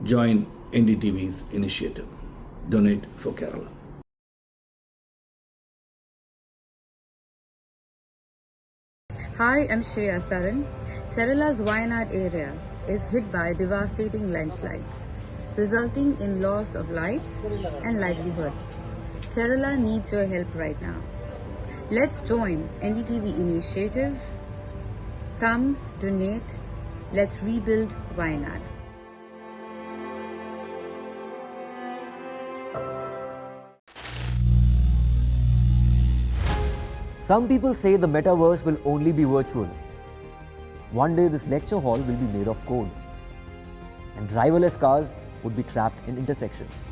Join NDTV's initiative. Donate for Kerala. Hi, I'm Shreya Saran. Kerala's Wayanad area is hit by devastating landslides, resulting in loss of lives and livelihood. Kerala needs your help right now. Let's join NDTV initiative. Come, donate. Let's rebuild Wayanad. Some people say the metaverse will only be virtual. One day this lecture hall will be made of code, and driverless cars would be trapped in intersections.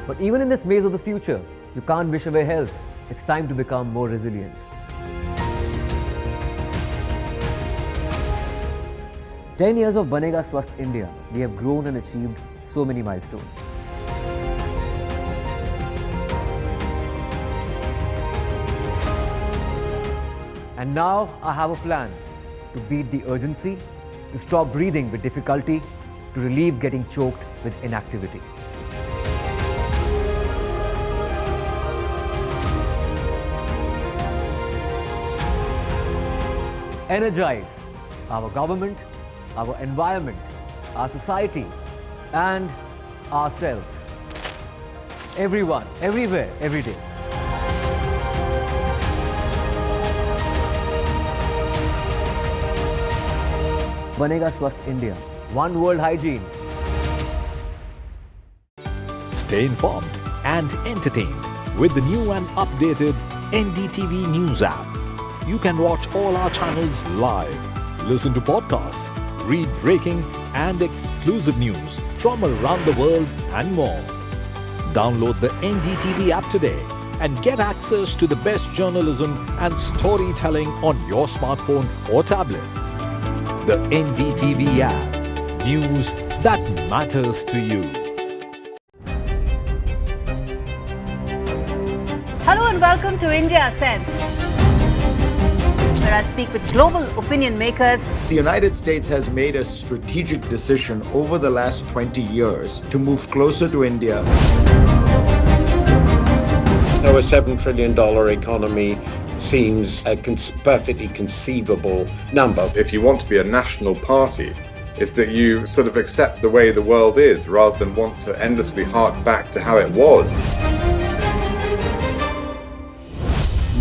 But even in this maze of the future, you can't wish away health. It's time to become more resilient. "10 years of Banega Swasth India, we have grown and achieved so many milestones. And now I have a plan to beat the urgency, to stop breathing with difficulty, to relieve getting choked with inactivity. Energize our government, our environment, our society, and ourselves. Everyone, everywhere, every day. Banega Swasth India, one world hygiene. Stay informed and entertained with the new and updated NDTV News app. You can watch all our channels live, listen to podcasts, read breaking and exclusive news from around the world and more. Download the NDTV app today and get access to the best journalism and storytelling on your smartphone or tablet. The NDTV app. News that matters to you. Hello and welcome to India Sense, where I speak with global opinion makers. The United States has made a strategic decision over the last 20 years to move closer to India. Now, a $7 trillion economy seems a perfectly conceivable number. If you want to be a national party, it's that you sort of accept the way the world is rather than want to endlessly hark back to how it was.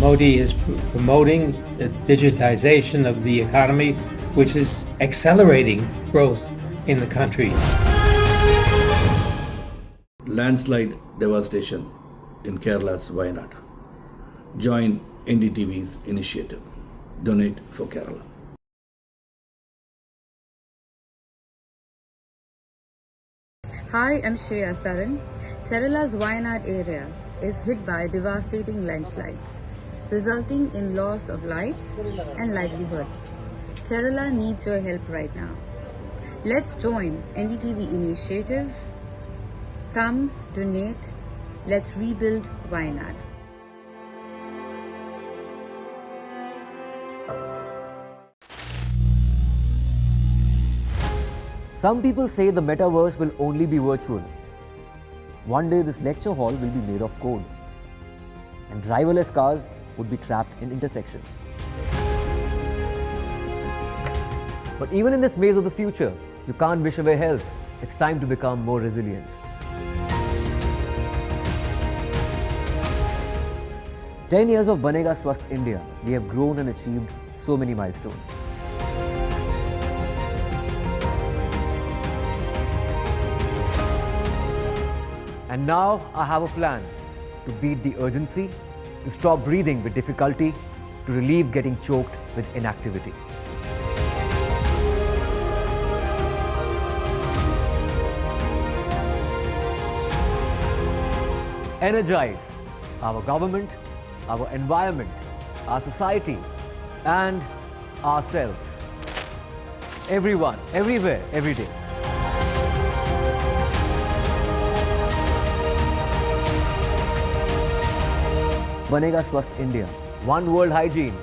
Modi is promoting the digitization of the economy, which is accelerating growth in the country. Landslide devastation in Kerala's Wayanad. Join NDTV's initiative. Donate for Kerala. Hi, I'm Shreya Saran. Kerala's Wayanad area is hit by devastating landslides, resulting in loss of lives and livelihood. Kerala needs your help right now. Let's join NDTV initiative. Come, donate. Let's rebuild Wayanad. Some people say the metaverse will only be virtual. One day this lecture hall will be made of code, and driverless cars would be trapped in intersections. But even in this maze of the future, you can't wish away health. It's time to become more resilient. "10 years of Banega Swasth India, we have grown and achieved so many milestones. And now I have a plan to beat the urgency, to stop breathing with difficulty, to relieve getting choked with inactivity. Energize our government, our environment, our society, and ourselves. Everyone, everywhere, every day. Banega Swasth India, one world hygiene.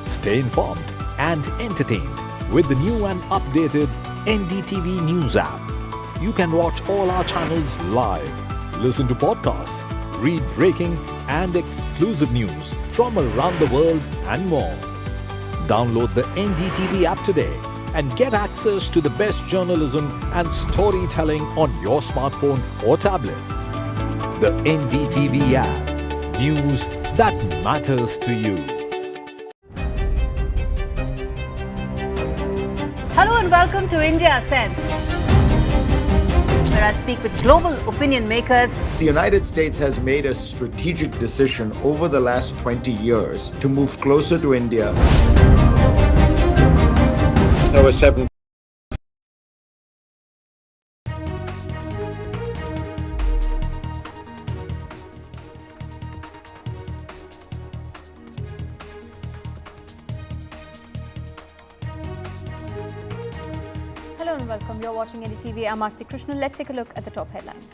Stay informed and entertained with the new and updated NDTV News app. You can watch all our channels live, listen to podcasts, read breaking and exclusive news from around the world and more. Download the NDTV app today and get access to the best journalism and storytelling on your smartphone or tablet. The NDTV app. News that matters to you. Hello and welcome to India Sense, where I speak with global opinion makers. The United States has made a strategic decision over the last 20 years to move closer to India. There were 7. Hello and welcome. You're watching NDTV. I'm Aarti Krishnan. Let's take a look at the top headlines.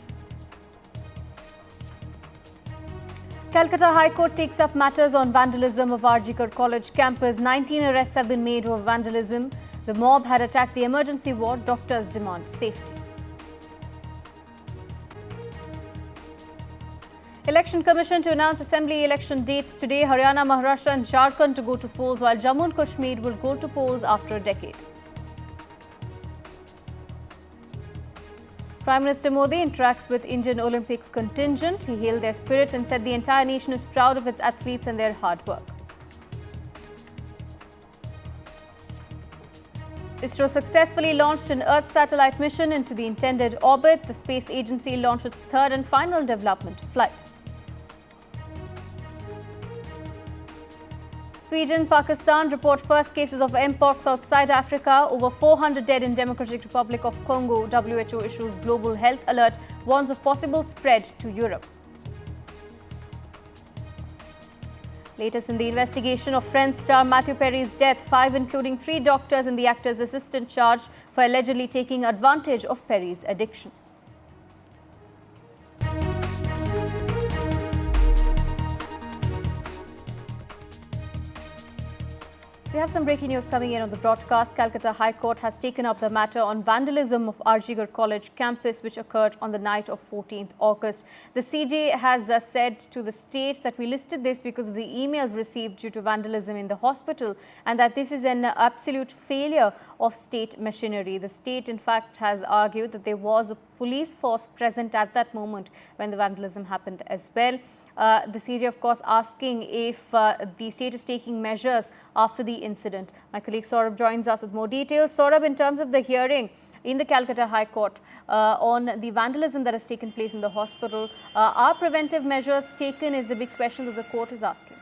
Calcutta High Court takes up matters on vandalism of Arjikar College campus. 19 arrests have been made over vandalism. The mob had attacked the emergency ward. Doctors demand safety. Election Commission to announce assembly election dates today. Haryana, Maharashtra and Jharkhand to go to polls, while Jammu and Kashmir will go to polls after a decade. Prime Minister Modi interacts with Indian Olympics contingent. He hailed their spirit and said the entire nation is proud of its athletes and their hard work. ISRO successfully launched an Earth satellite mission into the intended orbit. The space agency launched its third and final development flight. Sweden, Pakistan report first cases of Mpox outside Africa. Over 400 dead in Democratic Republic of Congo. WHO issues global health alert, warns of possible spread to Europe. Latest in the investigation of Friends star Matthew Perry's death, 5 including 3 doctors and the actor's assistant charged for allegedly taking advantage of Perry's addiction. We have some breaking news coming in on the broadcast. Calcutta High Court has taken up the matter on vandalism of Arjikar College campus, which occurred on the night of 14th August. The CJ has said to the state that we listed this because of the emails received due to vandalism in the hospital and that this is an absolute failure of state machinery. The state, in fact, has argued that there was a police force present at that moment when the vandalism happened as well. The CJ, of course, asking if the state is taking measures after the incident. My colleague Saurabh joins us with more details. Saurabh, in terms of the hearing in the Calcutta High Court on the vandalism that has taken place in the hospital, are preventive measures taken is the big question that the court is asking.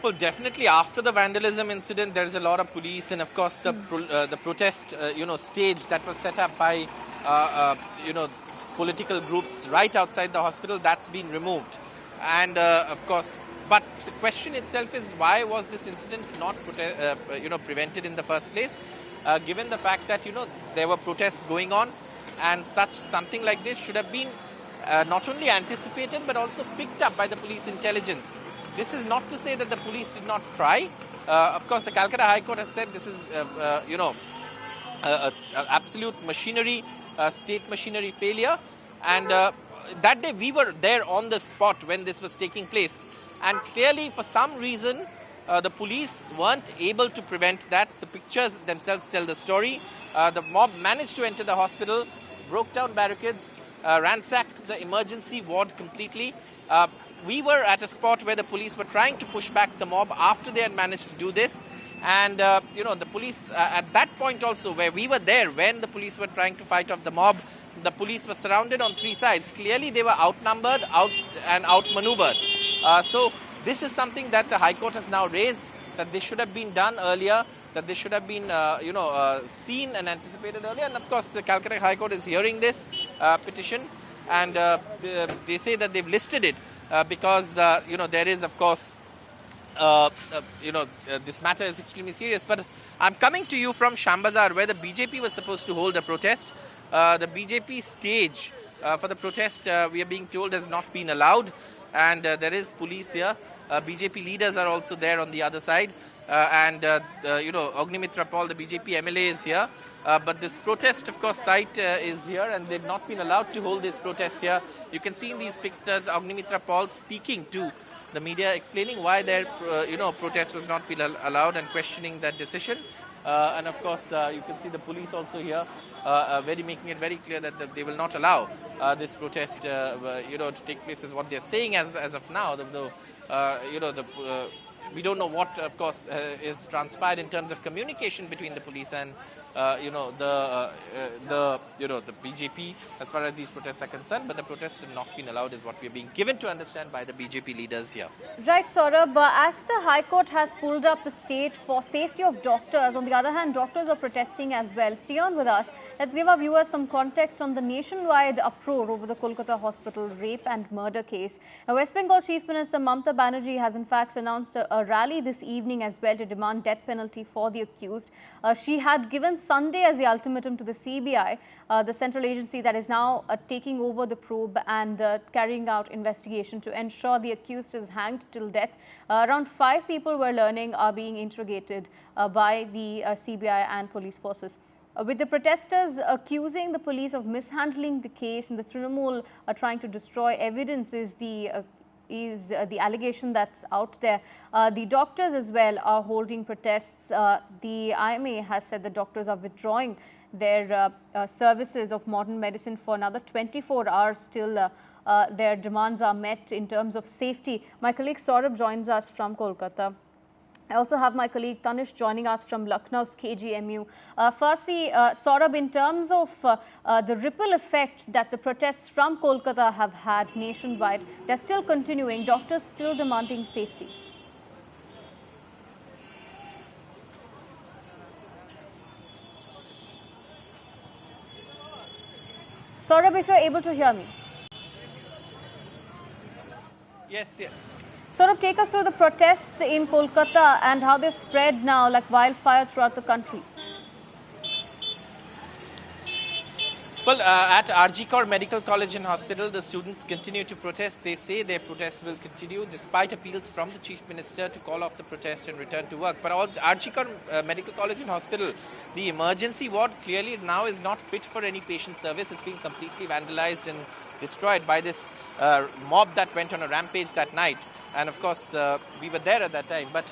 Well, definitely after the vandalism incident, there's a lot of police, and of course the protest, stage that was set up by, political groups right outside the hospital, that's been removed. And of course, but the question itself is, why was this incident not, prevented in the first place? Given the fact that, there were protests going on, and something like this should have been not only anticipated but also picked up by the police intelligence. This is not to say that the police did not try. Of course, the Calcutta High Court has said this is, absolute machinery, state machinery failure. And that day we were there on the spot when this was taking place. And clearly, for some reason, the police weren't able to prevent that. The pictures themselves tell the story. The mob managed to enter the hospital, broke down barricades, ransacked the emergency ward completely. We were at a spot where the police were trying to push back the mob after they had managed to do this. And, the police, at that point also, where we were there, when the police were trying to fight off the mob, the police were surrounded on 3 sides. Clearly, they were outnumbered, outmaneuvered. So this is something that the High Court has now raised, that this should have been done earlier, that this should have been, seen and anticipated earlier. And, of course, the Calcutta High Court is hearing this petition, and they say that they've listed it because, there is, of course, this matter is extremely serious. But I'm coming to you from Shambazar, where the BJP was supposed to hold a protest. The BJP stage for the protest, we are being told, has not been allowed. and there is police here. BJP leaders are also there on the other side, and Agnimitra Paul, the BJP MLA, is here. But this protest, of course, site is here, and they've not been allowed to hold this protest here. You can see in these pictures Agnimitra Paul speaking to the media, explaining why their protest was not been allowed and questioning that decision. And of course, you can see the police also here, making it very clear that they will not allow this protest, to take place, is what they're saying as of now. We don't know what, of course, is transpired in terms of communication between the police and the BJP as far as these protests are concerned, but the protests have not been allowed, is what we are being given to understand by the BJP leaders here. Right, Saurabh. As the High Court has pulled up the state for safety of doctors, on the other hand, doctors are protesting as well. Stay on with us. Let's give our viewers some context on the nationwide uproar over the Kolkata hospital rape and murder case. Now, West Bengal Chief Minister Mamata Banerjee has in fact announced a rally this evening as well to demand death penalty for the accused. She had given Sunday as the ultimatum to the CBI, the central agency that is now taking over the probe and carrying out investigation to ensure the accused is hanged till death. Around 5 people we're learning are being interrogated by the CBI and police forces. With the protesters accusing the police of mishandling the case and the Trinamool trying to destroy evidence is the allegation that's out there. The doctors as well are holding protests. The IMA has said the doctors are withdrawing their services of modern medicine for another 24 hours till their demands are met in terms of safety. My colleague Saurabh joins us from Kolkata. I also have my colleague Tanish joining us from Lucknow's KGMU. Firstly, Saurabh, in terms of the ripple effect that the protests from Kolkata have had nationwide, they're still continuing, doctors still demanding safety. Saurabh, if you're able to hear me. Yes. Saurabh, take us through the protests in Kolkata and how they've spread now like wildfire throughout the country. Well, at RG Kar Medical College and Hospital, the students continue to protest. They say their protests will continue despite appeals from the Chief Minister to call off the protest and return to work. But also, RG Kar Medical College and Hospital, the emergency ward clearly now is not fit for any patient service. It's been completely vandalized and destroyed by this mob that went on a rampage that night. And of course, we were there at that time. But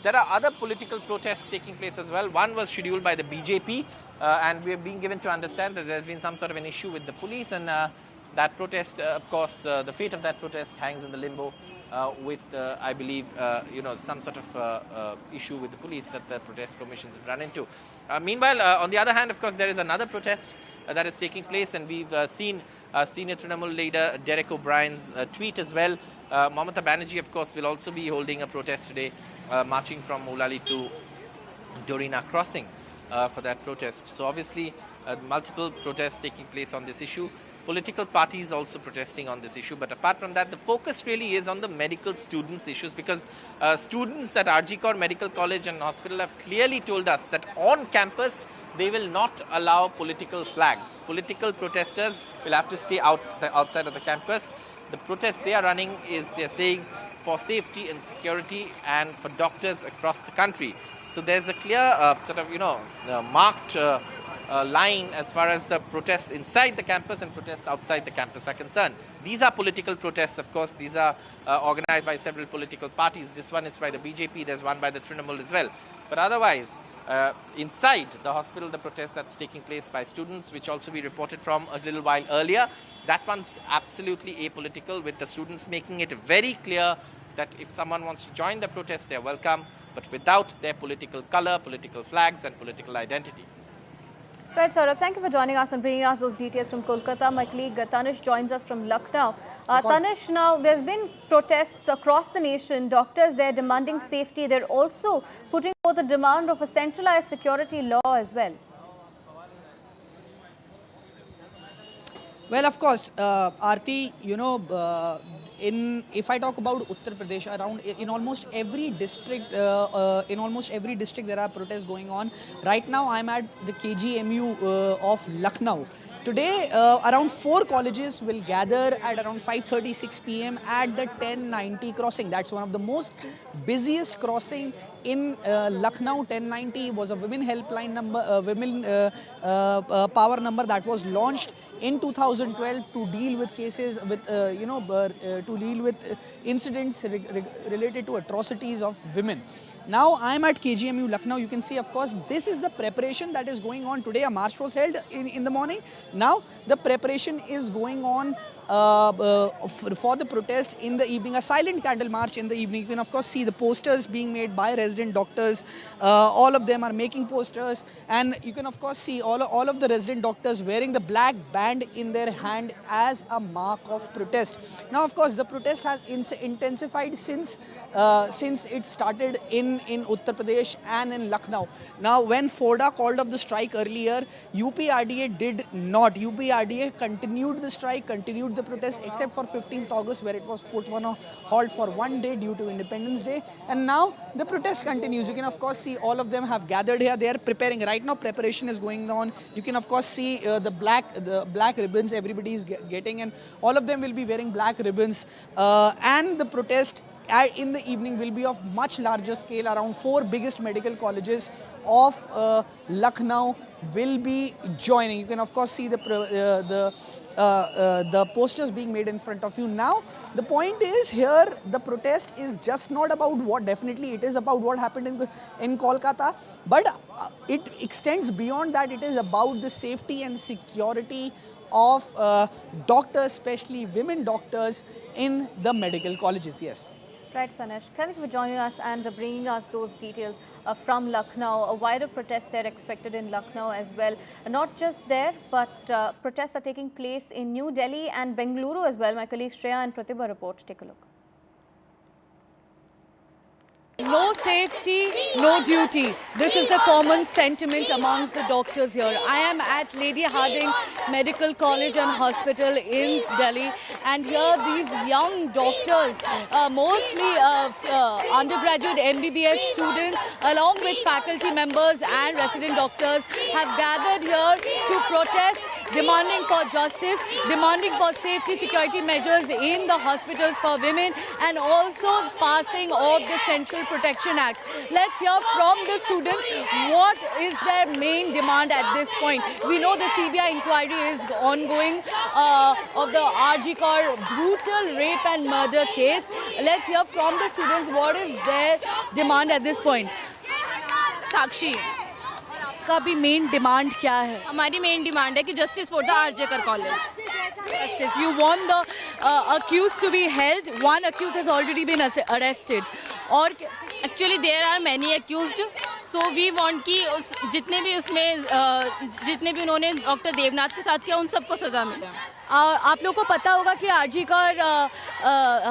there are other political protests taking place as well. One was scheduled by the BJP, and we have been given to understand that there's been some sort of an issue with the police. And that protest, of course, the fate of that protest hangs in the limbo with, I believe, some sort of issue with the police that the protest permissions have run into. Meanwhile, on the other hand, of course, there is another protest that is taking place, and we've seen senior Trinamool leader Derek O'Brien's tweet as well. Mamata Banerjee, of course, will also be holding a protest today, marching from Ulali to Dorina crossing for that protest. So obviously, multiple protests taking place on this issue. Political parties also protesting on this issue. But apart from that, the focus really is on the medical students' issues, because students at RG Kar Medical College and Hospital have clearly told us that on campus, they will not allow political flags. Political protesters will have to stay outside of the campus. The protest they are running is, they're saying, for safety and security and for doctors across the country. So there's a clear marked line as far as the protests inside the campus and protests outside the campus are concerned. These are political protests, of course. These are organized by several political parties. This one is by the BJP. There's one by the Trinamool as well. But otherwise, inside the hospital, the protest that's taking place by students, which also we reported from a little while earlier, that one's absolutely apolitical, with the students making it very clear that if someone wants to join the protest, they're welcome, but without their political color, political flags and political identity. Right, Saurabh, thank you for joining us and bringing us those details from Kolkata. My colleague Tanish joins us from Lucknow. Tanish, now there's been protests across the nation. Doctors, they're demanding safety. They're also putting forth a demand of a centralized security law as well. Well, of course, Aarti, if I talk about Uttar Pradesh, in almost every district, there are protests going on. Right now, I'm at the KGMU of Lucknow, Today, around 4 colleges will gather at around 5:36 p.m. at the 1090 crossing. That's one of the most busiest crossing in Lucknow. 1090 was a women helpline number, women power number that was launched in 2012 to deal with cases with, to deal with incidents related to atrocities of women. Now I'm at KGMU Lucknow. You can see, of course, this is the preparation that is going on today. A march was held in the morning. Now the preparation is going on for the protest in the evening, a silent candle march in the evening. You can of course see the posters being made by resident doctors. All of them are making posters, and you can of course see all of the resident doctors wearing the black band in their hand as a mark of protest. Now of course the protest has intensified since it started in Uttar Pradesh and in Lucknow. Now when FODA called off the strike earlier, UPRDA did not. UPRDA continued the strike, continued the protest, except for 15th August, where it was put on a halt for 1 day due to Independence Day. And now the protest continues. You can of course see all of them have gathered here. They are preparing. Right now preparation is going on. You can of course see the black ribbons everybody is getting, and all of them will be wearing black ribbons. And the protest in the evening will be of much larger scale. Around 4 biggest medical colleges of Lucknow will be joining. You can of course see the posters being made in front of you. Now the point is here, the protest is just not about what, definitely it is about what happened in Kolkata, but it extends beyond that. It is about the safety and security of doctors, especially women doctors in the medical colleges. Yes. Right, Sanesh. Thank you for joining us and bringing us those details from Lucknow. A wider protest are expected in Lucknow as well. Not just there, but protests are taking place in New Delhi and Bengaluru as well. My colleagues Shreya and Pratibha report. Take a look. No safety, no duty. This is the common sentiment amongst the doctors here. I am at Lady Hardinge Medical College and Hospital in Delhi, and here these young doctors, mostly undergraduate MBBS students, along with faculty members and resident doctors, have gathered here to protest, demanding for justice, demanding for safety security measures in the hospitals for women, and also passing of the Central Protection Act. Let's hear from the students what is their main demand at this point. We know the CBI inquiry is ongoing of the RG Kaur brutal rape and murder case. Let's hear from the students what is their demand at this point. साक्षी का भी main demand क्या है? हमारी main demand है कि justice for the RG Kar college. Justice. You want the accused to be held. One accused has already been arrested. और actually there are many accused, so we want कि जितने भी उन्होंने डॉक्टर देवनाथ के साथ किया उन सबको सजा मिले. आप लोगों को पता होगा कि आरजी कर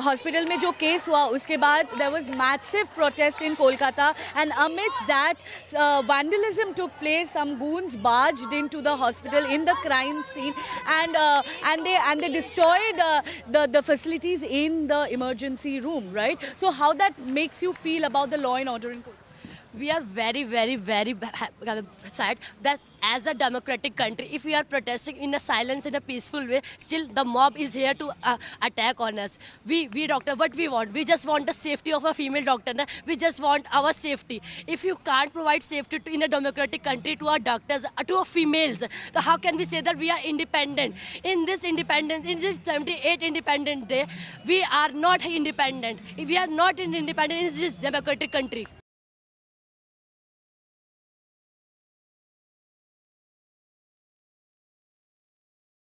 हॉस्पिटल में जो केस हुआ उसके बाद there was massive protest in Kolkata, and amidst that vandalism took place. Some goons barged into the hospital in the crime scene, and they destroyed the facilities in the emergency room, right? So how that makes you feel about the law and order in Kolkata? We are very, very, very sad that as a democratic country, if we are protesting in a silence, in a peaceful way, still the mob is here to attack on us. We doctor, what we want? We just want the safety of a female doctor. We just want our safety. If you can't provide safety in a democratic country to our doctors, to our females, then how can we say that we are independent? In this independence, in this 78th Independence Day, we are not independent. We are not independent in this democratic country.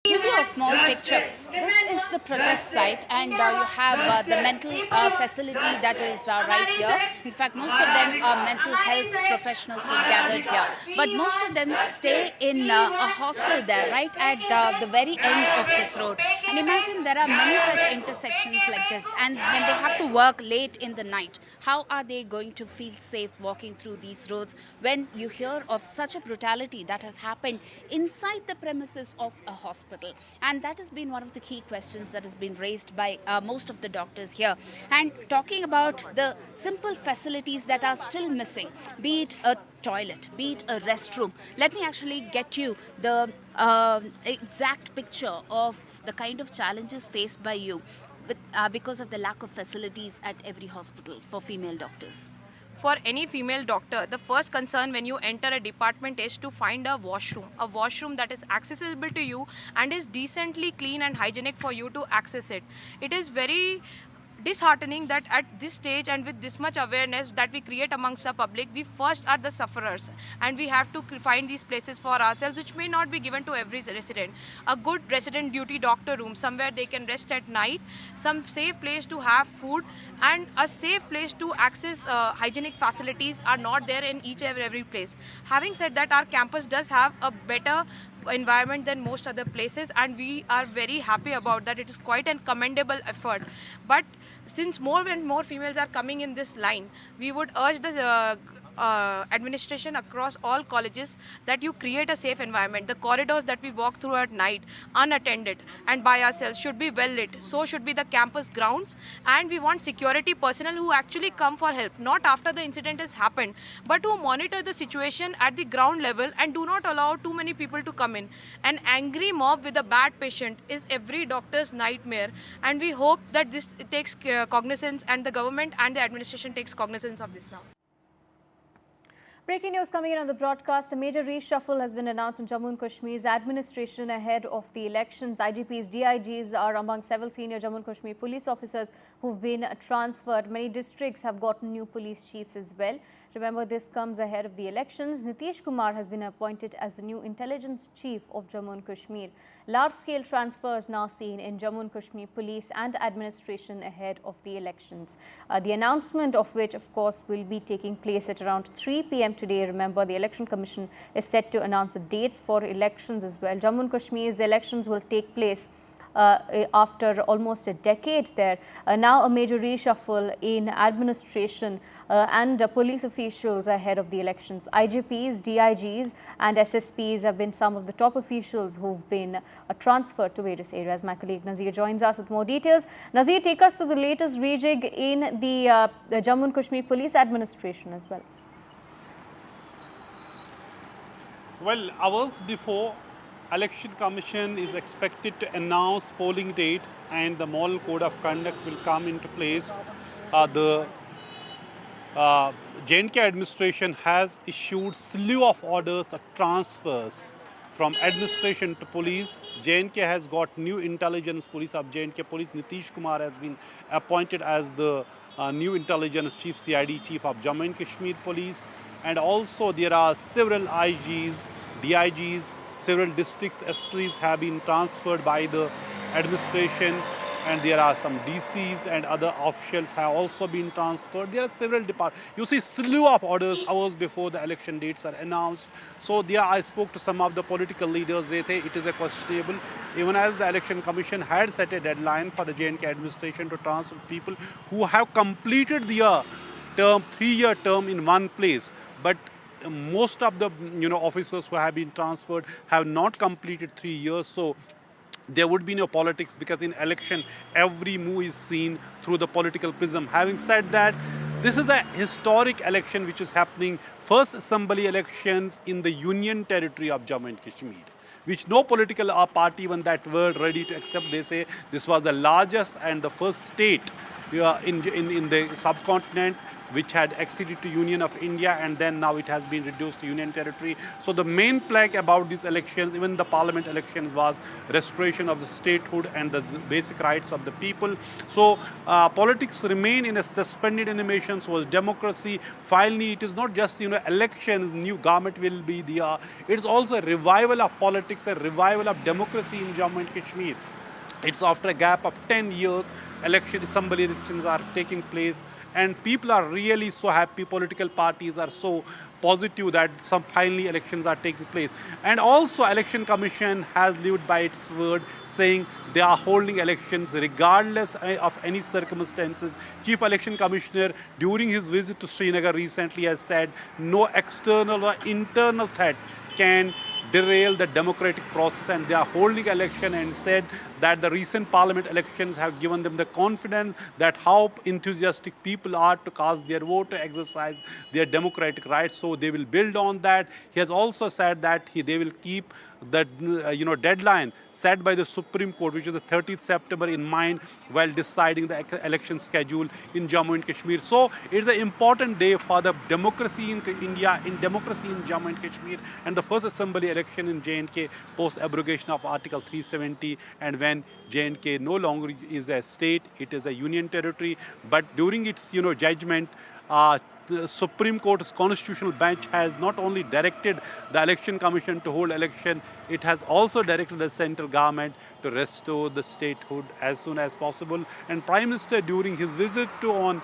Give you a small picture. This is the protest site, and you have the mental facility that is right here. In fact, most of them are mental health professionals who have gathered here, but most of them stay in a hostel there, right at the very end of this road. And imagine there are many such intersections like this, and when they have to work late in the night, how are they going to feel safe walking through these roads when you hear of such a brutality that has happened inside the premises of a hospital? And that has been one of the key questions questions that has been raised by most of the doctors here. And talking about the simple facilities that are still missing, be it a toilet, be it a restroom. Let me actually get you the exact picture of the kind of challenges faced by you because of the lack of facilities at every hospital for female doctors. For any female doctor, the first concern when you enter a department is to find a washroom that is accessible to you and is decently clean and hygienic for you to access it. It is very disheartening that at this stage and with this much awareness that we create amongst the public, we first are the sufferers and we have to find these places for ourselves, which may not be given to every resident. A good resident duty doctor room, somewhere they can rest at night, some safe place to have food, and a safe place to access hygienic facilities are not there in each and every place. Having said that, our campus does have a better environment than most other places, and we are very happy about that. It is quite a commendable effort. But since more and more females are coming in this line, we would urge the administration across all colleges that you create a safe environment. The corridors that we walk through at night unattended and by ourselves should be well lit. So should be the campus grounds, and we want security personnel who actually come for help, not after the incident has happened, but who monitor the situation at the ground level and do not allow too many people to come in. An angry mob with a bad patient is every doctor's nightmare, and we hope that this takes cognizance, and the government and the administration takes cognizance of this now. Breaking news coming in on the broadcast. A major reshuffle has been announced in Jammu and Kashmir's administration ahead of the elections. IGPs, DIGs are among several senior Jammu and Kashmir police officers who've been transferred. Many districts have gotten new police chiefs as well. Remember, this comes ahead of the elections. Nitish Kumar has been appointed as the new intelligence chief of Jammu and Kashmir. Large-scale transfers now seen in Jammu and Kashmir police and administration ahead of the elections. The announcement of which, of course, will be taking place at around 3 p.m. today. Remember, the Election Commission is set to announce the dates for elections as well. Jammu and Kashmir's elections will take place after almost a decade there. Now a major reshuffle in administration and police officials ahead of the elections. IGPs, DIGs and SSPs have been some of the top officials who've been transferred to various areas. My colleague Nazir joins us with more details. Nazir, take us to the latest rejig in the Jammu and Kashmir Police Administration as well. Well, hours before, Election Commission is expected to announce polling dates and the model code of conduct will come into place. The J&K administration has issued slew of orders of transfers from administration to police. J&K has got new intelligence police of J&K police. Nitish Kumar has been appointed as the new intelligence chief, CID chief of Jammu and Kashmir police. And also there are several IGs, DIGs, several districts, SPs have been transferred by the administration, and there are some DCs and other officials have also been transferred. There are several departments. You see slew of orders hours before the election dates are announced. So there I spoke to some of the political leaders. They say it is a questionable, even as the Election Commission had set a deadline for the J&K administration to transfer people who have completed their term, 3-year term in one place. But most of the officers who have been transferred have not completed 3 years, so there would be no politics, because in election every move is seen through the political prism. Having said that, this is a historic election which is happening, first assembly elections in the Union territory of Jammu and Kashmir, which no political party even that were ready to accept. They say this was the largest and the first state in the subcontinent which had acceded to Union of India, and then now it has been reduced to Union territory. So the main plague about these elections, even the parliament elections, was restoration of the statehood and the basic rights of the people. So politics remain in a suspended animation. So democracy, finally, it is not just elections, new government will be there. It is also a revival of politics, a revival of democracy in Jammu and Kashmir. It's after a gap of 10 years, assembly elections are taking place, and people are really so happy. Political parties are so positive that some finally elections are taking place. And also Election Commission has lived by its word, saying they are holding elections regardless of any circumstances. Chief Election Commissioner, during his visit to Srinagar recently, has said no external or internal threat can derail the democratic process, and they are holding election, and said that the recent parliament elections have given them the confidence that how enthusiastic people are to cast their vote, to exercise their democratic rights. So they will build on that. He has also said that they will keep the deadline set by the Supreme Court, which is the 30th September, in mind while deciding the election schedule in Jammu and Kashmir. So it's an important day for the democracy in India, in democracy in Jammu and Kashmir, and the first assembly election in J&K post abrogation of Article 370, and when J&K no longer is a state, it is a union territory. But during its judgment, the Supreme Court's constitutional bench has not only directed the election commission to hold election, it has also directed the central government to restore the statehood as soon as possible. And Prime Minister, during his visit on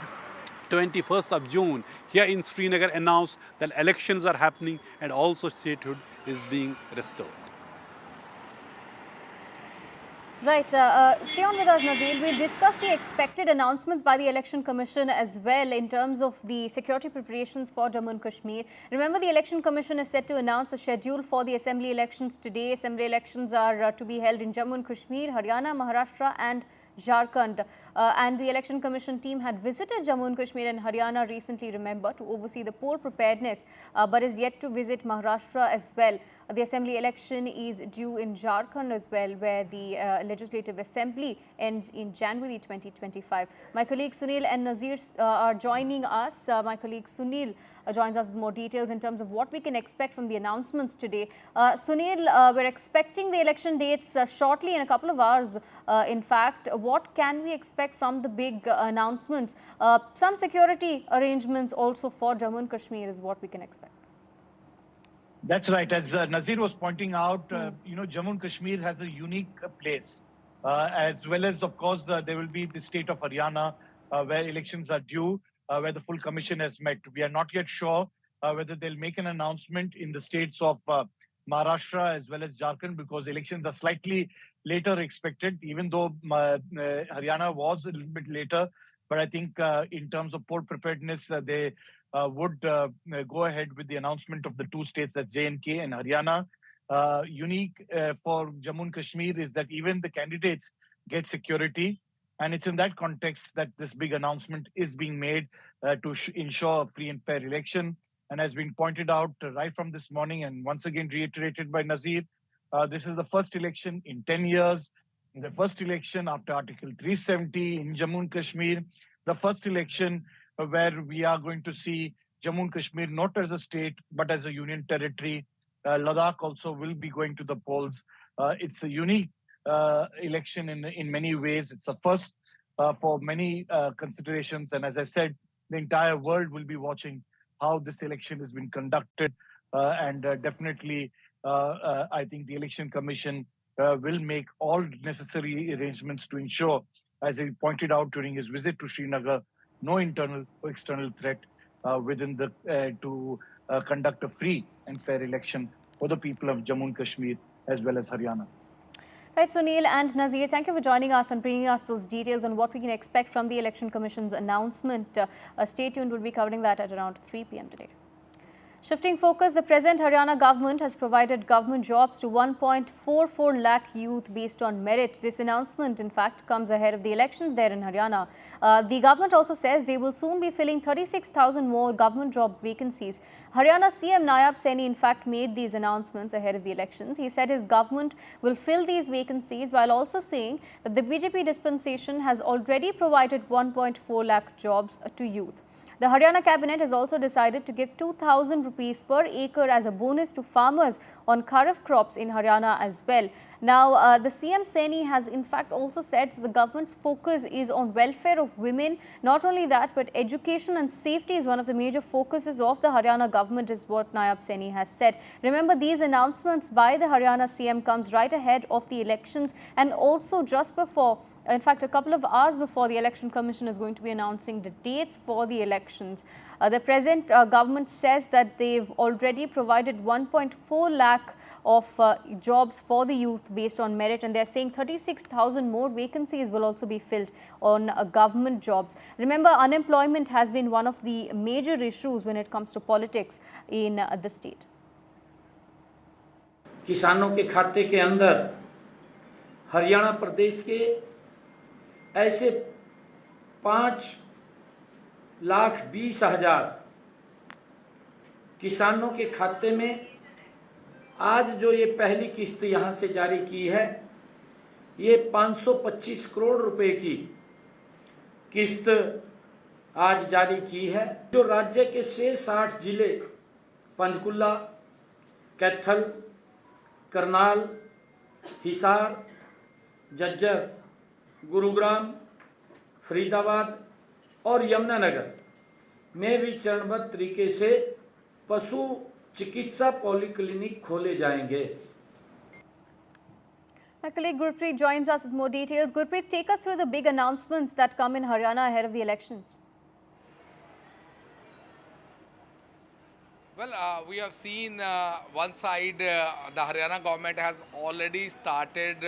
21st of June here in Srinagar, announced that elections are happening and also statehood is being restored. Right. Stay on with us, Nazir. We'll discuss the expected announcements by the Election Commission as well in terms of the security preparations for Jammu and Kashmir. Remember, the Election Commission is set to announce a schedule for the assembly elections today. Assembly elections are to be held in Jammu and Kashmir, Haryana, Maharashtra and Jharkhand. And the Election Commission team had visited Jammu and Kashmir and Haryana recently, remember, to oversee the poll preparedness, but is yet to visit Maharashtra as well. The assembly election is due in Jharkhand as well, where the legislative assembly ends in January 2025. My colleague Sunil and Nazir are joining us. My colleague Sunil joins us with more details in terms of what we can expect from the announcements today. Sunil, we're expecting the election dates shortly, in a couple of hours. In fact, what can we expect from the big announcements? Some security arrangements also for Jammu and Kashmir is what we can expect. That's right. As Nazir was pointing out, Jammu and Kashmir has a unique place, as well as, of course, there will be the state of Haryana, where elections are due, where the full commission has met. We are not yet sure whether they'll make an announcement in the states of Maharashtra as well as Jharkhand, because elections are slightly later expected, even though Haryana was a little bit later. But I think in terms of poll preparedness, they would go ahead with the announcement of the two states, that's J&K and Haryana. Unique for Jammu and Kashmir is that even the candidates get security. And it's in that context that this big announcement is being made to ensure a free and fair election. And has been pointed out right from this morning and once again reiterated by Nazir, this is the first election in 10 years, the first election after Article 370 in Jammu and Kashmir, the first election where we are going to see Jammu and Kashmir not as a state, but as a union territory. Ladakh also will be going to the polls. It's a unique election in many ways. It's a first for many considerations. And as I said, the entire world will be watching how this election has been conducted. And definitely, I think the Election Commission will make all necessary arrangements to ensure, as he pointed out during his visit to Srinagar, no internal or external threat within to conduct a free and fair election for the people of Jammu and Kashmir as well as Haryana. Right, Sunil and Nazir, thank you for joining us and bringing us those details on what we can expect from the Election Commission's announcement. Stay tuned, we'll be covering that at around 3 p.m. today. Shifting focus, the present Haryana government has provided government jobs to 1.44 lakh youth based on merit. This announcement, in fact, comes ahead of the elections there in Haryana. The government also says they will soon be filling 36,000 more government job vacancies. Haryana CM Nayab Saini, in fact, made these announcements ahead of the elections. He said his government will fill these vacancies, while also saying that the BJP dispensation has already provided 1.4 lakh jobs to youth. The Haryana cabinet has also decided to give 2,000 rupees per acre as a bonus to farmers on kharif crops in Haryana as well. Now, the CM Saini has in fact also said the government's focus is on welfare of women. Not only that, but education and safety is one of the major focuses of the Haryana government, is what Nayab Saini has said. Remember, these announcements by the Haryana CM comes right ahead of the elections and also just before, in fact, a couple of hours before the Election Commission is going to be announcing the dates for the elections. The present government says that they've already provided 1.4 lakh of jobs for the youth based on merit, and they're saying 36,000 more vacancies will also be filled on government jobs. Remember, unemployment has been one of the major issues when it comes to politics in the state. किसानों के खाते के अंदर हरियाणा प्रदेश के ऐसे 5,20,000 किसानों के खाते में आज जो ये पहली किस्त यहाँ से जारी की है, ये 525 करोड़ रुपए की किस्त आज जारी की है। जो राज्य के शेष 8 जिले पंचकुला, कैथल, करनाल, हिसार, झज्जर, गुरुग्राम, फरीदाबाद और यमुनानगर में भी चरणबद्ध तरीके से पशु चिकित्सा पॉलीक्लिनिक खोले जाएंगे। My colleague Gurpreet joins us with more details. Gurpreet, take us through the big announcements that come in Haryana ahead of the elections. Well, we have seen one side, the Haryana government has already started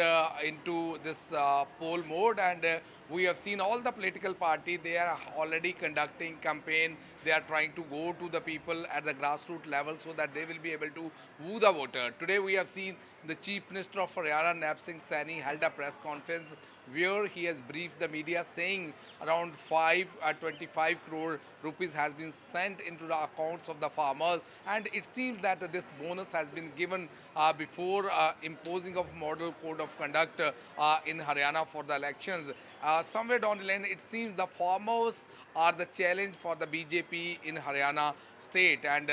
into this poll mode, and we have seen all the political parties, they are already conducting campaign. They are trying to go to the people at the grassroots level so that they will be able to woo the voter. Today we have seen the Chief Minister of Haryana, Naib Singh Saini, held a press conference where he has briefed the media saying around 25 crore rupees has been sent into the accounts of the farmers, and it seems that this bonus has been given before imposing of model code of conduct in Haryana for the elections. Somewhere down the line, it seems the farmers are the challenge for the BJP in Haryana state, and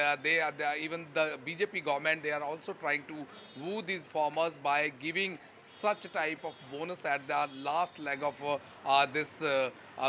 even the BJP government, they are also trying to woo these farmers by giving such type of bonus at the last leg of this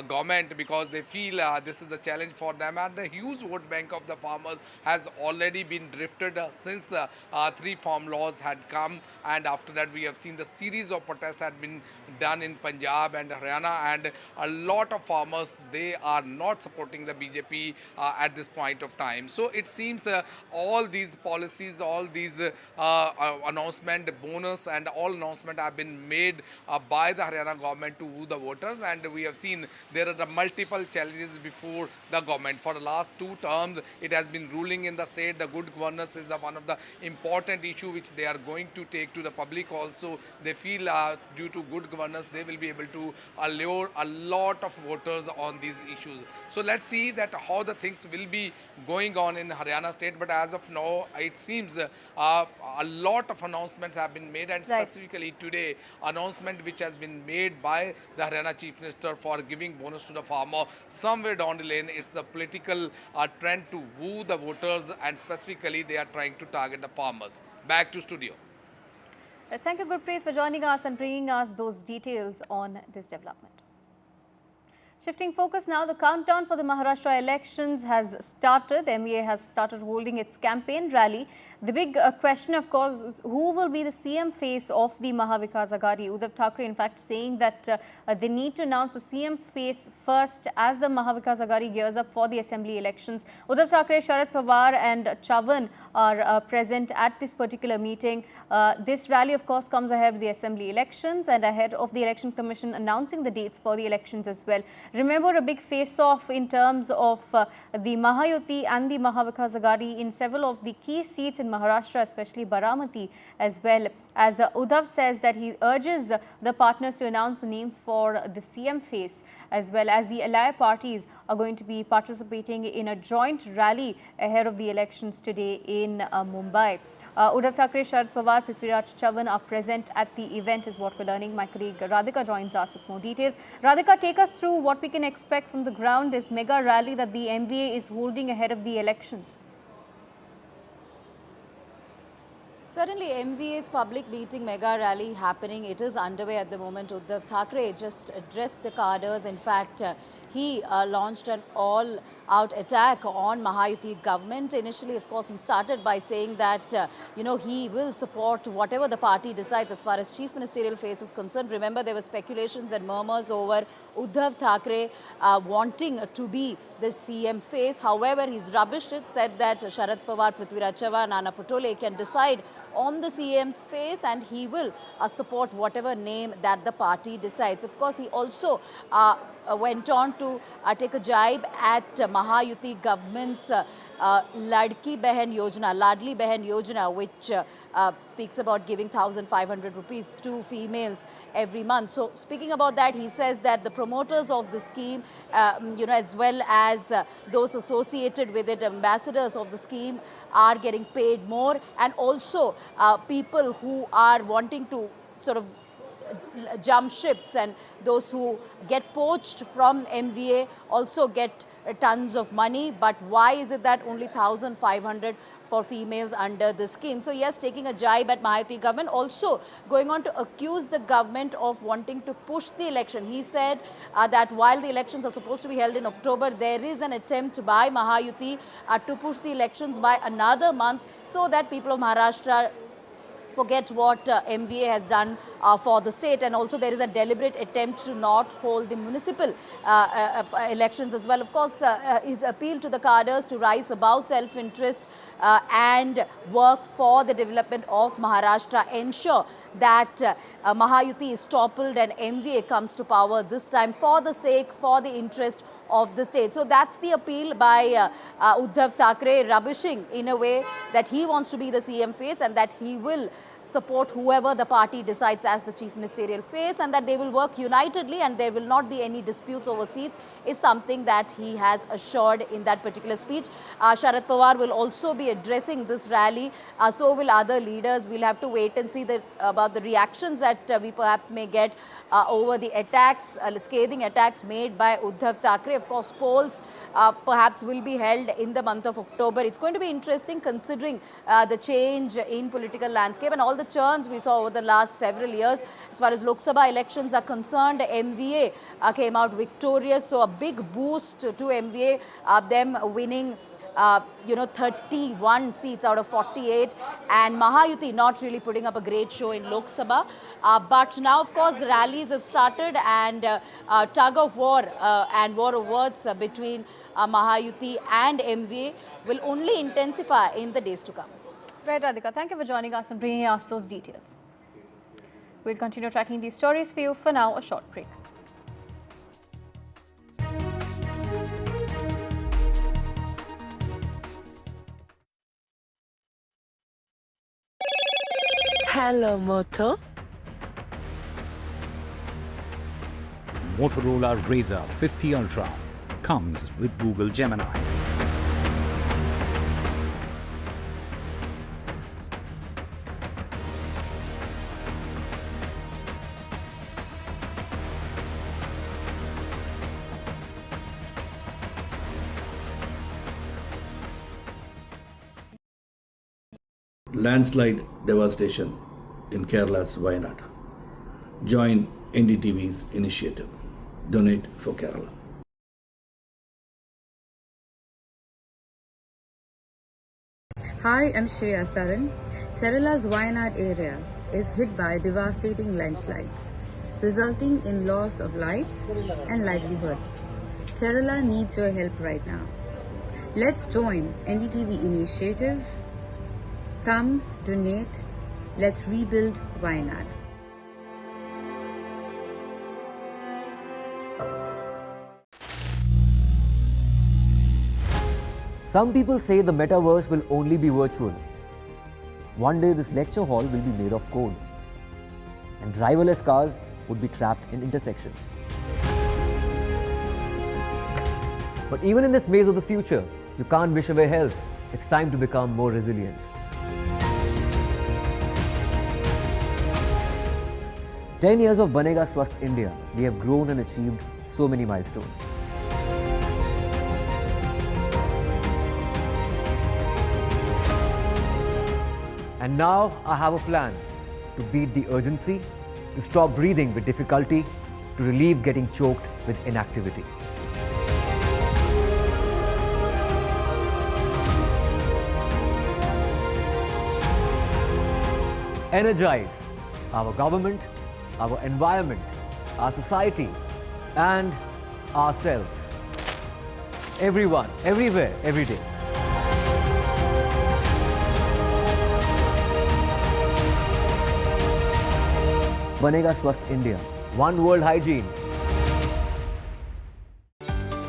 government, because they feel this is the challenge for them, and the huge vote bank of the farmers has already been drifted since 3 farm laws had come, and after that we have seen the series of protests had been done in Punjab and Haryana, and a lot of farmers, they are not supporting the BJP at this point of time. So it seems all these policies, all these announcement, bonus and all announcement have been made by the Haryana government to woo the voters, and we have seen there are the multiple challenges before the government. For the last 2 terms, it has been ruling in the state. The good governance is one of the important issue which they are going to take to the public also. They feel due to good governance, they will be able to allure a lot of voters on these issues. So let's see that how the things will be going on in Haryana state. But as of now, it seems a lot of announcements have been made, and specifically today, announcement which has been made by the Haryana Chief Minister for giving bonus to the farmer. Somewhere down the lane, it's the political trend to woo the voters, and specifically they are trying to target the farmers. Back to studio. Thank you, Gurpreet, for joining us and bringing us those details on this development. Shifting focus now, the countdown for the Maharashtra elections has started. MEA has started holding its campaign rally. The big question, of course, is who will be the CM face of the Mahavikas Aghadi? Uddhav Thackeray, in fact, saying that they need to announce the CM face first as the Mahavikas Aghadi gears up for the assembly elections. Uddhav Thackeray, Sharad Pawar and Chavan are present at this particular meeting. This rally, of course, comes ahead of the assembly elections and ahead of the Election Commission announcing the dates for the elections as well. Remember, a big face-off in terms of the Mahayuti and the Mahavikas Aghadi in several of the key seats in Maharashtra, especially Baramati as well. As Uddhav says that he urges the partners to announce the names for the CM face, as well as the allied parties are going to be participating in a joint rally ahead of the elections today in Mumbai. Uddhav Thackeray, Sharad Pawar, Prithviraj Chavan are present at the event is what we're learning. My colleague Radhika joins us with more details. Radhika, take us through what we can expect from the ground, this mega rally that the MVA is holding ahead of the elections. Certainly, MVA's public meeting mega rally happening. It is underway at the moment. Uddhav Thackeray just addressed the cadres. In fact, he launched an all-out attack on Mahayuti government. Initially, of course, he started by saying that, he will support whatever the party decides as far as chief ministerial face is concerned. Remember, there were speculations and murmurs over Uddhav Thackeray wanting to be the CM face. However, he's rubbished it, said that Sharad Pawar, Prithviraj Chavan, Nana Patole can decide on the CM's face, and he will support whatever name that the party decides. Of course, he also went on to take a jibe at Mahayuti government's Ladki Behan Yojana, Ladli Behan Yojana, which speaks about giving 1,500 rupees to females every month. So speaking about that, he says that the promoters of the scheme, as well as those associated with it, ambassadors of the scheme, are getting paid more, and also people who are wanting to sort of jump ships and those who get poached from MVA also get tons of money. But why is it that only 1,500 for females under the scheme? So yes, taking a jibe at Mahayuti government, also going on to accuse the government of wanting to push the election. He said that while the elections are supposed to be held in October, there is an attempt by Mahayuti to push the elections by another month so that people of Maharashtra forget what MVA has done for the state. And also there is a deliberate attempt to not hold the municipal elections as well. Of course, his appeal to the cadres to rise above self-interest and work for the development of Maharashtra, ensure that Mahayuti is toppled and MVA comes to power this time for the sake, for the interest of the state. So that's the appeal by Uddhav Thackeray, rubbishing in a way that he wants to be the CM face and that he will support whoever the party decides as the chief ministerial face, and that they will work unitedly and there will not be any disputes over seats, is something that he has assured in that particular speech. Sharad Pawar will also be addressing this rally, so will other leaders. We'll have to wait and see about the reactions that we perhaps may get over the attacks, scathing attacks made by Uddhav Thackeray. Of course, polls perhaps will be held in the month of October. It's going to be interesting considering the change in political landscape and all the churns we saw over the last several years. As far as Lok Sabha elections are concerned, MVA came out victorious, so a big boost to MVA, them winning 31 seats out of 48, and Mahayuti not really putting up a great show in Lok Sabha. But now, of course, rallies have started, and tug of war and war of words between Mahayuti and MVA will only intensify in the days to come. Right, Radhika, thank you for joining us and bringing us those details. We'll continue tracking these stories for you. For now, a short break. Hello, Moto. Motorola Razr 50 Ultra comes with Google Gemini. Landslide devastation in Kerala's Wayanad. Join NDTV's initiative. Donate for Kerala. Hi, I'm Shreya Saran. Kerala's Wayanad area is hit by devastating landslides, resulting in loss of lives and livelihood. Kerala needs your help right now. Let's join NDTV initiative. Come, donate, let's rebuild Wayanad. Some people say the metaverse will only be virtual. One day this lecture hall will be made of code, and driverless cars would be trapped in intersections. But even in this maze of the future, you can't wish away health. It's time to become more resilient. "10 years of Banega Swasth India, we have grown and achieved so many milestones. And now I have a plan to beat the urgency, to stop breathing with difficulty, to relieve getting choked with inactivity. Energize our government, our environment, our society, and ourselves. Everyone, everywhere, every day. Banega Swasth India. One world hygiene.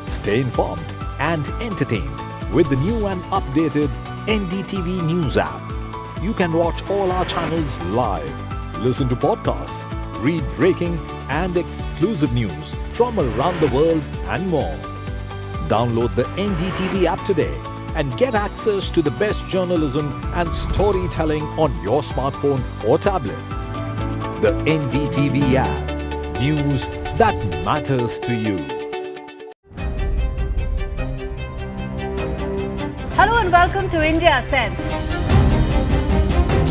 Stay informed and entertained with the new and updated NDTV News app. You can watch all our channels live, listen to podcasts, read breaking and exclusive news from around the world and more. Download the NDTV app today and get access to the best journalism and storytelling on your smartphone or tablet. The NDTV app. News that matters to you. Hello and welcome to India Sense,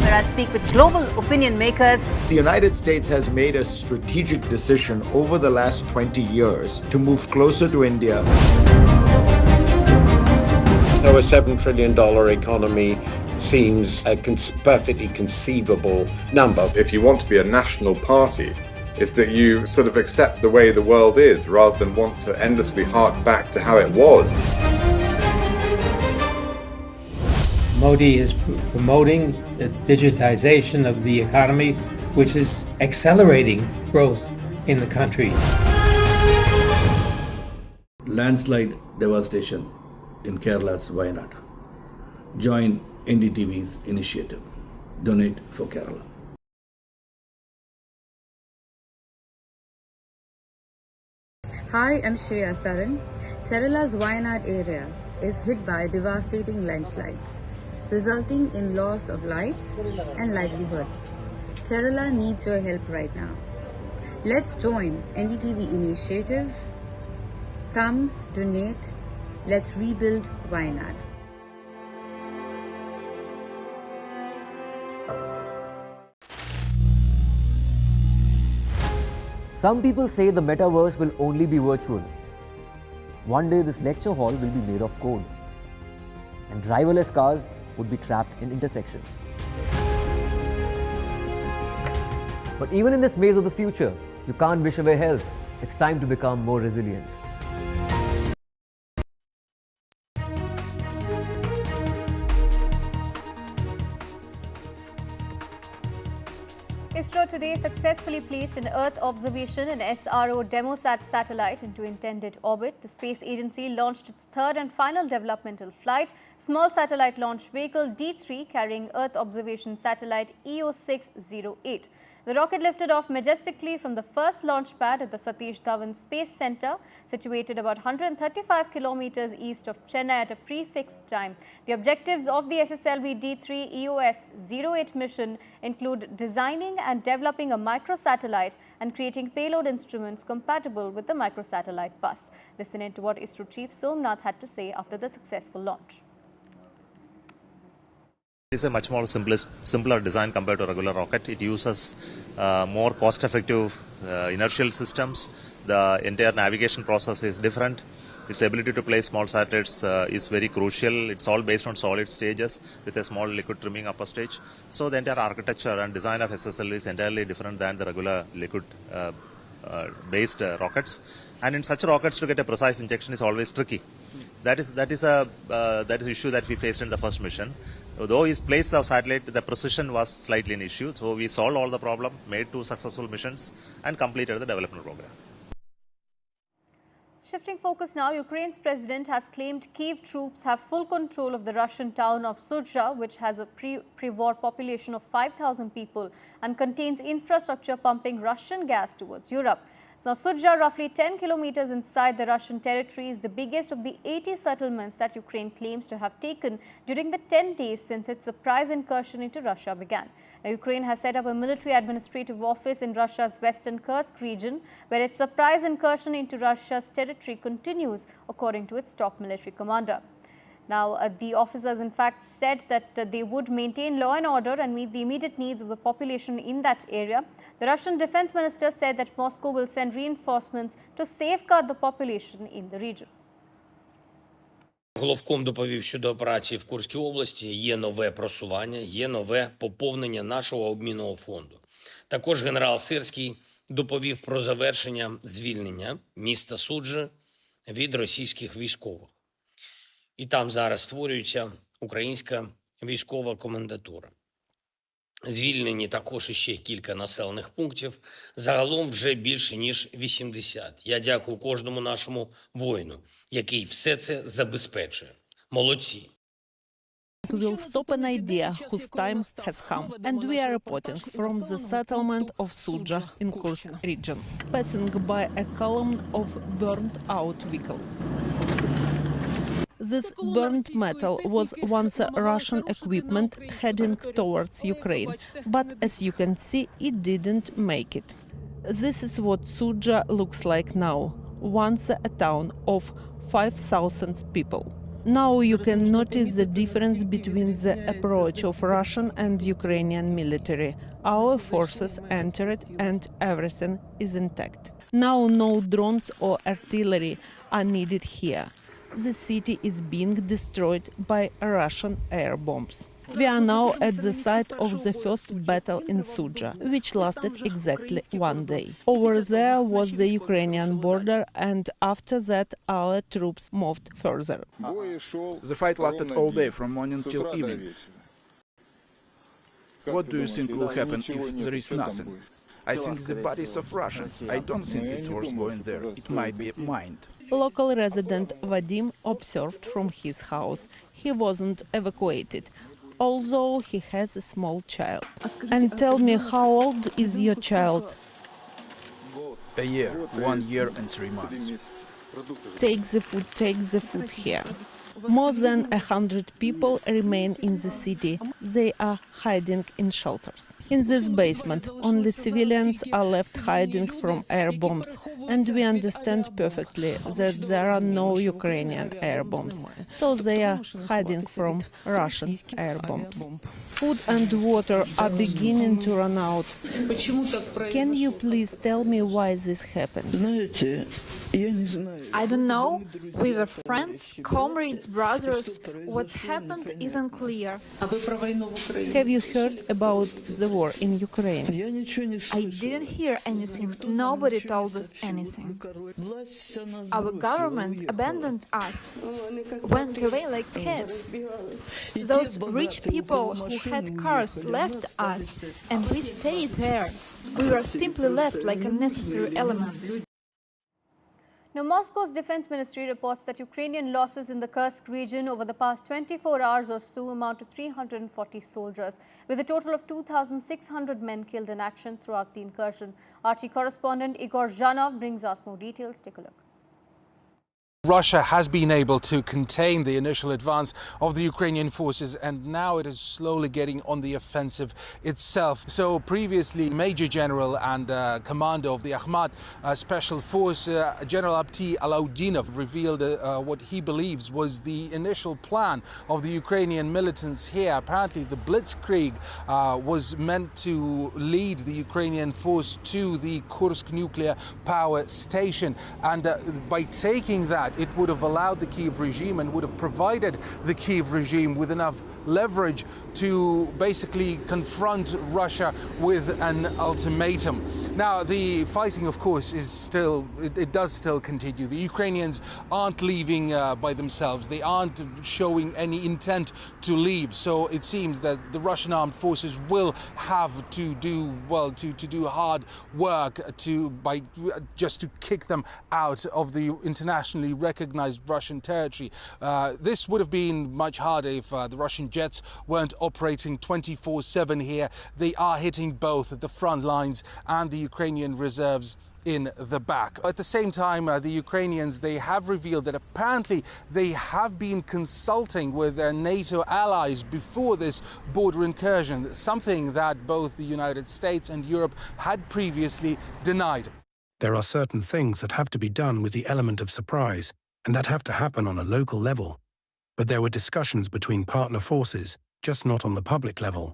where I speak with global opinion makers. The United States has made a strategic decision over the last 20 years to move closer to India. So a $7 trillion economy seems a perfectly conceivable number. If you want to be a national party, it's that you sort of accept the way the world is rather than want to endlessly hark back to how it was. Modi is promoting the digitization of the economy, which is accelerating growth in the country. Landslide devastation in Kerala's Wayanad. Join NDTV's initiative. Donate for Kerala. Hi, I'm Shreya Saran. Kerala's Wayanad area is hit by devastating landslides, resulting in loss of lives and livelihood. Kerala needs your help right now. Let's join NDTV initiative. Come, donate. Let's rebuild Wayanad. Some people say the metaverse will only be virtual. One day this lecture hall will be made of code, and driverless cars would be trapped in intersections. But even in this maze of the future, you can't wish away health. It's time to become more resilient. ISRO today successfully placed an Earth observation and SRO DemoSat satellite into intended orbit. The space agency launched its third and final developmental flight, small satellite launch vehicle D3 carrying Earth observation satellite EO608. The rocket lifted off majestically from the first launch pad at the Satish Dhawan Space Center, situated about 135 kilometers east of Chennai at a prefixed time. The objectives of the SSLV D3 EOS-08 mission include designing and developing a microsatellite and creating payload instruments compatible with the microsatellite bus. Listen in to what ISRO Chief Somnath had to say after the successful launch. It's a much more simpler design compared to a regular rocket. It uses more cost-effective inertial systems. The entire navigation process is different. Its ability to place small satellites is very crucial. It's all based on solid stages with a small liquid trimming upper stage. So the entire architecture and design of SSL is entirely different than the regular liquid based rockets. And in such rockets, to get a precise injection is always tricky. That is an issue that we faced in the first mission. Though he placed the satellite, the precision was slightly an issue. So we solved all the problem, made 2 successful missions and completed the development program. Shifting focus now, Ukraine's president has claimed Kyiv troops have full control of the Russian town of Sudzha, which has a pre-war population of 5,000 people and contains infrastructure pumping Russian gas towards Europe. Now, Sudzha, roughly 10 kilometers inside the Russian territory, is the biggest of the 80 settlements that Ukraine claims to have taken during the 10 days since its surprise incursion into Russia began. Now, Ukraine has set up a military administrative office in Russia's western Kursk region, where its surprise incursion into Russia's territory continues, according to its top military commander. Now, the officers in fact said that they would maintain law and order and meet the immediate needs of the population in that area. The Russian defense minister said that Moscow will send reinforcements to safeguard the population in the region. Головком доповів, щодо операції в Курській області є нове просування, є нове поповнення нашого обмінного фонду. Також генерал Сирський доповів про завершення звільнення міста Суджа від російських військових. І там зараз створюється українська військова комендатура. Звільнені також іще кілька населених пунктів. Загалом вже більше, ніж 80. Я дякую кожному нашому воїну, який все це забезпечує. Молодці. We will stop an idea whose time has come, and we are reporting from the settlement of Sudzha in Kursk region, passing by a column of burned-out vehicles. This burnt metal was once Russian equipment heading towards Ukraine, but as you can see, it didn't make it. This is what Sudzha looks like now, once a town of 5,000 people. Now you can notice the difference between the approach of Russian and Ukrainian military. Our forces entered and everything is intact. Now no drones or artillery are needed here. The city is being destroyed by Russian air bombs. We are now at the site of the first battle in Sudzha, which lasted exactly 1 day. Over there was the Ukrainian border, and after that our troops moved further. The fight lasted all day from morning till evening. What do you think will happen if there is nothing? I think the bodies of Russians. I don't think it's worth going there. It might be mined. Local resident Vadim observed from his house. He wasn't evacuated, although he has a small child. And tell me, how old is your child? A year, 1 year and 3 months. Take the food here. More than 100 people remain in the city. They are hiding in shelters. In this basement, only civilians are left hiding from air bombs, and we understand perfectly that there are no Ukrainian air bombs, so they are hiding from Russian air bombs. Food and water are beginning to run out. Can you please tell me why this happened? I don't know. We were friends, comrades, brothers. What happened is unclear. Have you heard about the war in Ukraine? I didn't hear anything. Nobody told us anything. Our government abandoned us, went away like cats. Those rich people who had cars left us, and we stayed there. We were simply left like a necessary element. Now, Moscow's defense ministry reports that Ukrainian losses in the Kursk region over the past 24 hours or so amount to 340 soldiers, with a total of 2,600 men killed in action throughout the incursion. RT correspondent Igor Zhanov brings us more details. Take a look. Russia has been able to contain the initial advance of the Ukrainian forces, and now it is slowly getting on the offensive itself. So previously, Major General and commander of the Akhmat Special Force, General Abti Alaudinov, revealed what he believes was the initial plan of the Ukrainian militants here. Apparently, the Blitzkrieg was meant to lead the Ukrainian force to the Kursk nuclear power station, and by taking that, it would have allowed the Kyiv regime and would have provided the Kyiv regime with enough leverage to basically confront Russia with an ultimatum. Now, the fighting, of course, is still, it does still continue. The Ukrainians aren't leaving by themselves. They aren't showing any intent to leave. So it seems that the Russian armed forces will have to do, well, to do hard work just to kick them out of the internationally recognized Russian territory. This would have been much harder if the Russian jets weren't operating 24/7 here. They are hitting both the front lines and the Ukrainian reserves in the back. At the same time, the Ukrainians, they have revealed that apparently they have been consulting with their NATO allies before this border incursion, something that both the United States and Europe had previously denied. There are certain things that have to be done with the element of surprise, and that have to happen on a local level. But there were discussions between partner forces, just not on the public level.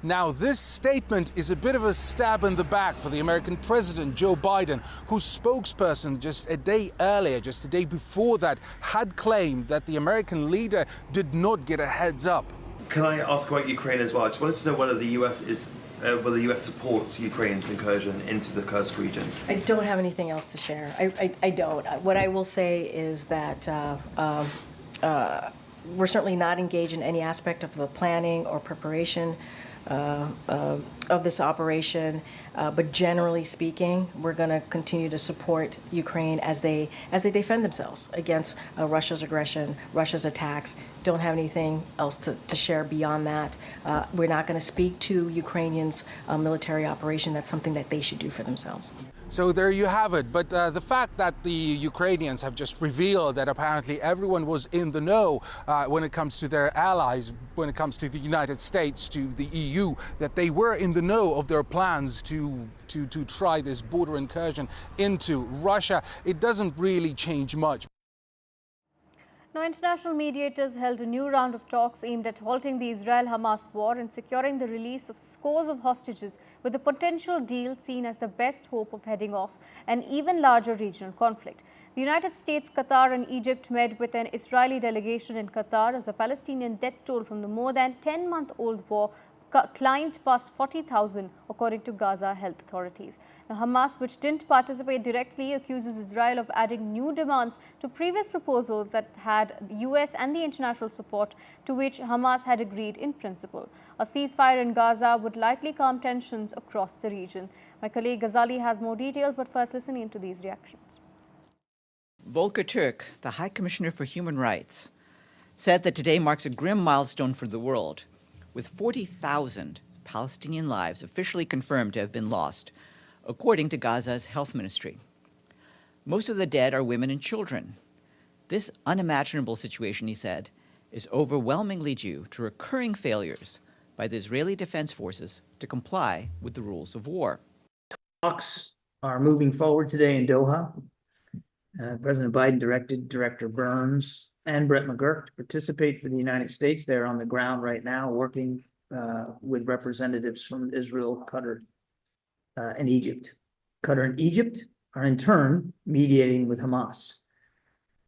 Now, this statement is a bit of a stab in the back for the American President, Joe Biden, whose spokesperson just a day earlier, just a day before that, had claimed that the American leader did not get a heads up. Can I ask about Ukraine as well? I just wanted to know whether the US supports Ukraine's incursion into the Kursk region. I don't have anything else to share. I don't. What I will say is that we're certainly not engaged in any aspect of the planning or preparation of this operation. But generally speaking, we're going to continue to support Ukraine as they defend themselves against Russia's aggression, Russia's attacks. Don't have anything else to share beyond that. We're not going to speak to Ukrainians' military operation. That's something that they should do for themselves. So there you have it. But the fact that the Ukrainians have just revealed that apparently everyone was in the know when it comes to their allies, when it comes to the United States, to the EU, that they were in the know of their plans to try this border incursion into Russia, it doesn't really change much. Now, international mediators held a new round of talks aimed at halting the Israel-Hamas war and securing the release of scores of hostages, with a potential deal seen as the best hope of heading off an even larger regional conflict. The United States, Qatar and Egypt met with an Israeli delegation in Qatar as the Palestinian death toll from the more than 10-month-old war climbed past 40,000, according to Gaza health authorities. Now, Hamas, which didn't participate directly, accuses Israel of adding new demands to previous proposals that had the US and the international support, to which Hamas had agreed in principle. A ceasefire in Gaza would likely calm tensions across the region. My colleague Ghazali has more details, but first listening to these reactions. Volker Turk, the High Commissioner for Human Rights, said that today marks a grim milestone for the world, with 40,000 Palestinian lives officially confirmed to have been lost, according to Gaza's health ministry. Most of the dead are women and children. This unimaginable situation, he said, is overwhelmingly due to recurring failures by the Israeli Defense Forces to comply with the rules of war. Talks are moving forward today in Doha. President Biden directed Director Burns and Brett McGurk to participate for the United States. They're on the ground right now working with representatives from Israel, Qatar, and Egypt. Qatar and Egypt are in turn mediating with Hamas.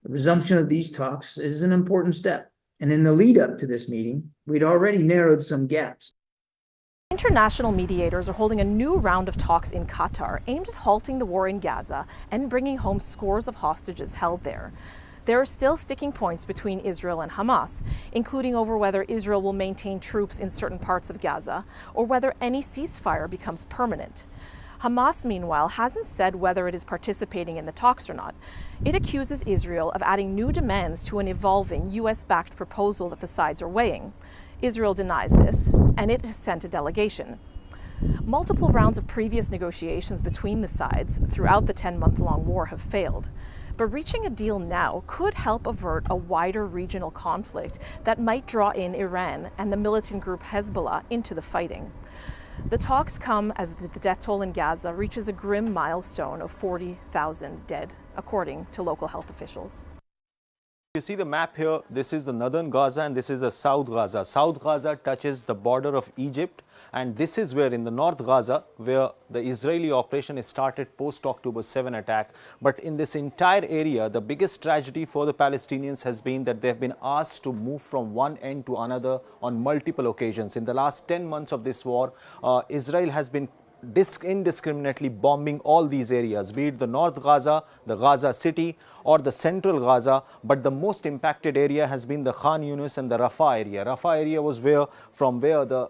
The resumption of these talks is an important step. And in the lead up to this meeting, we'd already narrowed some gaps. International mediators are holding a new round of talks in Qatar aimed at halting the war in Gaza and bringing home scores of hostages held there. There are still sticking points between Israel and Hamas, including over whether Israel will maintain troops in certain parts of Gaza or whether any ceasefire becomes permanent. Hamas, meanwhile, hasn't said whether it is participating in the talks or not. It accuses Israel of adding new demands to an evolving US-backed proposal that the sides are weighing. Israel denies this, and it has sent a delegation. Multiple rounds of previous negotiations between the sides throughout the 10-month-long war have failed. But reaching a deal now could help avert a wider regional conflict that might draw in Iran and the militant group Hezbollah into the fighting. The talks come as the death toll in Gaza reaches a grim milestone of 40,000 dead, according to local health officials. You see the map here, this is the northern Gaza and this is the South Gaza. South Gaza touches the border of Egypt, and this is where in the North Gaza, where the Israeli operation is started post-October 7 attack. But in this entire area, the biggest tragedy for the Palestinians has been that they have been asked to move from one end to another on multiple occasions. In the last 10 months of this war, Israel has been indiscriminately bombing all these areas, be it the North Gaza, the Gaza city, or the central Gaza. But the most impacted area has been the Khan Yunis and the Rafah area. Rafah area was from where the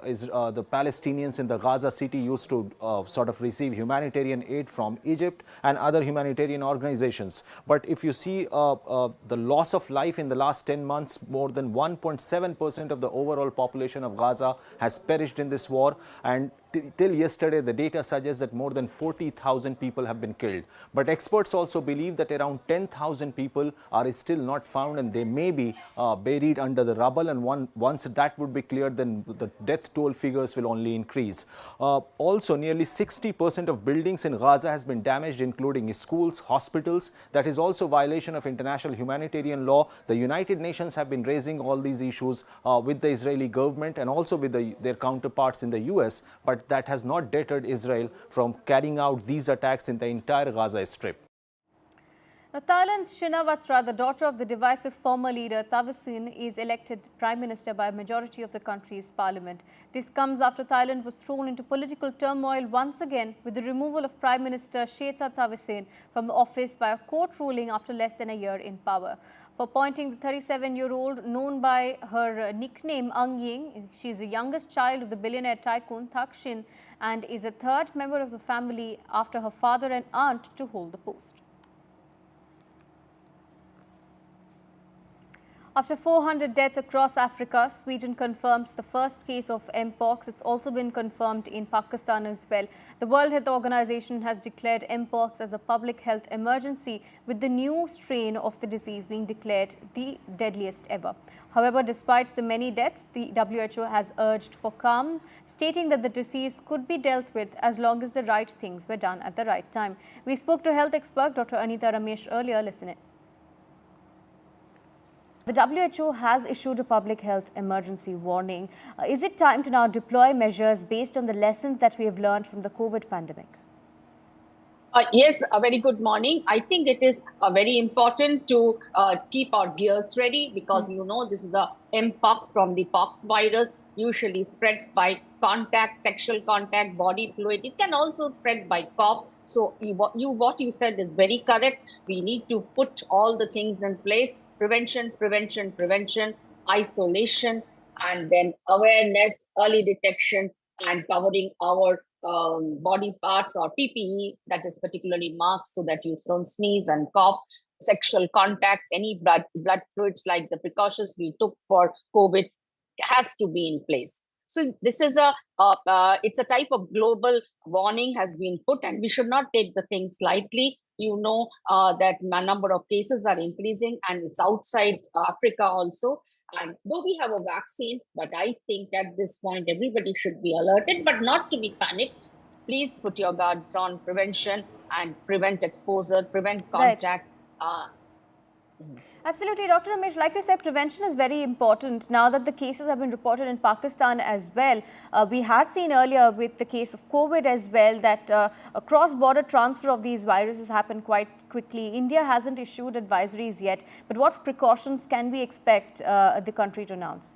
Palestinians in the Gaza city used to sort of receive humanitarian aid from Egypt and other humanitarian organizations. But if you see the loss of life in the last 10 months, more than 1.7% of the overall population of Gaza has perished in this war. And till yesterday, the data suggests that more than 40,000 people have been killed. But experts also believe that around 10,000 people are still not found, and they may be buried under the rubble. And once that would be cleared, then the death toll figures will only increase. Also, nearly 60% of buildings in Gaza has been damaged, including schools, hospitals. That is also violation of international humanitarian law. The United Nations have been raising all these issues with the Israeli government and also with their counterparts in the US. But that has not deterred Israel from carrying out these attacks in the entire Gaza Strip. Now, Thailand's Shinawatra, the daughter of the divisive former leader Thavisin, is elected Prime Minister by a majority of the country's parliament. This comes after Thailand was thrown into political turmoil once again with the removal of Prime Minister Srettha Thavisin from office by a court ruling after less than a year in power. for appointing the 37-year-old, known by her nickname Ang Ying. She is the youngest child of the billionaire tycoon Thaksin and is a third member of the family after her father and aunt to hold the post. After 400 deaths across Africa, Sweden confirms the first case of Mpox. It's also been confirmed in Pakistan as well. The World Health Organization has declared Mpox as a public health emergency, with the new strain of the disease being declared the deadliest ever. However, despite the many deaths, the WHO has urged for calm, stating that the disease could be dealt with as long as the right things were done at the right time. We spoke to health expert Dr. Anita Ramesh earlier. Listen in. The WHO has issued a public health emergency warning. Is it time to now deploy measures based on the lessons that we have learned from the COVID pandemic? Yes, a very good morning. I think it is very important to keep our gears ready because, you know, this is a Mpox from the pox virus, usually spreads by contact, sexual contact, body fluid. It can also spread by cough. So what you said is very correct. We need to put all the things in place: prevention, prevention, prevention, isolation, and then awareness, early detection, and covering our body parts or PPE that is particularly marked so that you don't sneeze and cough. Sexual contacts, any blood fluids, like the precautions we took for COVID has to be in place. So this is it's a type of global warning has been put, and we should not take the things lightly. You know that a number of cases are increasing, and it's outside Africa also. And though we have a vaccine, but I think at this point everybody should be alerted, but not to be panicked. Please put your guards on, prevention, and prevent exposure, prevent contact. Absolutely, Dr. Ramesh, like you said, prevention is very important. Now that the cases have been reported in Pakistan as well, we had seen earlier with the case of COVID as well that a cross-border transfer of these viruses happened quite quickly. India hasn't issued advisories yet, but what precautions can we expect the country to announce?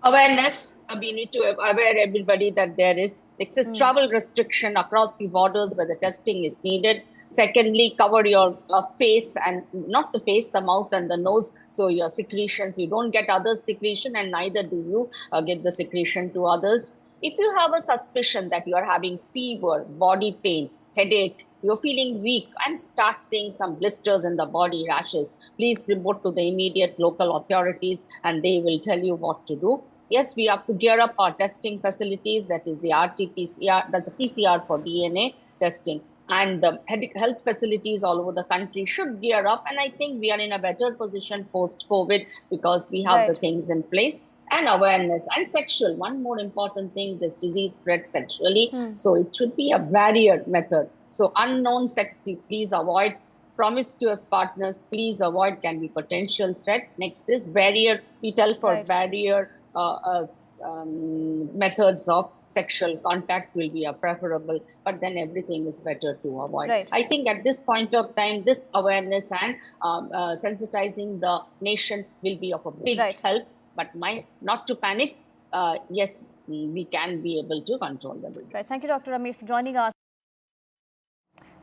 Awareness. We need to aware everybody that there is travel restriction across the borders where the testing is needed. Secondly, cover your face, and not the face, the mouth and the nose. So your secretions, you don't get others' secretion, and neither do you get the secretion to others. If you have a suspicion that you are having fever, body pain, headache, you're feeling weak, and start seeing some blisters in the body, rashes, please report to the immediate local authorities and they will tell you what to do. Yes, we have to gear up our testing facilities, that is the RT-PCR, that's a PCR for DNA testing. And the health facilities all over the country should gear up. And I think we are in a better position post-COVID because we have the things in place. And awareness and sexual. One more important thing, this disease spreads sexually. So it should be a barrier method. So unknown sex, please avoid. Promiscuous partners, please avoid, can be potential threat. Next is barrier. We tell for barrier methods of sexual contact will be preferable, but then everything is better to avoid. I think at this point of time, this awareness and sensitizing the nation will be of a big help, but not to panic. Yes, we can be able to control the disease. Thank you, Dr. Ramesh, for joining us.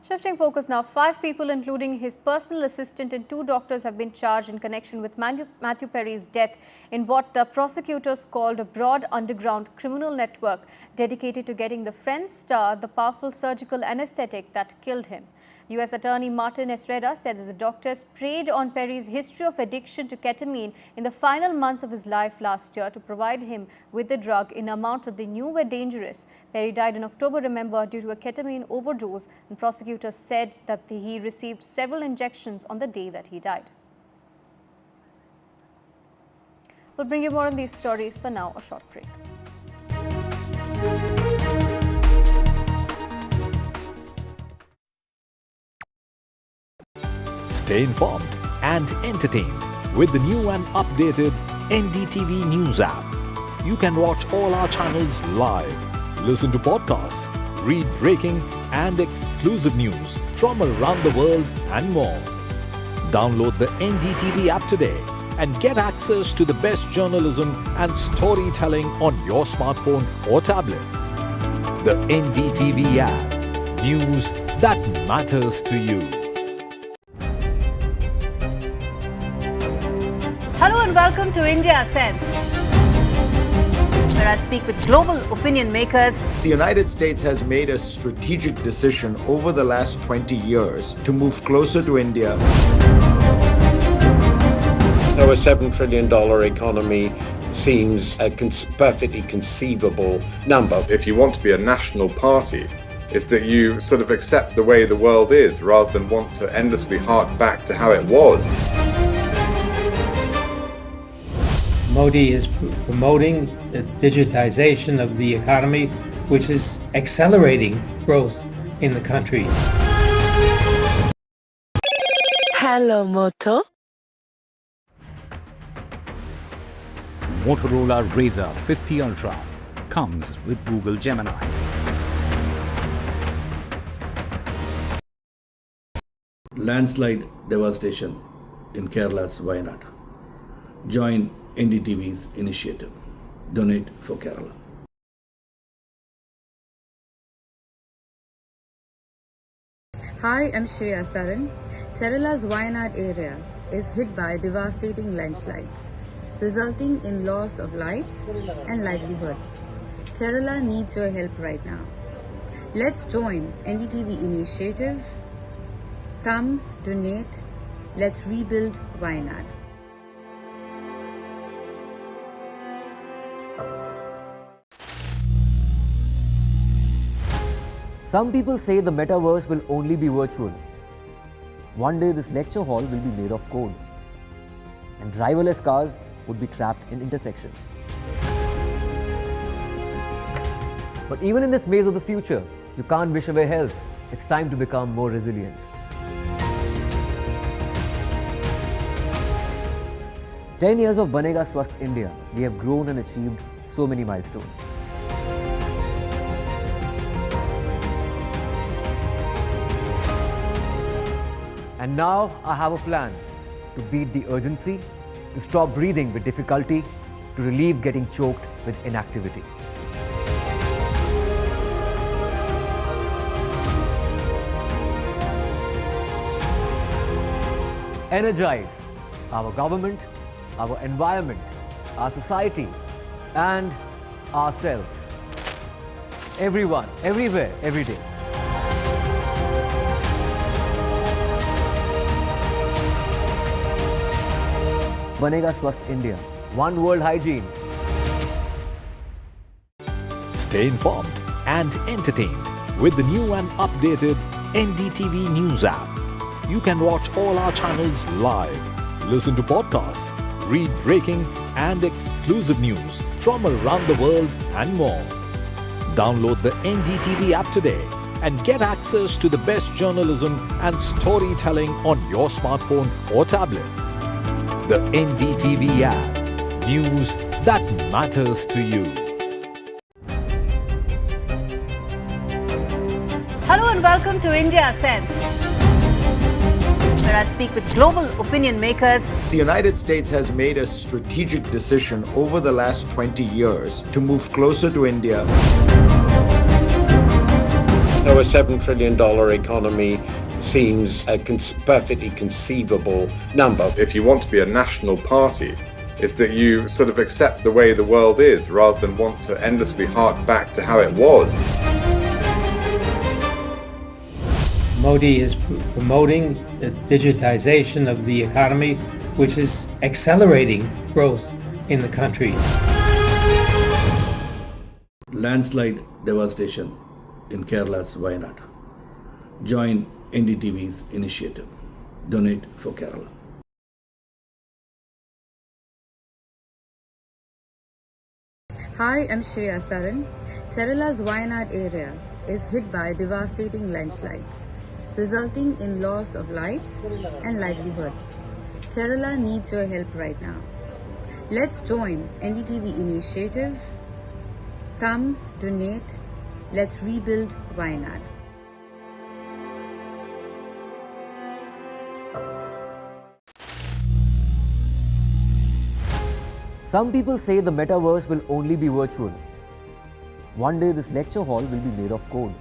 Shifting focus now, 5 people, including his personal assistant and 2 doctors, have been charged in connection with Matthew Perry's death in what the prosecutors called a broad underground criminal network dedicated to getting the Friends star the powerful surgical anesthetic that killed him. U.S. Attorney Martin Esreda said that the doctors preyed on Perry's history of addiction to ketamine in the final months of his life last year to provide him with the drug in amounts that they knew were dangerous. Perry died in October, remember, due to a ketamine overdose, and prosecutors said that he received several injections on the day that he died. We'll bring you more on these stories. For now, a short break. Stay informed and entertained with the new and updated NDTV News app. You can watch all our channels live, listen to podcasts, read breaking and exclusive news from around the world and more. Download the NDTV app today and get access to the best journalism and storytelling on your smartphone or tablet. The NDTV app. News that matters to you. welcome to India Sense, where I speak with global opinion makers. The United States has made a strategic decision over the last 20 years to move closer to India. Our $7 trillion economy seems a perfectly conceivable number. If you want to be a national party, it's that you sort of accept the way the world is rather than want to endlessly hark back to how it was. Modi is promoting the digitization of the economy, which is accelerating growth in the country. Hello, Moto. Motorola Razr 50 Ultra comes with Google Gemini. Landslide devastation in Kerala's Wayanad. Join NDTV's initiative. Donate for Kerala. Hi, I'm Shreya Saran. Kerala's Wayanad area is hit by devastating landslides, resulting in loss of lives and livelihood. Kerala needs your help right now. Let's join NDTV initiative. Come, donate, let's rebuild Wayanad. Some people say the metaverse will only be virtual. One day this lecture hall will be made of code, and driverless cars would be trapped in intersections. But even in this maze of the future, you can't wish away health. It's time to become more resilient. 10 years of Banega Swasth India, we have grown and achieved so many milestones. And now I have a plan to beat the urgency, to stop breathing with difficulty, to relieve getting choked with inactivity. Energize our government, our environment, our society, and ourselves. Everyone, everywhere, every day. Banega Swasth India. One world hygiene. Stay informed and entertained with the new and updated NDTV News app. You can watch all our channels live, listen to podcasts, read breaking and exclusive news from around the world and more. Download the NDTV app today and get access to the best journalism and storytelling on your smartphone or tablet. The NDTV app. News that matters to you. Hello and welcome to India Sense, where I speak with global opinion makers. The United States has made a strategic decision over the last 20 years to move closer to India. Our $7 trillion economy seems a perfectly conceivable number. If you want to be a national party, it's that you sort of accept the way the world is rather than want to endlessly hark back to how it was. Modi is promoting the digitization of the economy, which is accelerating growth in the country. Landslide devastation in Kerala's Wayanad. Join NDTV's initiative. Donate for Kerala. Hi, I'm Shreya Saran. Kerala's Wayanad area is hit by devastating landslides, resulting in loss of lives and livelihood. Kerala needs your help right now. Let's join NDTV initiative. Come, donate, let's rebuild Wayanad. Some people say the metaverse will only be virtual. One day this lecture hall will be made of code,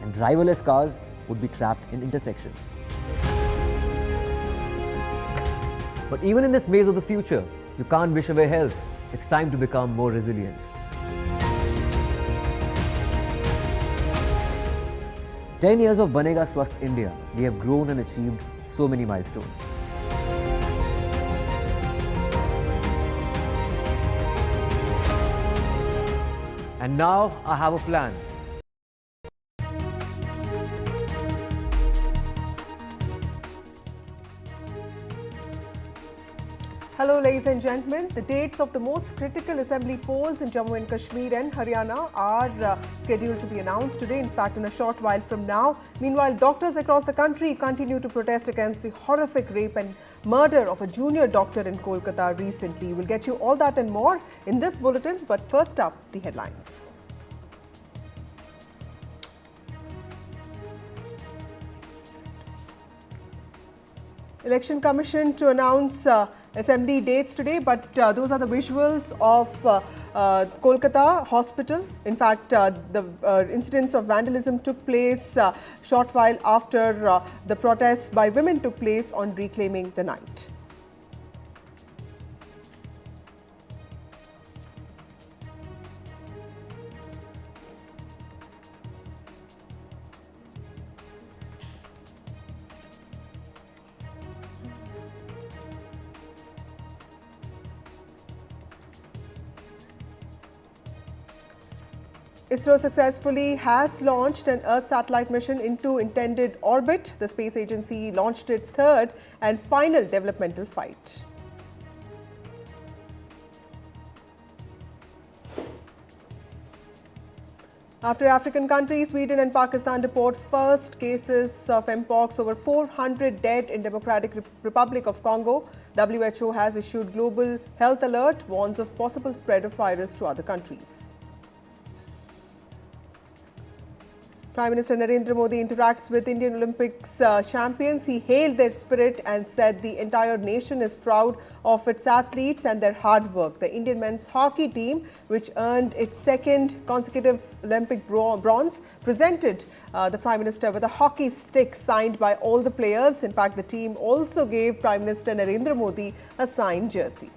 and driverless cars would be trapped in intersections. But even in this maze of the future, you can't wish away health. It's time to become more resilient. 10 years of Banega Swasth India, we have grown and achieved so many milestones. And now I have a plan. Hello ladies and gentlemen, the dates of the most critical assembly polls in Jammu and Kashmir and Haryana are scheduled to be announced today, in fact in a short while from now. Meanwhile, doctors across the country continue to protest against the horrific rape and murder of a junior doctor in Kolkata recently. We'll get you all that and more in this bulletin, but first up, the headlines. Election Commission to announce assembly dates today, but those are the visuals of Kolkata hospital. In fact, the incidents of vandalism took place short while after the protests by women took place on reclaiming the night. ISRO successfully has launched an Earth satellite mission into intended orbit. The space agency launched its third and final developmental flight. After African countries, Sweden and Pakistan report first cases of Mpox, over 400 dead in Democratic Republic of Congo. WHO has issued global health alert, warns of possible spread of virus to other countries. Prime Minister Narendra Modi interacts with Indian Olympics champions. He hailed their spirit and said the entire nation is proud of its athletes and their hard work. The Indian men's hockey team, which earned its second consecutive Olympic bronze, presented the Prime Minister with a hockey stick signed by all the players. In fact, the team also gave Prime Minister Narendra Modi a signed jersey.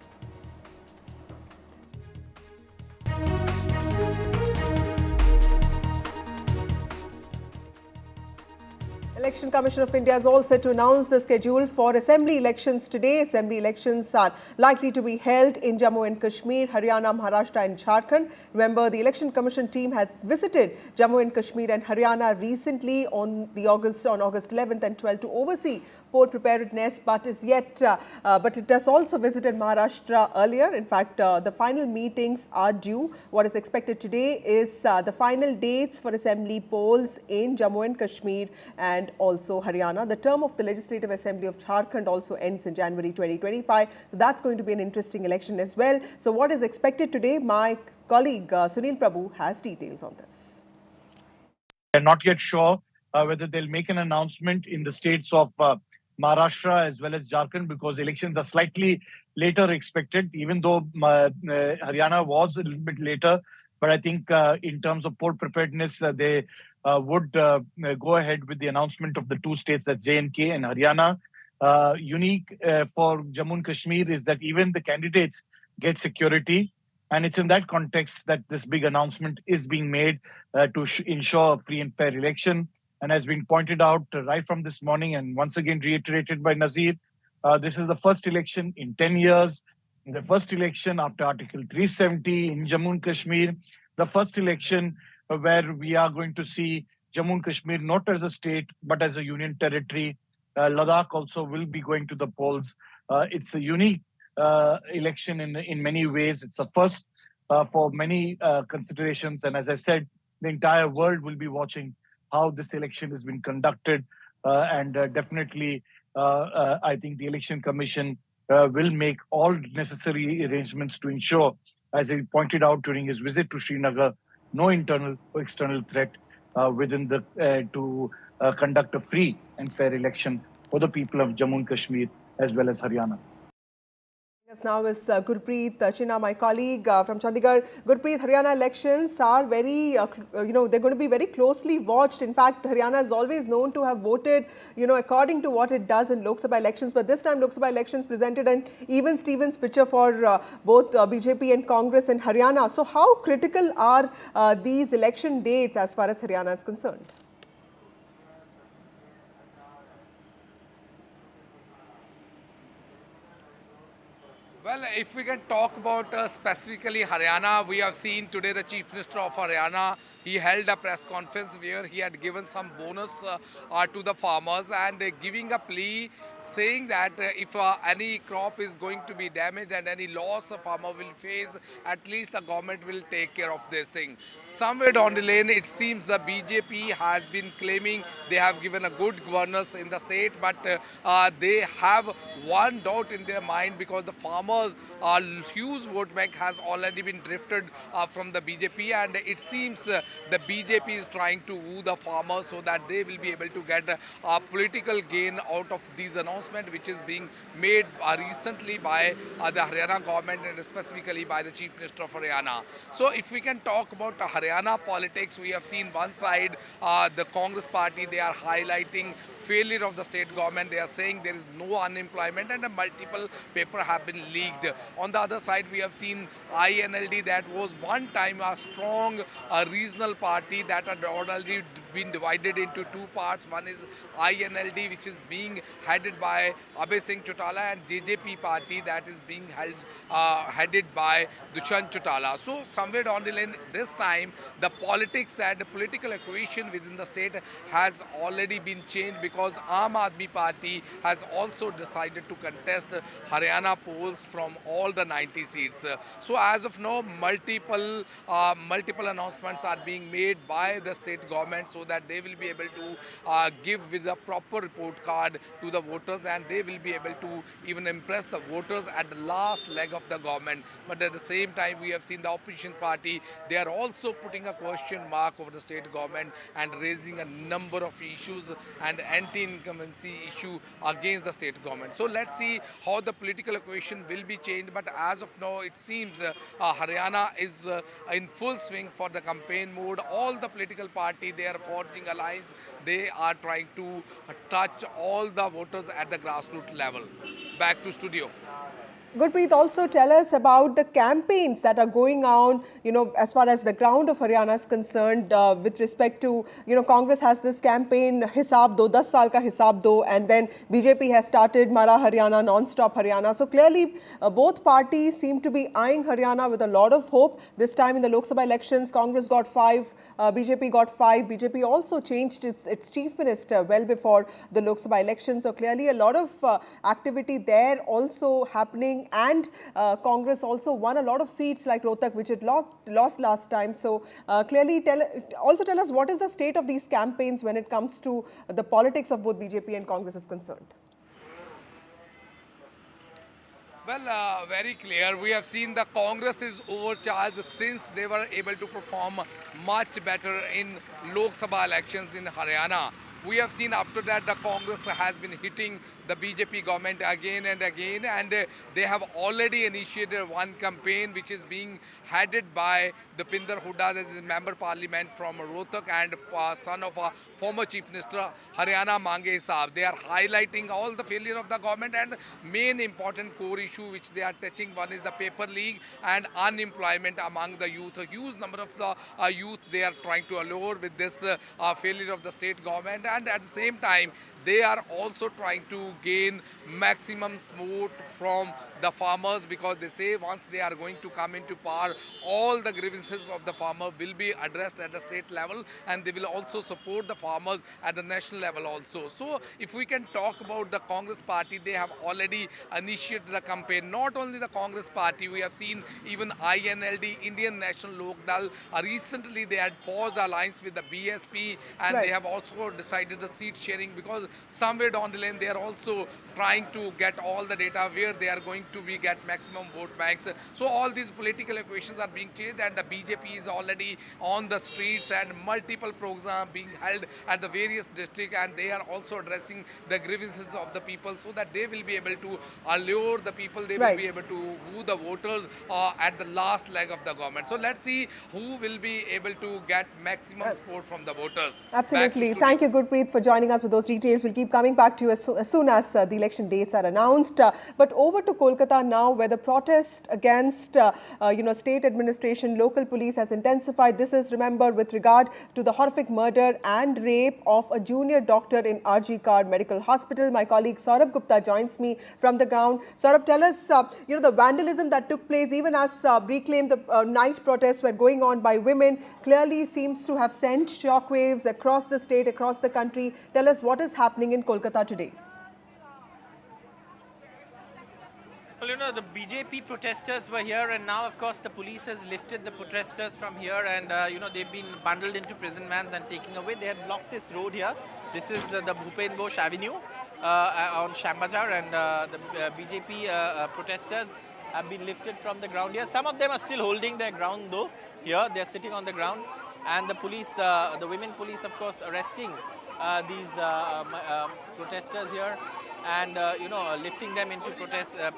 Election Commission of India is all set to announce the schedule for assembly elections today. Assembly elections are likely to be held in Jammu and Kashmir, Haryana, Maharashtra and Jharkhand. Remember, the Election Commission team had visited Jammu and Kashmir and Haryana recently on August 11th and 12th to oversee poll preparedness, but it has also visited Maharashtra earlier. In fact, the final meetings are due. What is expected today is the final dates for assembly polls in Jammu and Kashmir and also Haryana. The term of the Legislative Assembly of Jharkhand also ends in January 2025. So that's going to be an interesting election as well. So what is expected today? My colleague Sunil Prabhu has details on this. They're not yet sure whether they'll make an announcement in the states of Maharashtra as well as Jharkhand, because elections are slightly later expected, even though Haryana was a little bit later. But I think in terms of poll preparedness, they would go ahead with the announcement of the two states, that's J&K and Haryana. Unique for Jammu and Kashmir is that even the candidates get security. And it's in that context that this big announcement is being made to ensure a free and fair election. And has been pointed out right from this morning and once again reiterated by Nazir, this is the first election in 10 years, the first election after Article 370 in Jammu and Kashmir, the first election where we are going to see Jammu and Kashmir not as a state but as a union territory. Ladakh also will be going to the polls. It's a unique election in many ways. It's a first for many considerations. And as I said, the entire world will be watching how this election has been conducted. And definitely, I think the Election Commission will make all necessary arrangements to ensure, as he pointed out during his visit to Srinagar, no internal or external threat within to conduct a free and fair election for the people of Jammu and Kashmir as well as Haryana. Yes, now is Gurpreet Chinna, my colleague from Chandigarh. Gurpreet, Haryana elections are very, they're going to be very closely watched. In fact, Haryana is always known to have voted, according to what it does in Lok Sabha elections. But this time, Lok Sabha elections presented an even Stevens picture for both BJP and Congress in Haryana. So how critical are these election dates as far as Haryana is concerned? Well, if we can talk about specifically Haryana, we have seen today the Chief Minister of Haryana, he held a press conference where he had given some bonus to the farmers and giving a plea saying that if any crop is going to be damaged and any loss a farmer will face, at least the government will take care of this thing. Somewhere down the lane, it seems the BJP has been claiming they have given a good governance in the state, but they have one doubt in their mind because the farmers, huge vote bank has already been drifted from the BJP, and it seems the BJP is trying to woo the farmers so that they will be able to get a political gain out of these announcements which is being made recently by the Haryana government and specifically by the Chief Minister of Haryana. So if we can talk about Haryana politics, we have seen one side, the Congress party, they are highlighting failure of the state government. They are saying there is no unemployment and multiple papers have been leaked. On the other side, we have seen INLD that was one time a strong regional party that had already been divided into two parts. One is INLD, which is being headed by Abhay Singh Chautala, and JJP party that is being headed by Dushyant Chautala. So somewhere down the lane, this time the politics and the political equation within the state has already been changed because Aam Aadmi Party has also decided to contest Haryana polls from all the 90 seats. So as of now, multiple announcements are being made by the state government so that they will be able to give with a proper report card to the voters, and they will be able to even impress the voters at the last leg of the government. But at the same time, we have seen the opposition party, they are also putting a question mark over the state government and raising a number of issues and anti-incumbency issue against the state government. So let's see how the political equation will be changed. But as of now, it seems Haryana is in full swing for the campaign mode. All the political party, they are forging alliance. They are trying to touch all the voters at the grassroots level. Back to studio. Gurpreet, also tell us about the campaigns that are going on, as far as the ground of Haryana is concerned, with respect to, Congress has this campaign, Hisab Do, 10 saal ka Hisab Do, and then BJP has started Mara Haryana, Non-Stop Haryana. So clearly, both parties seem to be eyeing Haryana with a lot of hope. This time in the Lok Sabha elections, Congress got 5, BJP got 5. BJP also changed its chief minister well before the Lok Sabha elections. So clearly, a lot of activity there also happening. And Congress also won a lot of seats like Rohtak, which it lost last time. So clearly, also tell us what is the state of these campaigns when it comes to the politics of both BJP and Congress is concerned. Well, very clear. We have seen the Congress is overcharged since they were able to perform much better in Lok Sabha elections in Haryana. We have seen after that the Congress has been hitting the BJP government again and again, and they have already initiated one campaign which is being headed by Dipinder Hooda, that is Member Parliament from Rohtak and son of a former Chief Minister, Haryana Mange Hisab. They are highlighting all the failure of the government and main important core issue which they are touching. One is the paper leak and unemployment among the youth. A huge number of the youth they are trying to allure with this failure of the state government, and at the same time they are also trying to gain maximum support from the farmers because they say once they are going to come into power, all the grievances of the farmer will be addressed at the state level, and they will also support the farmers at the national level also. So if we can talk about the Congress party, they have already initiated the campaign. Not only the Congress party, we have seen even INLD, Indian National Lok Dal, recently they had forged alliance with the BSP, and they have also decided the seat sharing because somewhere down the lane they are also trying to get all the data where they are going to be get maximum vote banks. So all these political equations are being changed, and the BJP is already on the streets and multiple programs being held at the various districts, and they are also addressing the grievances of the people so that they will be able to allure the people, they will be able to woo the voters at the last leg of the government. So let's see who will be able to get maximum support from the voters. Absolutely. Thank you, Gurpreet, for joining us with those details. We'll keep coming back to you as soon as the election dates are announced. But over to Kolkata now, where the protest against, state administration, local police has intensified. This is, remember, with regard to the horrific murder and rape of a junior doctor in RG Kar Medical Hospital. My colleague Saurabh Gupta joins me from the ground. Saurabh, tell us, the vandalism that took place even as reclaimed the night protests were going on by women clearly seems to have sent shockwaves across the state, across the country. Tell us what is happening in Kolkata today. Well, the BJP protesters were here, and now, of course, the police has lifted the protesters from here, and, they've been bundled into prison vans and taken away. They had blocked this road here. This is the Bhupen Bosch Avenue on Shambazar, and the BJP protesters have been lifted from the ground here. Some of them are still holding their ground, though. Here, they're sitting on the ground, and the police, the women police, of course, arresting these protesters here, and lifting them into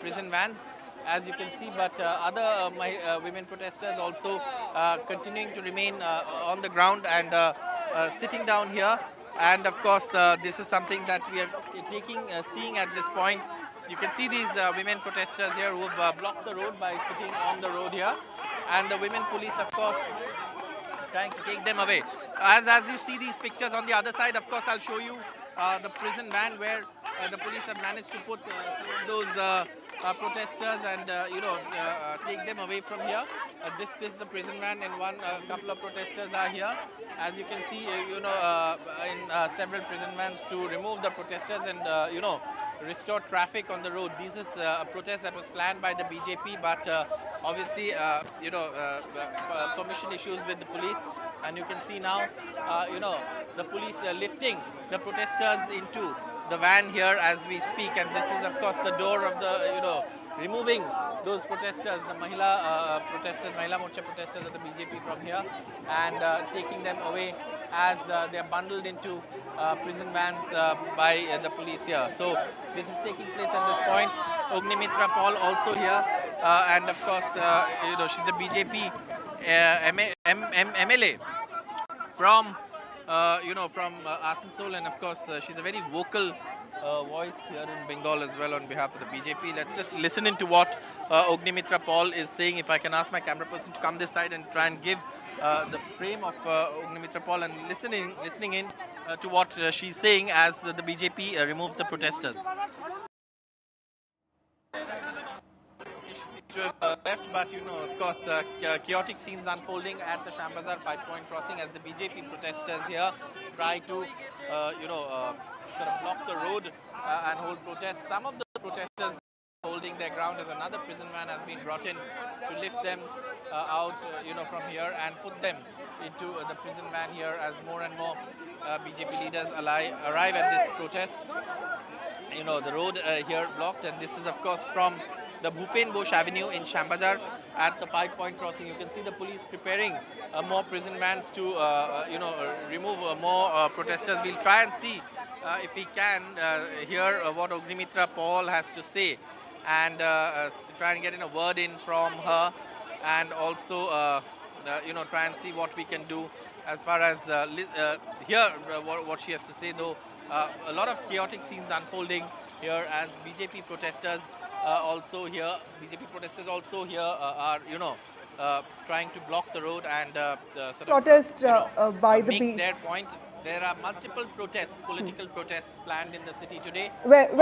prison vans, as you can see. But other women protesters also continuing to remain on the ground and sitting down here. And of course, this is something that we are seeing at this point. You can see these women protesters here who have blocked the road by sitting on the road here, and the women police, of course, trying to take them away. As you see these pictures on the other side, of course, I'll show you the prison van where the police have managed to put those protesters and take them away from here. This is the prison van, and couple of protesters are here. As you can see, in several prison vans to remove the protesters and restore traffic on the road. This is a protest that was planned by the BJP, but obviously, permission issues with the police. And you can see now, the police lifting the protesters into the van here as we speak. And this is, of course, the door of the, removing those protesters, the Mahila Morcha protesters of the BJP from here, and taking them away as they are bundled into prison vans by the police here. So this is taking place at this point. Ognimitra Paul also here, and of course, she's the BJP MLA from Asansol, and of course she's a very vocal voice here in Bengal as well on behalf of the BJP. Let's just listen into what Ognimitra Paul is saying. If I can ask my camera person to come this side and try and give the frame of Ognimitra Paul, and listening in to what she's saying as the BJP removes the protesters. Left, but of course, chaotic scenes unfolding at the Shambazar 5-point crossing as the BJP protesters here try to, sort of block the road and hold protests. Some of the protesters holding their ground as another prison van has been brought in to lift them out, from here and put them into the prison van here as more and more BJP leaders arrive at this protest. The road here blocked, and this is, of course, from the Bhupen Bosch Avenue in Shambazar at the 5-point crossing. You can see the police preparing more prison vans to, remove more protesters. We'll try and see if we can hear what Ognimitra Paul has to say, and try and get in a word in from her, and also, try and see what we can do as far as hear what she has to say. Though a lot of chaotic scenes unfolding here as BJP protesters also here are, trying to block the road and sort protest of by the make their point. There are multiple protests, political protests planned in the city today. Saurabh,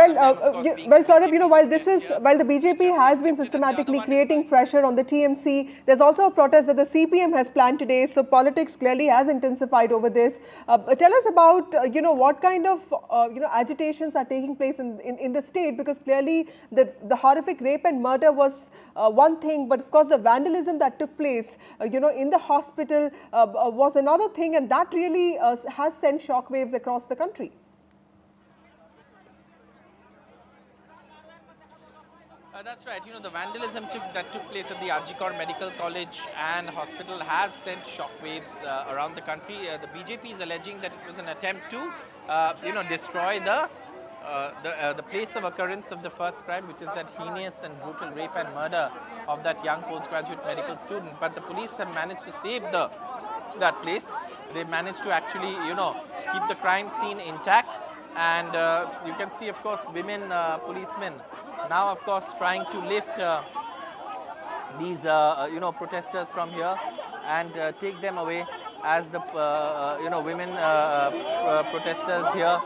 while the BJP has been systematically creating pressure on the TMC, there's also a protest that the CPM has planned today. So politics clearly has intensified over this. Tell us about, what kind of, agitations are taking place in the state, because clearly the horrific rape and murder was one thing, but of course the vandalism that took place, in the hospital was another thing, and that really has sent shockwaves across the country. That's right. You know, the vandalism that took place at the Arjikor Medical College and Hospital has sent shockwaves around the country. The BJP is alleging that it was an attempt to, destroy the place of occurrence of the first crime, which is that heinous and brutal rape and murder of that young postgraduate medical student. But the police have managed to save that place. They managed to actually, keep the crime scene intact. And you can see, of course, women policemen now, of course, trying to lift these, protesters from here and take them away as the, women protesters here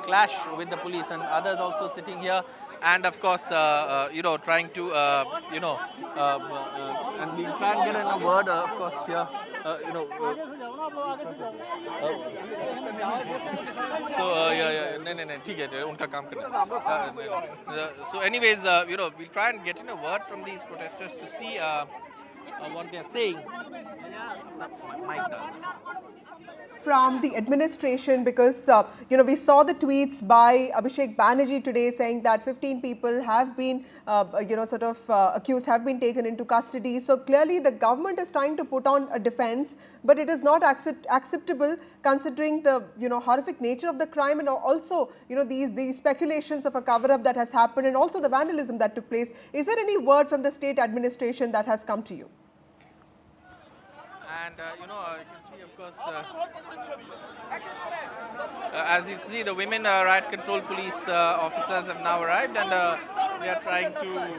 clash with the police, and others also sitting here. And of course, trying to, and we'll try and get in a word, of course, here, So anyways, we'll try and get in a word from these protesters to see what they're saying. From the administration, because we saw the tweets by Abhishek Banerjee today saying that 15 people have been accused, have been taken into custody. So clearly the government is trying to put on a defense, but it is not acceptable considering the horrific nature of the crime, and also these speculations of a cover-up that has happened, and also the vandalism that took place. Is there any word from the state administration that has come to you? And you can see, of course, as you see, the women riot control police officers have now arrived, and they are trying to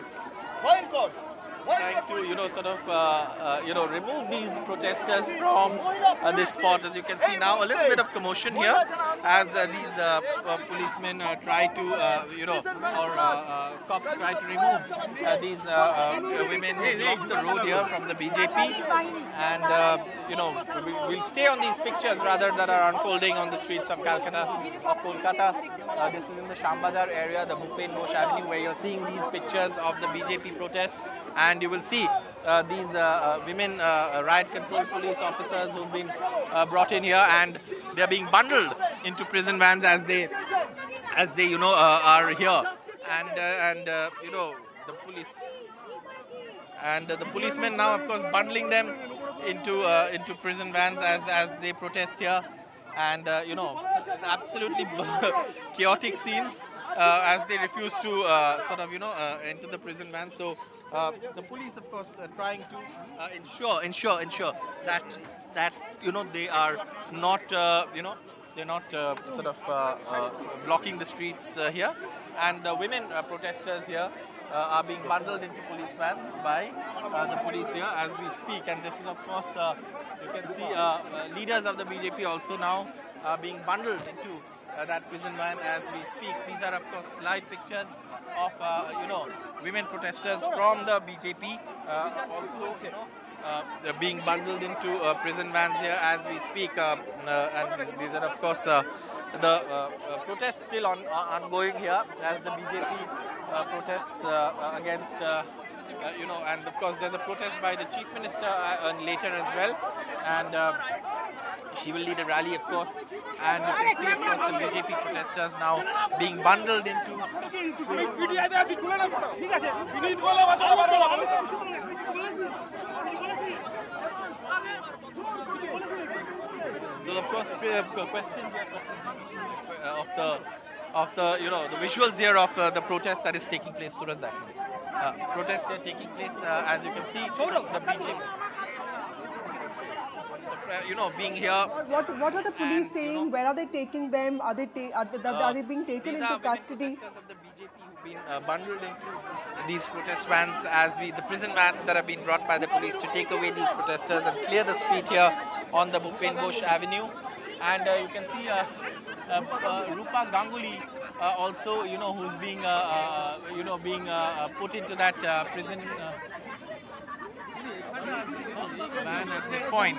remove these protesters from this spot. As you can see now, a little bit of commotion here as these policemen try to, cops try to remove these women who blocked the road here from the BJP. And, we'll stay on these pictures rather that are unfolding on the streets of Calcutta or Kolkata. This is in the Shambazar area, the Bhupen Ghosh Avenue, where you're seeing these pictures of the BJP protest. And you will see these women riot control police officers who've been brought in here, and they're being bundled into prison vans as they are here. And the police and the policemen now, of course, bundling them into prison vans as they protest here. And absolutely chaotic scenes as they refuse to enter the prison van. So the police, of course, are trying to ensure that they are not they're not blocking the streets here. And the women protesters here are being bundled into police vans by the police here as we speak. And this is, of course, you can see leaders of the BJP also now being bundled into that prison van as we speak. These are, of course, live pictures of women protesters from the BJP also they're being bundled into prison vans here as we speak. And these are, of course, the protests still ongoing here as the BJP protests against and of course there's a protest by the Chief Minister later as well, and she will lead a rally, of course. And you can see, of course, the BJP protesters now being bundled into. So, of course, questions of the the visuals here of the protest that is taking place. So does that protest here taking place, as you can see, the BJP. Being here. What are the police saying? Where are they taking them? Are they being taken into custody? Been bundled into these protest vans as the prison vans that have been brought by the police to take away these protesters and clear the street here on the Bhupen Ghosh Avenue. And you can see Rupa Ganguly also, who's being put into that prison van at this point.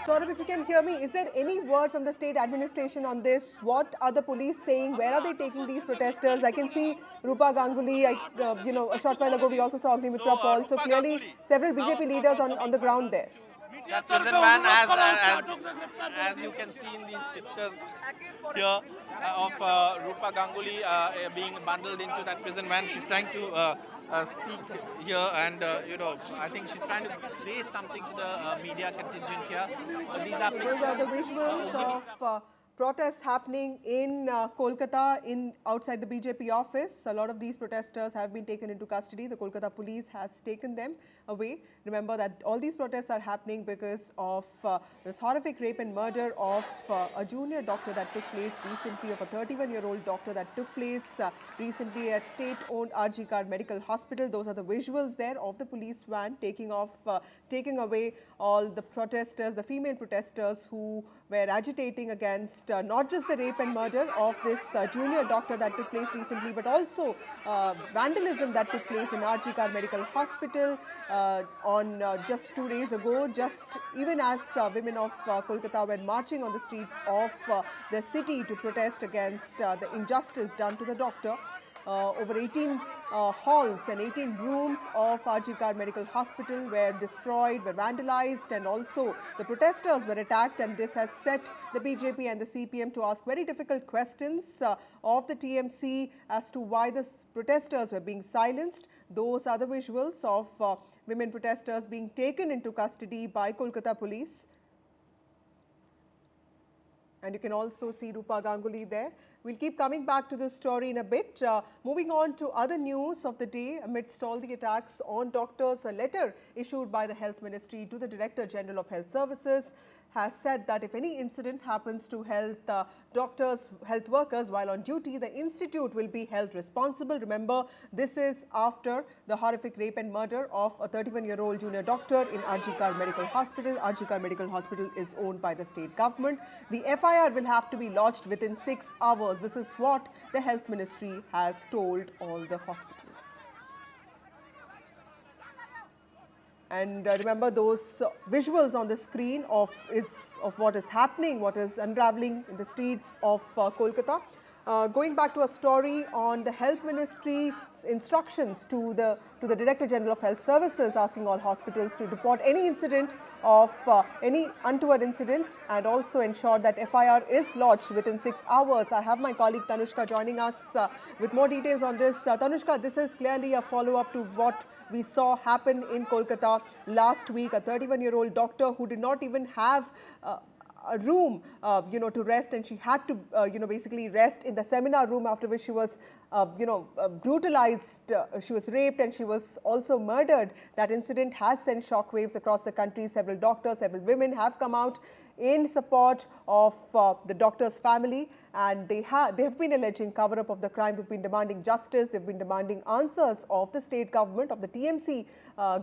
Saurabh, if you can hear me, is there any word from the state administration on this? What are the police saying? Where are they taking these protesters? I can see Rupa Ganguly, a short while ago we also saw Agnimitra Paul. So clearly several BJP leaders on the ground there. that prison van, as you can see in these pictures here of Rupa Ganguly being bundled into that prison van. She's trying to speak here, and I think she's trying to say something to the media contingent here. These are Those are the visuals of protests happening in Kolkata, outside the BJP office. A lot of these protesters have been taken into custody. The Kolkata police has taken them away. Remember that all these protests are happening because of this horrific rape and murder of a junior doctor that took place recently, of a 31-year-old doctor that took place recently at state-owned RG Kar Medical Hospital. Those are the visuals there of the police van taking away all the protesters, the female protesters who were agitating against not just the rape and murder of this junior doctor that took place recently, but also vandalism that took place in RG Kar Medical Hospital on just 2 days ago, just even as women of Kolkata were marching on the streets of the city to protest against the injustice done to the doctor. Over 18 halls and 18 rooms of RG Kar Medical Hospital were destroyed, were vandalized, and also the protesters were attacked, and this has set the BJP and the CPM to ask very difficult questions of the TMC as to why the protesters were being silenced. Those are the visuals of women protesters being taken into custody by Kolkata police. And you can also see Rupa Ganguly there. We'll keep coming back to this story in a bit. Moving on to other news of the day, amidst all the attacks on doctors, a letter issued by the Health Ministry to the Director General of Health Services has said that if any incident happens to health workers while on duty, the institute will be held responsible. Remember, this is after the horrific rape and murder of a 31-year-old junior doctor in RG Kar Medical Hospital. RG Kar Medical Hospital is owned by the state government. The FIR will have to be lodged within 6 hours. This is what the Health Ministry has told all the hospitals. And remember, those visuals on the screen of what is happening, what is unraveling in the streets of Kolkata. Going back to a story on the Health Ministry's instructions to the Director General of Health Services, asking all hospitals to report any incident of any untoward incident and also ensure that FIR is lodged within 6 hours. I have my colleague Tanushka joining us with more details on this. Tanushka, this is clearly a follow-up to what we saw happen in Kolkata last week. A 31-year-old doctor who did not even have a room, to rest, and she had to, basically rest in the seminar room, after which she was, brutalized, she was raped, and she was also murdered. That incident has sent shockwaves across the country. Several doctors, several women have come out in support of the doctor's family, and they have been alleging cover-up of the crime. They've been demanding justice. They've been demanding answers of the state government, of the TMC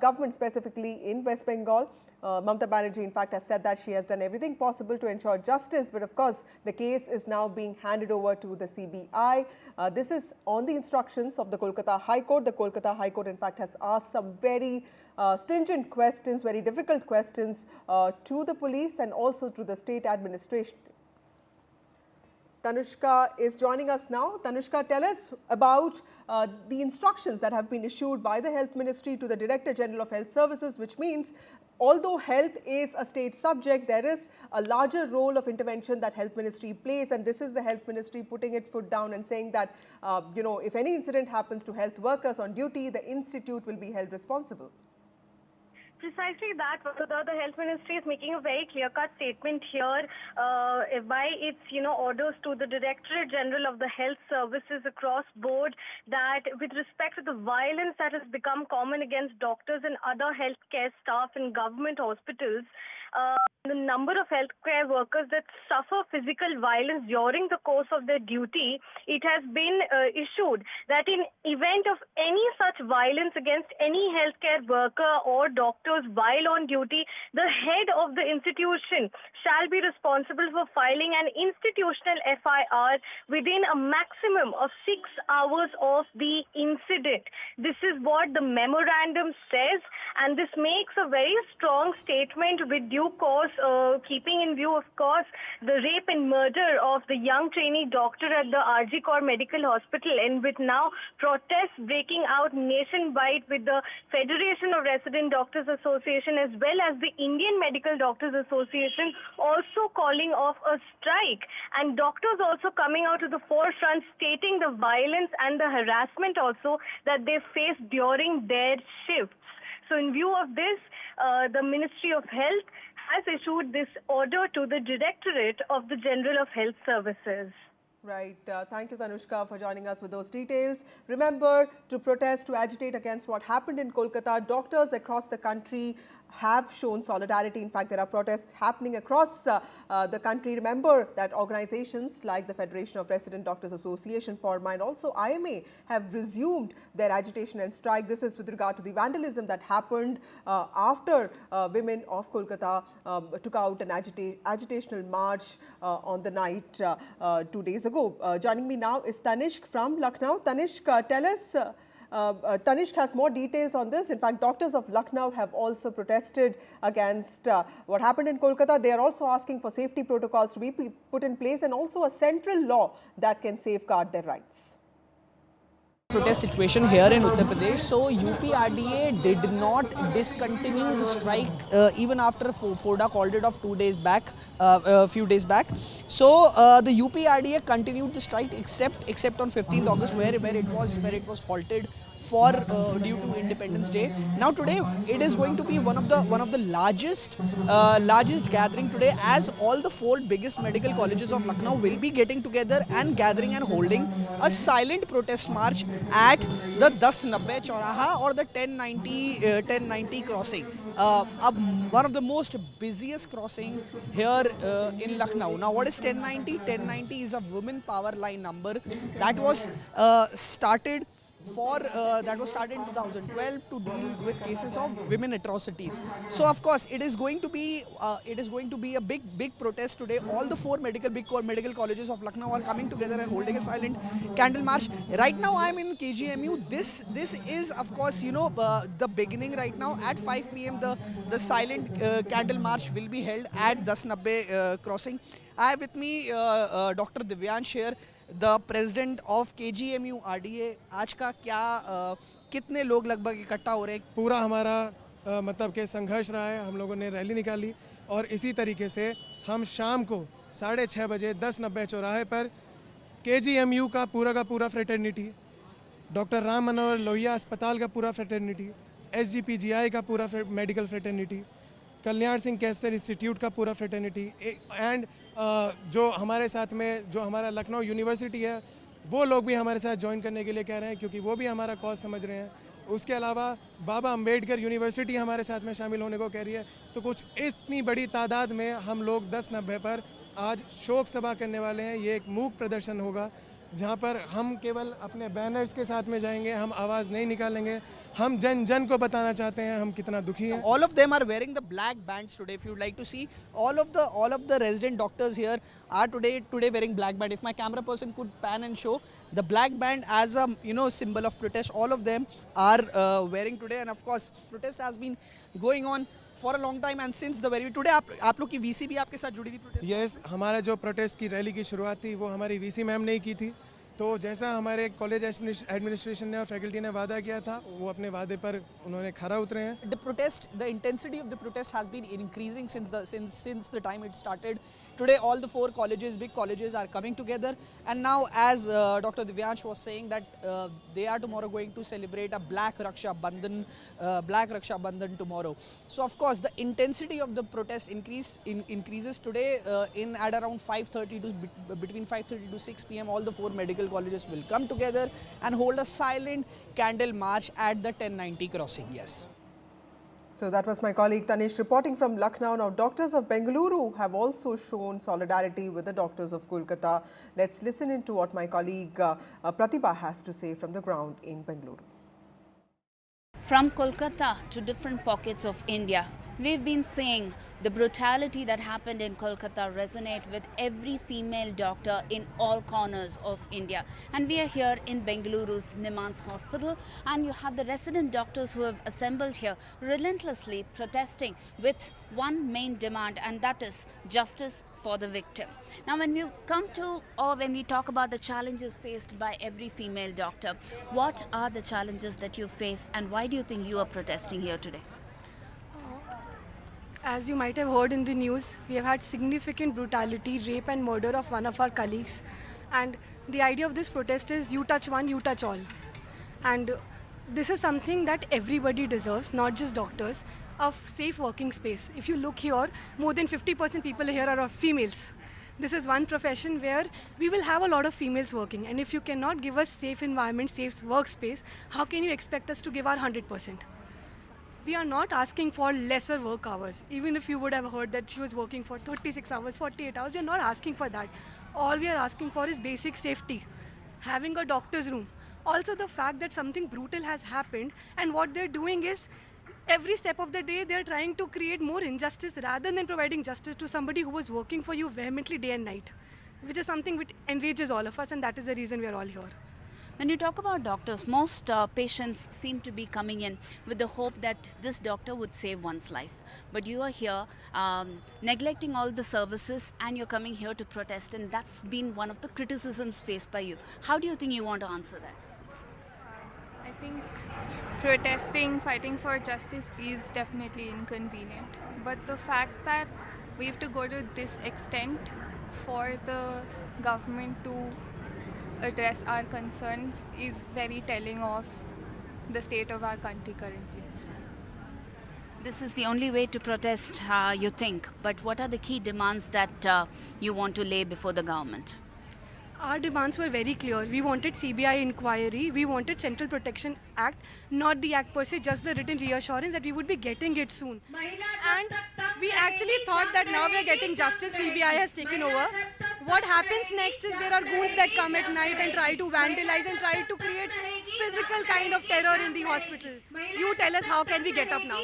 government specifically in West Bengal. Mamata Banerjee, in fact, has said that she has done everything possible to ensure justice, but of course, the case is now being handed over to the CBI. This is on the instructions of the Kolkata High Court. The Kolkata High Court, in fact, has asked some very stringent questions, very difficult questions to the police and also to the state administration. Tanushka is joining us now. Tanushka, tell us about the instructions that have been issued by the Health Ministry to the Director General of Health Services, which means although health is a state subject, there is a larger role of intervention that Health Ministry plays, and this is the Health Ministry putting its foot down and saying that, if any incident happens to health workers on duty, the institute will be held responsible. Precisely that, the Health Ministry is making a very clear-cut statement here by its, orders to the Directorate General of the Health Services across board, that with respect to the violence that has become common against doctors and other healthcare staff in government hospitals, the number of healthcare workers that suffer physical violence during the course of their duty, it has been issued that in event of any such violence against any healthcare worker or doctors while on duty, the head of the institution shall be responsible for filing an institutional FIR within a maximum of 6 hours of the incident. This is what the memorandum says, and this makes a very strong statement with due due course, keeping in view, of course, the rape and murder of the young trainee doctor at the RG Kar Medical Hospital, and with now protests breaking out nationwide with the Federation of Resident Doctors Association as well as the Indian Medical Doctors Association also calling off a strike, and doctors also coming out to the forefront stating the violence and the harassment also that they face during their shifts. So in view of this, the Ministry of Health has issued this order to the Directorate of the General of Health Services. Right. Thank you, Tanushka, for joining us with those details. Remember, to protest, to agitate against what happened in Kolkata, doctors across the country have shown solidarity. In fact, there are protests happening across the country. Remember that organizations like the Federation of Resident Doctors Association, FORMA, and also IMA have resumed their agitation and strike. This is with regard to the vandalism that happened after women of Kolkata took out an agitational march on the night 2 days ago. Joining me now is Tanishq from Lucknow. Tanishq, tell us, Tanishq has more details on this. In fact, doctors of Lucknow have also protested against what happened in Kolkata. They are also asking for safety protocols to be put in place and also a central law that can safeguard their rights. Protest situation here in Uttar Pradesh. So UPRDA did not discontinue the strike even after FODA called it off 2 days back, a few days back. So the UPRDA continued the strike except on 15th August where it was halted for due to Independence Day. Now today it is going to be one of the largest gathering today, as all the 4 biggest medical colleges of Lucknow will be getting together and gathering and holding a silent protest march at the 1090 Chauraha or the 1090 crossing. One of the most busiest crossing here in Lucknow. Now what is 1090? 1090 is a women power line number that was started in 2012 to deal with cases of women atrocities. So of course it is going to be a big protest today. All the 4 big medical colleges of Lucknow are coming together and holding a silent candle march. Right now I am in KGMU. This is of course the beginning. Right now at 5 PM the silent candle march will be held at 1090 crossing. I have with me Dr. Divyansh here, the president of KGMU RDA. आज का क्या कितने लोग लगभग इकट्ठा हो रहे हैं? पूरा हमारा मतलब के संघर्ष रहा है। हम लोगों ने रैली निकाली और इसी तरीके से हम शाम को 6:30 बजे 1090 चौराहे पर KGMU का पूरा फ्रेटर्निटी, डॉक्टर राम मनोहर लोहिया अस्पताल का पूरा फ्रेटर्निटी, SGPGI का पूरा medical fraternity, Kalyan Singh cancer institute का पूरा फ्रेटर्निटी एंड जो हमारे साथ में जो हमारा लखनऊ यूनिवर्सिटी है वो लोग भी हमारे साथ ज्वाइन करने के लिए कह रहे हैं, क्योंकि वो भी हमारा कॉज समझ रहे हैं। उसके अलावा बाबा अंबेडकर यूनिवर्सिटी हमारे साथ में शामिल होने को कह रही है। तो कुछ इतनी बड़ी तादाद में हम लोग 1090 पर आज शोक सभा करने वाले हैं। ये एक मूक प्रदर्शन होगा जहाँ पर हम केवल अपने बैनर्स के साथ में जाएंगे, हम आवाज़ नहीं निकालेंगे। हम जन को बताना चाहते हैं हम कितना दुखी हैं। All of them are wearing the black bands today. If you'd like to see, all of the resident doctors here are today wearing black band. If my camera person could pan and show the black band as a symbol of protest, all of them are wearing today. And of course, protest has been going on for a long time and since the very today आप लोग की VC भी आपके साथ जुड़ी थी protest? Yes, हमारा जो प्रोटेस्ट की रैली की शुरुआत थी वो हमारी VC मैम ने की थी। तो जैसा हमारे कॉलेज एडमिनिस्ट्रेशन ने और फैकल्टी ने वादा किया था, वो अपने वादे पर उन्होंने खरा उतरे हैं। The intensity of the protest has been increasing since the time it started. Today all the 4 big colleges are coming together, and now as Dr. Divyansh was saying that they are tomorrow going to celebrate a Black Raksha Bandhan tomorrow. So of course the intensity of the protest increases today at around 5:30 to between 5:30 to 6 PM. All the 4 medical colleges will come together and hold a silent candle march at the 1090 crossing. Yes. So that was my colleague Tanish reporting from Lucknow. Now, doctors of Bengaluru have also shown solidarity with the doctors of Kolkata. Let's listen into what my colleague Pratibha has to say from the ground in Bengaluru. From Kolkata to different pockets of India, we've been seeing the brutality that happened in Kolkata resonate with every female doctor in all corners of India. And we are here in Bengaluru's Nimans Hospital, and you have the resident doctors who have assembled here relentlessly protesting with one main demand, and that is justice for the victim. Now, when we come to, or when we talk about the challenges faced by every female doctor, what are the challenges that you face, and why do you think you are protesting here today? As you might have heard in the news, we have had significant brutality, rape and murder of one of our colleagues. And the idea of this protest is you touch one, you touch all. And this is something that everybody deserves, not just doctors, a safe working space. If you look here, more than 50% people here are females. This is one profession where we will have a lot of females working. And if you cannot give us safe environment, safe workspace, how can you expect us to give our 100%? We are not asking for lesser work hours. Even if you would have heard that she was working for 36 hours, 48 hours, we are not asking for that. All we are asking for is basic safety, having a doctor's room. Also the fact that something brutal has happened, and what they're doing is every step of the day they're trying to create more injustice rather than providing justice to somebody who was working for you vehemently day and night, which is something which enrages all of us, and that is the reason we are all here. When you talk about doctors, most patients seem to be coming in with the hope that this doctor would save one's life. But you are here neglecting all the services, and you're coming here to protest, and that's been one of the criticisms faced by you. How do you think you want to answer that? I think protesting, fighting for justice is definitely inconvenient. But the fact that we have to go to this extent for the government to address our concerns is very telling of the state of our country currently. This is the only way to protest, you think. But what are the key demands that you want to lay before the government? Our demands were very clear. We wanted CBI inquiry, we wanted Central Protection Act, not the act per se, just the written reassurance that we would be getting it soon. And we actually thought that now we are getting justice, CBI has taken over. What happens next is there are goons that come at night and try to vandalize and try to create physical kind of terror in the hospital. You tell us, how can we get up now?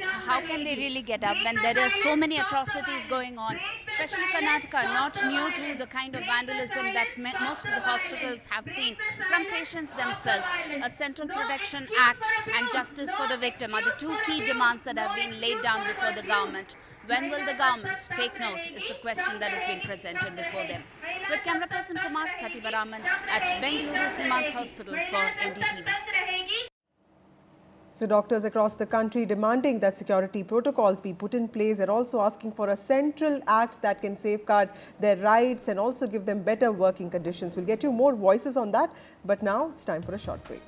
How can they really get up when there are so many atrocities going on? Especially Karnataka, not new to the kind of vandalism that most of the hospitals have seen from patients themselves. A Central Protection Act and justice for the victim are the two key demands that have been laid down before the government. When will the government take note is the question that has been presented before them. With camera person Kumar, Pratibha Raman at Bengaluru's Nimans Hospital for NDTV. So doctors across the country demanding that security protocols be put in place. They're also asking for a central act that can safeguard their rights and also give them better working conditions. We'll get you more voices on that, but now it's time for a short break.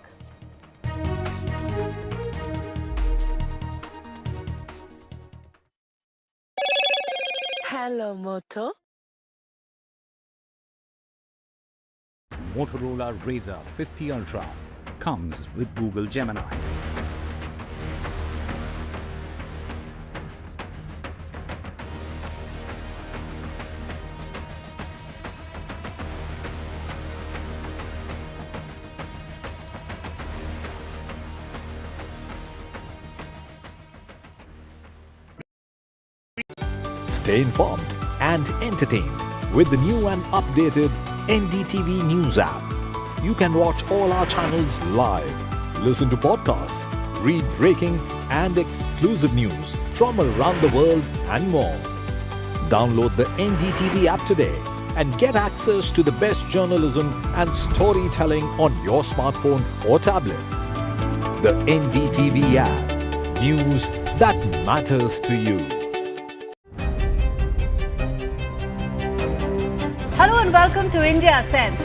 Hello, Moto. Motorola Razr 50 Ultra comes with Google Gemini. Stay informed and entertained with the new and updated NDTV News app. You can watch all our channels live, listen to podcasts, read breaking and exclusive news from around the world and more. Download the NDTV app today and get access to the best journalism and storytelling on your smartphone or tablet. The NDTV app. News that matters to you. Hello and welcome to India Sense,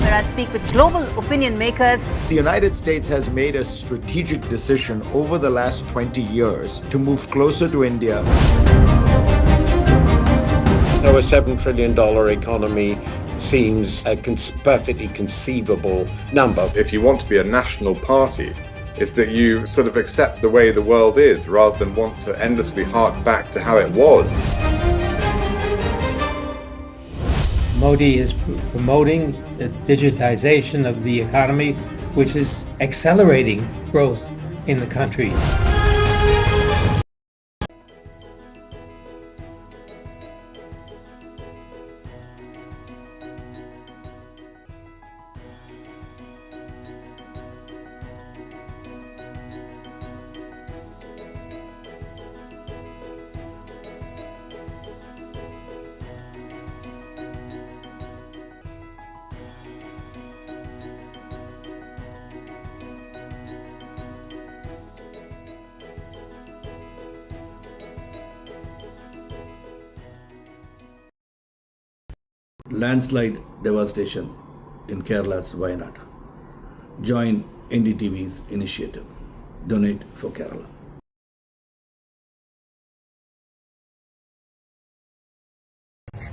where I speak with global opinion makers. The United States has made a strategic decision over the last 20 years to move closer to India. So a $7 trillion economy seems a perfectly conceivable number. If you want to be a national party, it's that you sort of accept the way the world is rather than want to endlessly hark back to how it was. Modi is promoting the digitization of the economy, which is accelerating growth in the country. Landslide devastation in Kerala's Wayanad. Join NDTV's initiative. Donate for Kerala.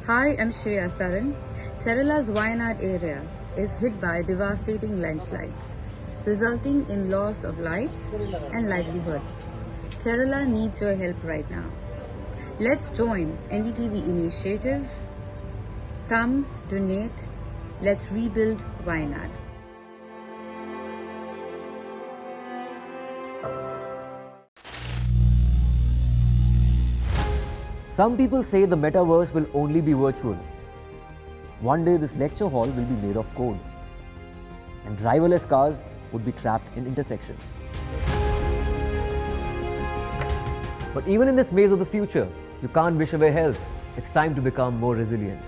Hi, I'm Shreya Saran. Kerala's Wayanad area is hit by devastating landslides, resulting in loss of lives and livelihood. Kerala needs your help right now. Let's join NDTV initiative. Come, donate, let's rebuild Wayanad. Some people say the metaverse will only be virtual. One day this lecture hall will be made of code, and driverless cars would be trapped in intersections. But even in this maze of the future, you can't wish away health. It's time to become more resilient.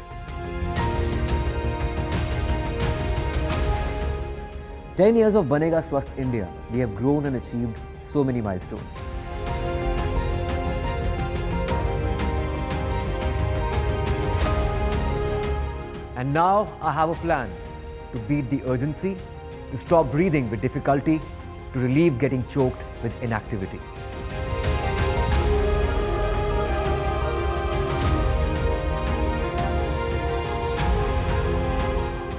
10 years of Banega Swasth India, we have grown and achieved so many milestones. And now I have a plan to beat the urgency, to stop breathing with difficulty, to relieve getting choked with inactivity.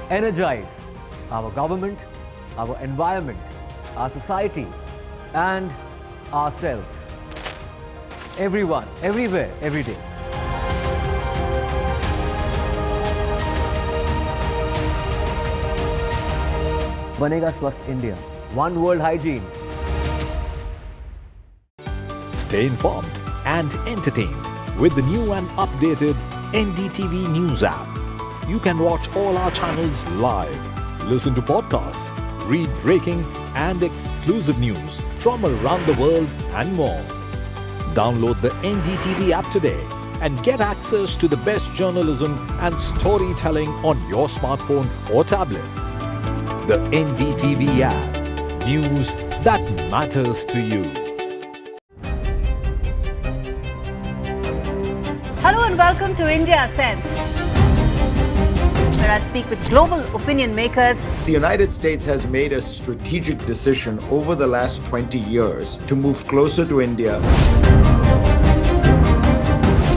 Energize our government, our environment, our society, and ourselves. Everyone, everywhere, every day. Banega Swasth India. One world hygiene. Stay informed and entertained with the new and updated NDTV News app. You can watch all our channels live, listen to podcasts, read breaking and exclusive news from around the world and more. Download the NDTV app today and get access to the best journalism and storytelling on your smartphone or tablet. The NDTV app. News that matters to you. Hello and welcome to India Sense, where I speak with global opinion makers. The United States has made a strategic decision over the last 20 years to move closer to India.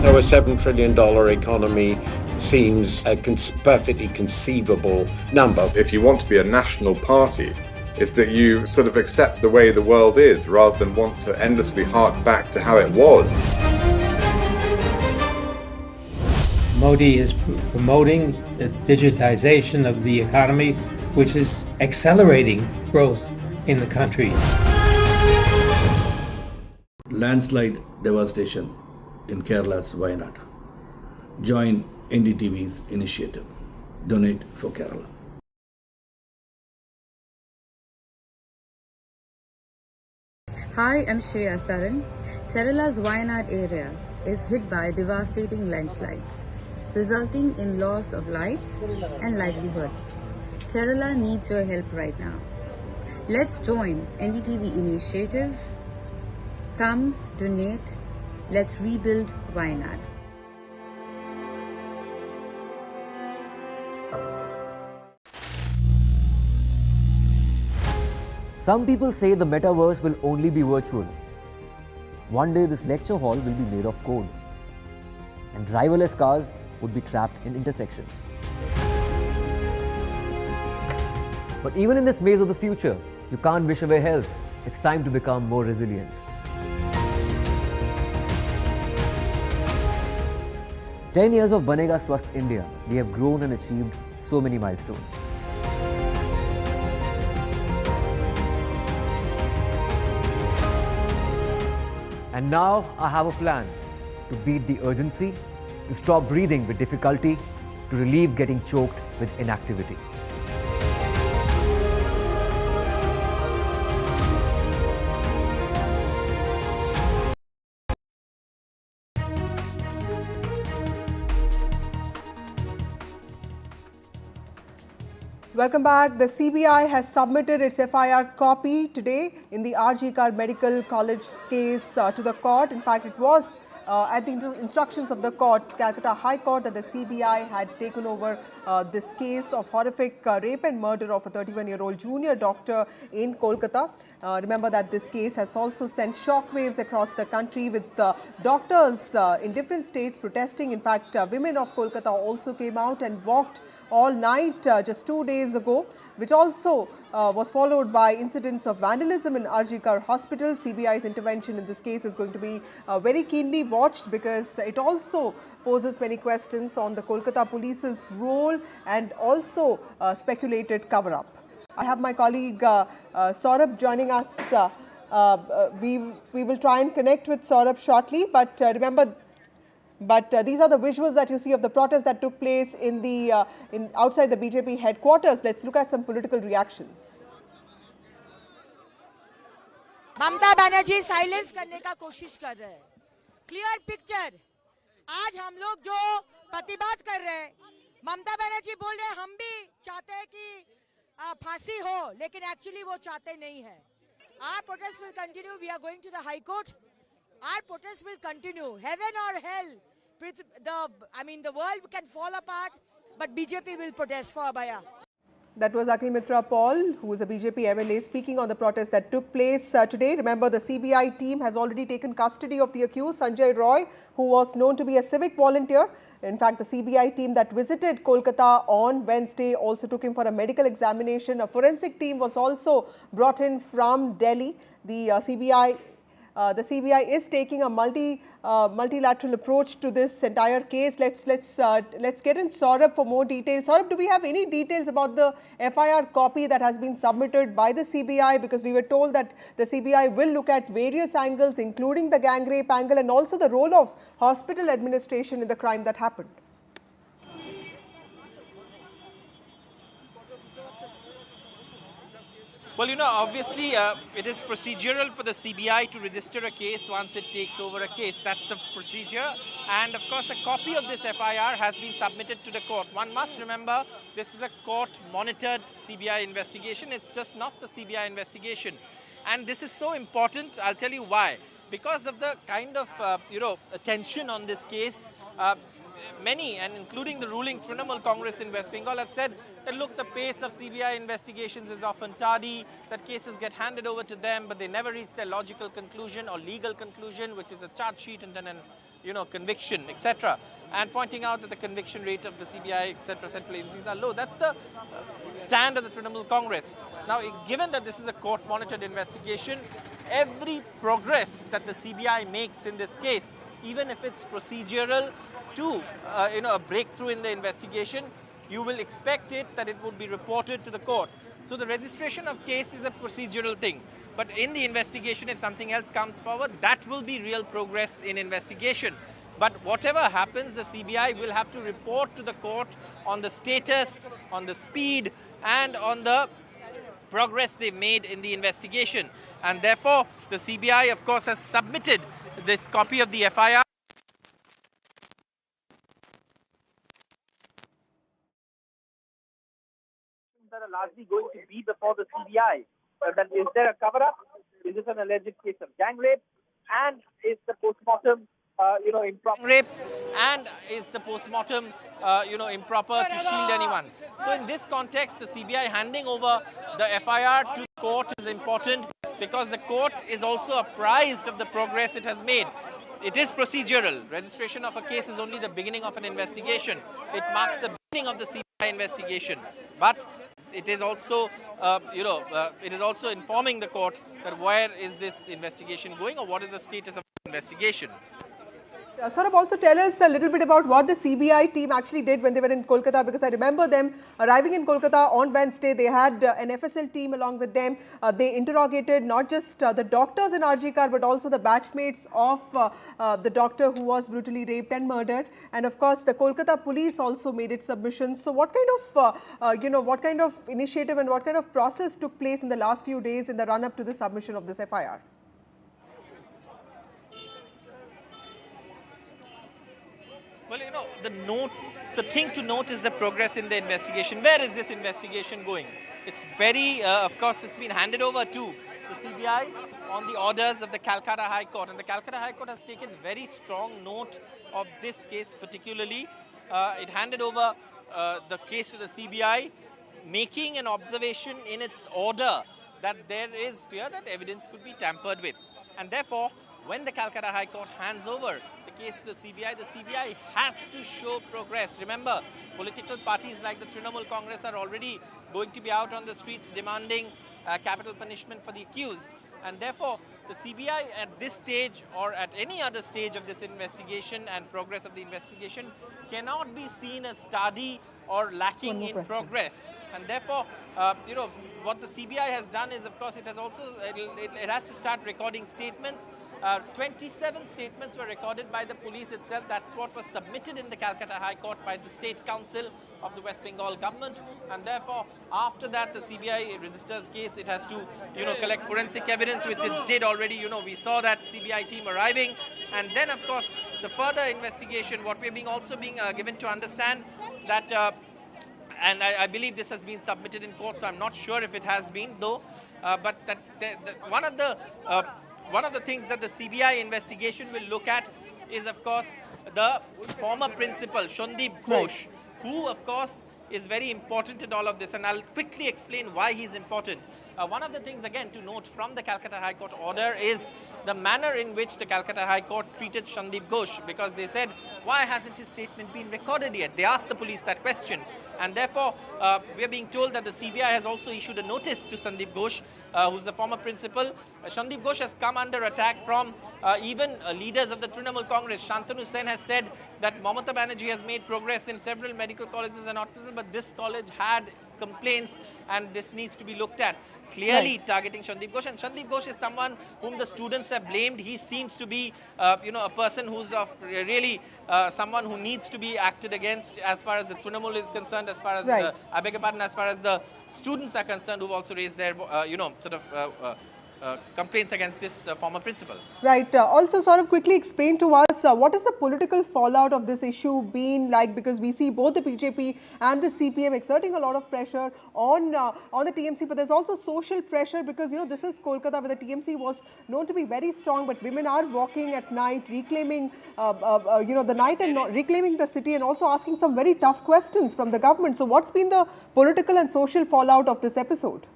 So a $7 trillion economy seems a perfectly conceivable number. If you want to be a national party, it's that you sort of accept the way the world is rather than want to endlessly hark back to how it was. Modi is promoting the digitization of the economy, which is accelerating growth in the country. Landslide devastation in Kerala's Wayanad. Join NDTV's initiative. Donate for Kerala. Hi, I'm Shreya Saran. Kerala's Wayanad area is hit by devastating landslides, resulting in loss of lives and livelihood. Kerala needs your help right now. Let's join NDTV initiative. Come, donate, let's rebuild Wayanad. Some people say the metaverse will only be virtual. One day this lecture hall will be made of code, and driverless cars would be trapped in intersections. But even in this maze of the future, you can't wish away health. It's time to become more resilient. 10 years of Banega Swasth India, we have grown and achieved so many milestones. And now I have a plan to beat the urgency, to stop breathing with difficulty, to relieve getting choked with inactivity. Welcome back. The CBI has submitted its FIR copy today in the RG Kar Medical College case to the court. In fact, it was at the instructions of the court, Calcutta High Court, that the CBI had taken over this case of horrific rape and murder of a 31-year-old junior doctor in Kolkata. Remember that this case has also sent shockwaves across the country, with doctors in different states protesting. In fact, women of Kolkata also came out and walked all night just 2 days ago, which also was followed by incidents of vandalism in RG Kar Hospital. CBI's intervention in this case is going to be very keenly watched, because it also poses many questions on the Kolkata police's role and also speculated cover-up. I have my colleague Saurabh joining us. We will try and connect with Saurabh shortly, but remember, these are the visuals that you see of the protest that took place in the outside the BJP headquarters. Let's look at some political reactions. Mamata Banerjee silence करने का कोशिश कर रहे हैं. Clear picture. आज हम लोग जो प्रतिबाद कर रहे हैं, ममता बनर्जी बोल रहे हैं हम भी चाहते हैं कि फांसी हो, लेकिन एक्चुअली वो चाहते नहीं है. Our protest will continue. We are going to the High Court. Our protest will continue. Heaven or hell. The world can fall apart, but BJP will protest for Abhaya. That was Agnimitra Paul, who is a BJP MLA, speaking on the protest that took place today. Remember, the CBI team has already taken custody of the accused, Sanjay Roy, who was known to be a civic volunteer. In fact, the CBI team that visited Kolkata on Wednesday also took him for a medical examination. A forensic team was also brought in from Delhi. The CBI is taking a multilateral approach to this entire case. Let's get in Saurabh for more details. Saurabh, do we have any details about the FIR copy that has been submitted by the CBI? Because we were told that the CBI will look at various angles, including the gang rape angle and also the role of hospital administration in the crime that happened. Well, obviously it is procedural for the CBI to register a case once it takes over a case. That's the procedure. And of course, a copy of this FIR has been submitted to the court. One must remember, this is a court-monitored CBI investigation. It's just not the CBI investigation. And this is so important. I'll tell you why. Because of the kind of, attention on this case, many, and including the ruling Trinamool Congress in West Bengal, have said that, look, the pace of CBI investigations is often tardy, that cases get handed over to them, but they never reach their logical conclusion or legal conclusion, which is a charge sheet and then an conviction, etc. And pointing out that the conviction rate of the CBI, etc., central agencies are low. That's the stand of the Trinamool Congress. Now, given that this is a court-monitored investigation, every progress that the CBI makes in this case, even if it's procedural to a breakthrough in the investigation, you will expect that it would be reported to the court. So the registration of case is a procedural thing. But in the investigation, if something else comes forward, that will be real progress in investigation. But whatever happens, the CBI will have to report to the court on the status, on the speed, and on the progress they've made in the investigation. And therefore, the CBI, of course, has submitted this copy of the FIR. That are largely going to be before the CBI. That is there a cover-up? Is this an alleged case of gang rape? And is the postmortem, improper? Rape, and is the postmortem, improper to shield anyone? So in this context, the CBI handing over the FIR to the court is important, because the court is also apprised of the progress it has made. It is procedural. Registration of a case is only the beginning of an investigation. It marks the beginning of the CBI investigation. But it is also, it is also informing the court that where is this investigation going, or what is the status of the investigation. Saurabh, also tell us a little bit about what the CBI team actually did when they were in Kolkata, because I remember them arriving in Kolkata on Wednesday. They had an FSL team along with them. They interrogated not just the doctors in RG Kar, but also the batchmates of the doctor who was brutally raped and murdered. And of course, the Kolkata police also made its submissions. So what what kind of initiative and what kind of process took place in the last few days in the run-up to the submission of this FIR? Well, the thing to note is the progress in the investigation. Where is this investigation going? It's of course, it's been handed over to the CBI on the orders of the Calcutta High Court. And the Calcutta High Court has taken very strong note of this case particularly. It handed over the case to the CBI, making an observation in its order that there is fear that evidence could be tampered with. And therefore, when the Calcutta High Court hands over the case to the CBI has to show progress. Remember, political parties like the Trinamool Congress are already going to be out on the streets demanding capital punishment for the accused. And therefore, the CBI at this stage or at any other stage of this investigation and progress of the investigation cannot be seen as tardy or lacking in progress. And therefore, what the CBI has done is, of course, it has to start recording statements. 27 statements were recorded by the police itself. That's what was submitted in the Calcutta High Court by the State Council of the West Bengal government. And therefore, after that, the CBI registers case. It has to, collect forensic evidence, which it did already. We saw that CBI team arriving. And then, of course, the further investigation, what we're also being given to understand that, and I believe this has been submitted in court, so I'm not sure if it has been, though, but that one of the things that the CBI investigation will look at is, of course, the former principal, Sandeep Ghosh, who, of course, is very important in all of this. And I'll quickly explain why he's important. One of the things, again, to note from the Calcutta High Court order is the manner in which the Calcutta High Court treated Sandeep Ghosh, because they said, why hasn't his statement been recorded yet? They asked the police that question. And therefore, we're being told that the CBI has also issued a notice to Sandeep Ghosh, who's the former principal. Sandeep Ghosh has come under attack from even leaders of the Trinamool Congress. Shantanu Sen has said that Mamata Banerjee has made progress in several medical colleges and hospitals, but this college had complaints and this needs to be looked at. Clearly targeting Sandeep Ghosh. And Sandeep Ghosh is someone whom the students have blamed. He seems to be, a person who's really someone who needs to be acted against as far as the Trinamool is concerned, as far as I beg your pardon, as far as the students are concerned, who've also raised their, complaints against this former principal. Right. Also, sort of quickly explain to us what is the political fallout of this issue been like, because we see both the BJP and the CPM exerting a lot of pressure on the TMC, but there's also social pressure because, this is Kolkata where the TMC was known to be very strong, but women are walking at night, reclaiming, the night and reclaiming the city and also asking some very tough questions from the government. So what's been the political and social fallout of this episode?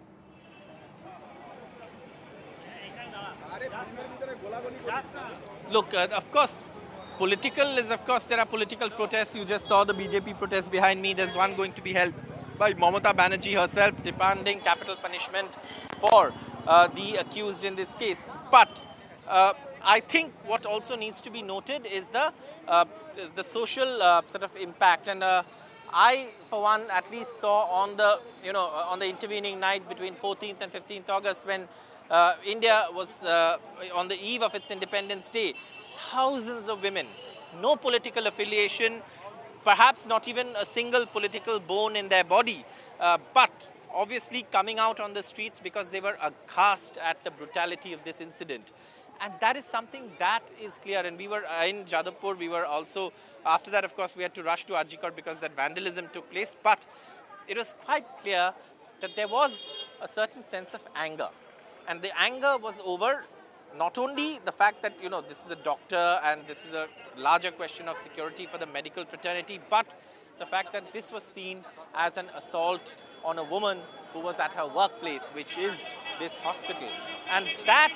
Look, of course, there are political protests. You just saw the BJP protest behind me. There's one going to be held by Mamata Banerjee herself, demanding capital punishment for the accused in this case. But I think what also needs to be noted is the social sort of impact. And I, for one, at least saw on the intervening night between 14th and 15th August when India was on the eve of its Independence Day, thousands of women, no political affiliation, perhaps not even a single political bone in their body, but obviously coming out on the streets because they were aghast at the brutality of this incident. And that is something that is clear. And we were in Jadavpur, we were also, after that, of course, we had to rush to RG Court because that vandalism took place. But it was quite clear that there was a certain sense of anger. And the anger was over not only the fact that, this is a doctor and this is a larger question of security for the medical fraternity, but the fact that this was seen as an assault on a woman who was at her workplace, which is this hospital. And that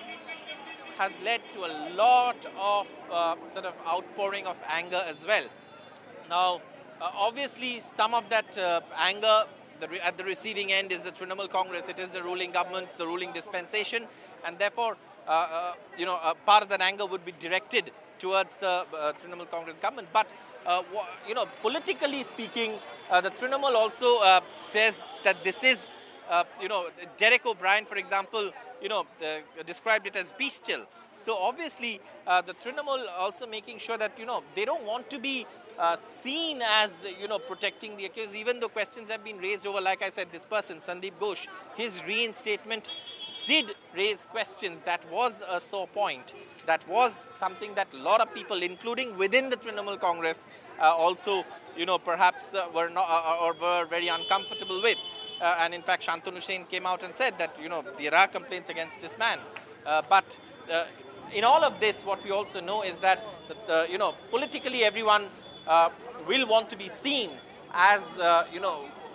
has led to a lot of sort of outpouring of anger as well. Now, obviously, some of that anger at the receiving end is the Trinamool Congress. It is the ruling government, the ruling dispensation, and therefore, a part of that anger would be directed towards the Trinamool Congress government. But politically speaking, the Trinamool also says that this is, Derek O'Brien, for example, described it as bestial. So obviously, the Trinamool also making sure that they don't want to be seen as protecting the accused, even though questions have been raised over, like I said, this person Sandeep Ghosh, his reinstatement did raise questions. That was a sore point. That was something that a lot of people, including within the Trinamool Congress, also perhaps were not or were very uncomfortable with. And in fact, Shantanu Sen came out and said that there are complaints against this man. But in all of this, what we also know is that politically everyone will want to be seen as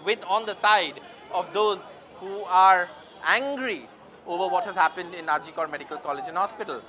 with on the side of those who are angry over what has happened in Arjikar Medical College and Hospital.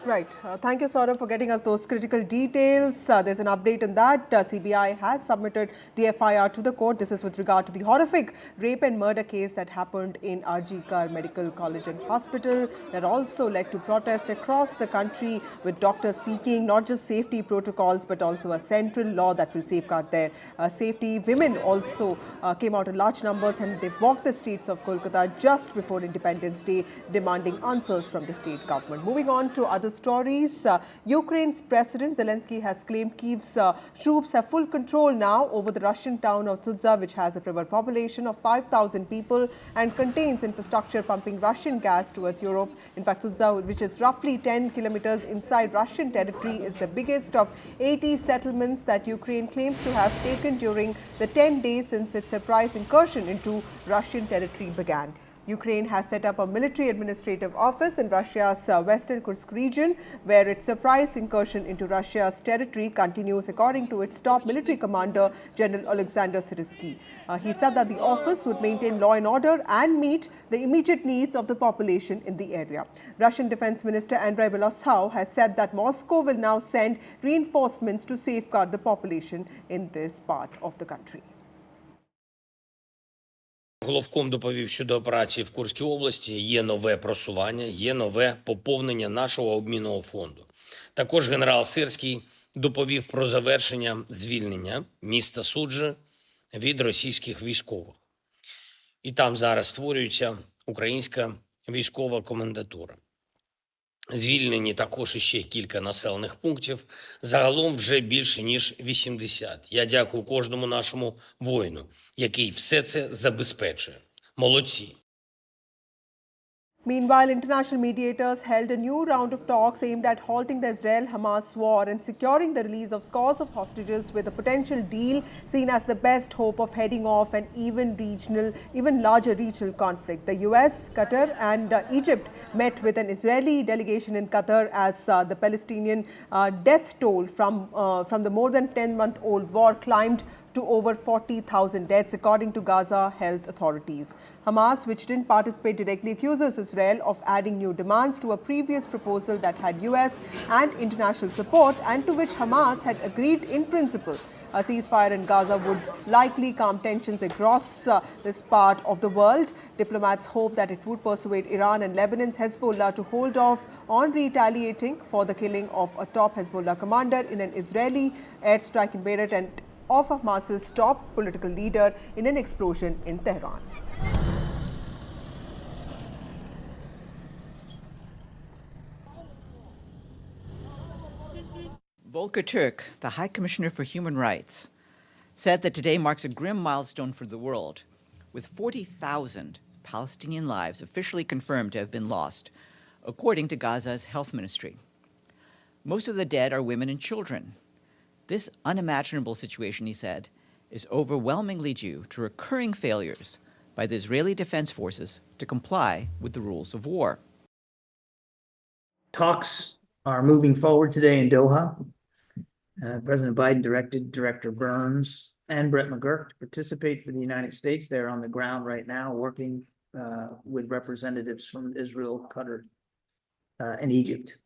Right. Thank you, Saurabh, for getting us those critical details. There's an update on that. CBI has submitted the FIR to the court. This is with regard to the horrific rape and murder case that happened in Arjikar Medical College and Hospital. That also led to protests across the country, with doctors seeking not just safety protocols but also a central law that will safeguard their safety. Women also came out in large numbers, and they walked the streets of Kolkata just before Independence Day, demanding answers from the state government. Moving on to other stories. Ukraine's President Zelensky has claimed Kyiv's troops have full control now over the Russian town of Sudzha, which has a population of 5,000 people and contains infrastructure pumping Russian gas towards Europe. In fact, Sudzha, which is roughly 10 kilometers inside Russian territory, is the biggest of 80 settlements that Ukraine claims to have taken during the 10 days since its surprise incursion into Russian territory began. Ukraine has set up a military administrative office in Russia's western Kursk region, where its surprise incursion into Russia's territory continues, according to its top military commander, General Alexander Syrskyi. He said that the office would maintain law and order and meet the immediate needs of the population in the area. Russian Defense Minister Andrei Belosov has said that Moscow will now send reinforcements to safeguard the population in this part of the country. Головком доповів щодо операції в Курській області, є нове просування, є нове поповнення нашого обмінного фонду. Також генерал Сирський доповів про завершення звільнення міста Суджа від російських військових. І там зараз створюється українська військова комендатура. Звільнені також іще кілька населених пунктів, загалом вже більше ніж 80. Я дякую кожному нашому воїну, який все це забезпечує. Молодці! Meanwhile, international mediators held a new round of talks aimed at halting the Israel-Hamas war and securing the release of scores of hostages, with a potential deal seen as the best hope of heading off an even larger regional conflict. The US, Qatar and Egypt met with an Israeli delegation in Qatar as the Palestinian death toll from the more than 10-month-old war climbed to over 40,000 deaths, according to Gaza health authorities. Hamas, which didn't participate directly, accuses Israel of adding new demands to a previous proposal that had US and international support, and to which Hamas had agreed in principle. A ceasefire in Gaza would likely calm tensions across this part of the world. Diplomats hope that it would persuade Iran and Lebanon's Hezbollah to hold off on retaliating for the killing of a top Hezbollah commander in an Israeli airstrike in Beirut and of Hamas's top political leader in an explosion in Tehran. Volker Turk, the High Commissioner for Human Rights, said that today marks a grim milestone for the world, with 40,000 Palestinian lives officially confirmed to have been lost, according to Gaza's health ministry. Most of the dead are women and children. This unimaginable situation, he said, is overwhelmingly due to recurring failures by the Israeli Defense Forces to comply with the rules of war. Talks are moving forward today in Doha. President Biden directed Director Burns and Brett McGurk to participate for the United States. They're on the ground right now working with representatives from Israel, Qatar, and Egypt.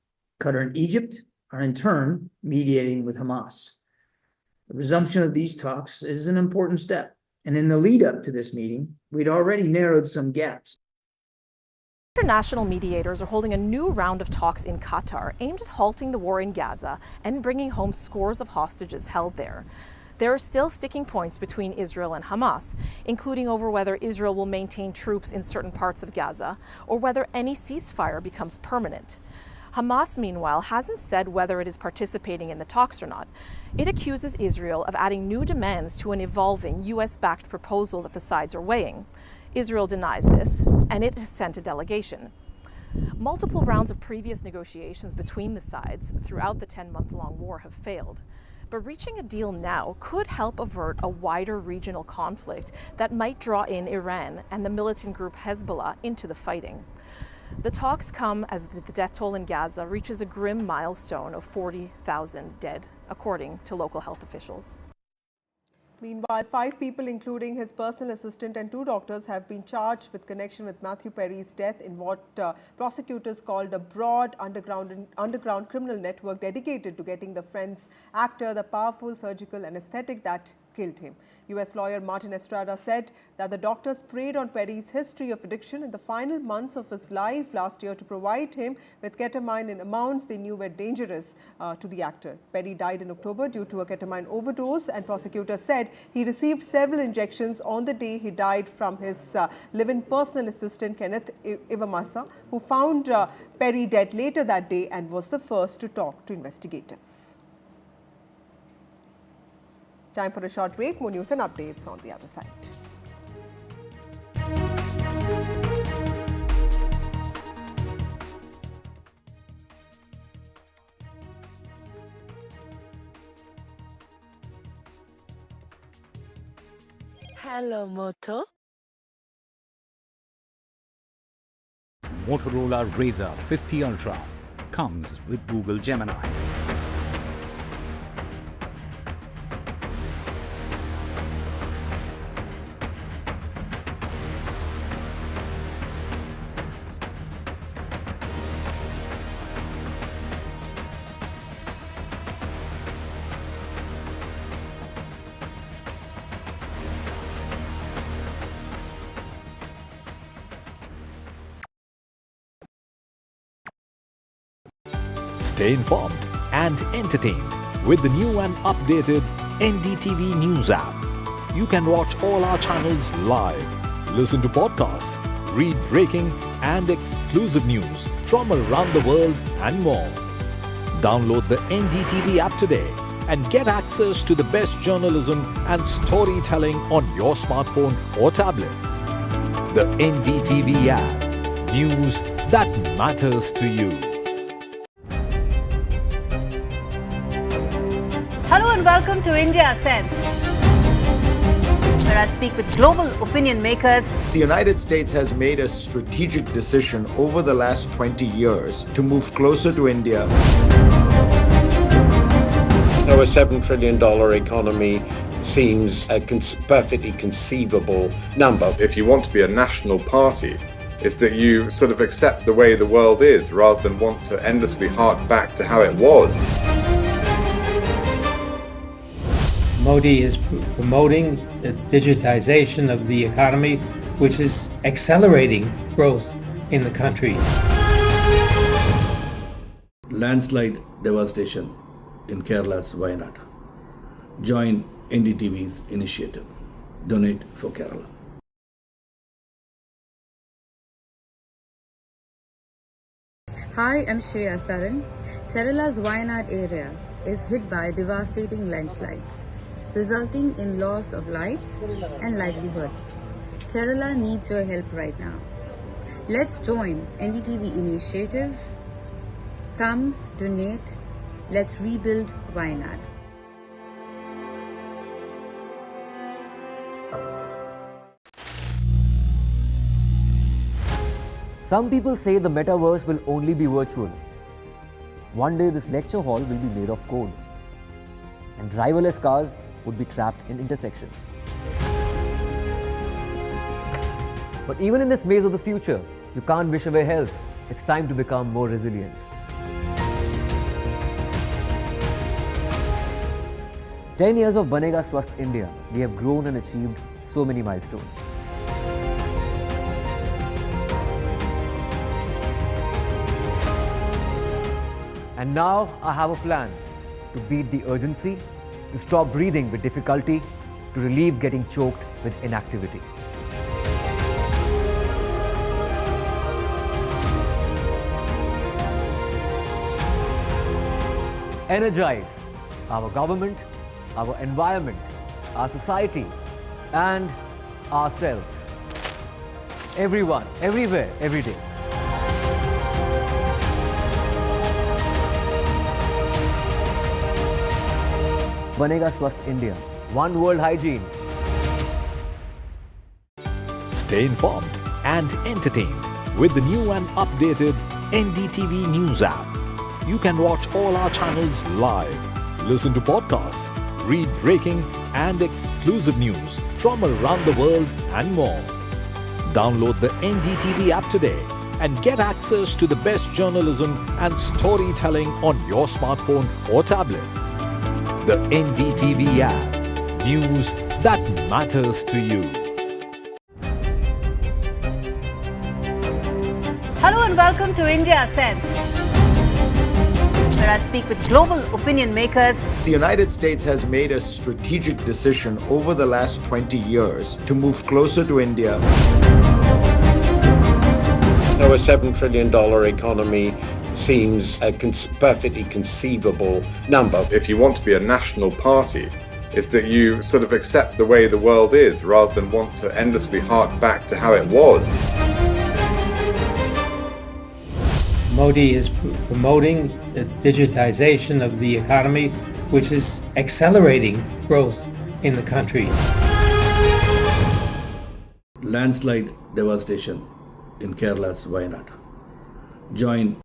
Qatar and Egypt are in turn mediating with Hamas. The resumption of these talks is an important step, and in the lead up to this meeting, we'd already narrowed some gaps. International mediators are holding a new round of talks in Qatar aimed at halting the war in Gaza and bringing home scores of hostages held there. There are still sticking points between Israel and Hamas, including over whether Israel will maintain troops in certain parts of Gaza or whether any ceasefire becomes permanent. Hamas, meanwhile, hasn't said whether it is participating in the talks or not. It accuses Israel of adding new demands to an evolving US-backed proposal that the sides are weighing. Israel denies this, and it has sent a delegation. Multiple rounds of previous negotiations between the sides throughout the 10-month-long war have failed. But reaching a deal now could help avert a wider regional conflict that might draw in Iran and the militant group Hezbollah into the fighting. The talks come as the death toll in Gaza reaches a grim milestone of 40,000 dead, according to local health officials. Meanwhile, 5 people, including his personal assistant and 2 doctors, have been charged with connection with Matthew Perry's death in what prosecutors called a broad underground criminal network dedicated to getting the Friends actor the powerful surgical anesthetic that killed him. US lawyer Martin Estrada said that the doctors preyed on Perry's history of addiction in the final months of his life last year to provide him with ketamine in amounts they knew were dangerous to the actor. Perry died in October due to a ketamine overdose, and prosecutors said he received several injections on the day he died from his live-in personal assistant Kenneth Ivamasa, who found Perry dead later that day and was the first to talk to investigators. Time for a short break. More news and updates on the other side. Hello, Moto. Motorola Razr 50 Ultra comes with Google Gemini. Stay informed and entertained with the new and updated NDTV News app. You can watch all our channels live, listen to podcasts, read breaking and exclusive news from around the world and more. Download the NDTV app today and get access to the best journalism and storytelling on your smartphone or tablet. The NDTV app. News that matters to you. Hello and welcome to India Sense, where I speak with global opinion makers. The United States has made a strategic decision over the last 20 years to move closer to India. Now, a $7 trillion economy seems a perfectly conceivable number. If you want to be a national party, it's that you sort of accept the way the world is rather than want to endlessly hark back to how it was. Modi is promoting the digitization of the economy, which is accelerating growth in the country. Landslide devastation in Kerala's Wayanad. Join NDTV's initiative. Donate for Kerala. Hi, I'm Shreya Saran. Kerala's Wayanad area is hit by devastating landslides, resulting in loss of lives and livelihood. Kerala needs your help right now. Let's join NDTV initiative. Come, donate. Let's rebuild Wayanad. Some people say the metaverse will only be virtual. One day this lecture hall will be made of code, and driverless cars would be trapped in intersections. But even in this maze of the future, you can't wish away health. It's time to become more resilient. "10 years of Banega Swasth India, we have grown and achieved so many milestones. And now I have a plan to beat the urgency, to stop breathing with difficulty, to relieve getting choked with inactivity. Energize our government, our environment, our society, and ourselves. Everyone, everywhere, every day. Banega Swasth India. One World Hygiene. Stay informed and entertained with the new and updated NDTV News app. You can watch all our channels live, listen to podcasts, read breaking and exclusive news from around the world and more. Download the NDTV app today and get access to the best journalism and storytelling on your smartphone or tablet. The NDTV app. News that matters to you. Hello and welcome to India Sense, where I speak with global opinion makers. The United States has made a strategic decision over the last 20 years to move closer to India. Now, a $7 trillion economy seems a perfectly conceivable number. If you want to be a national party, it's that you sort of accept the way the world is rather than want to endlessly hark back to how it was. Modi is promoting the digitization of the economy, which is accelerating growth in the country. Landslide devastation in Kerala's Wayanad. Join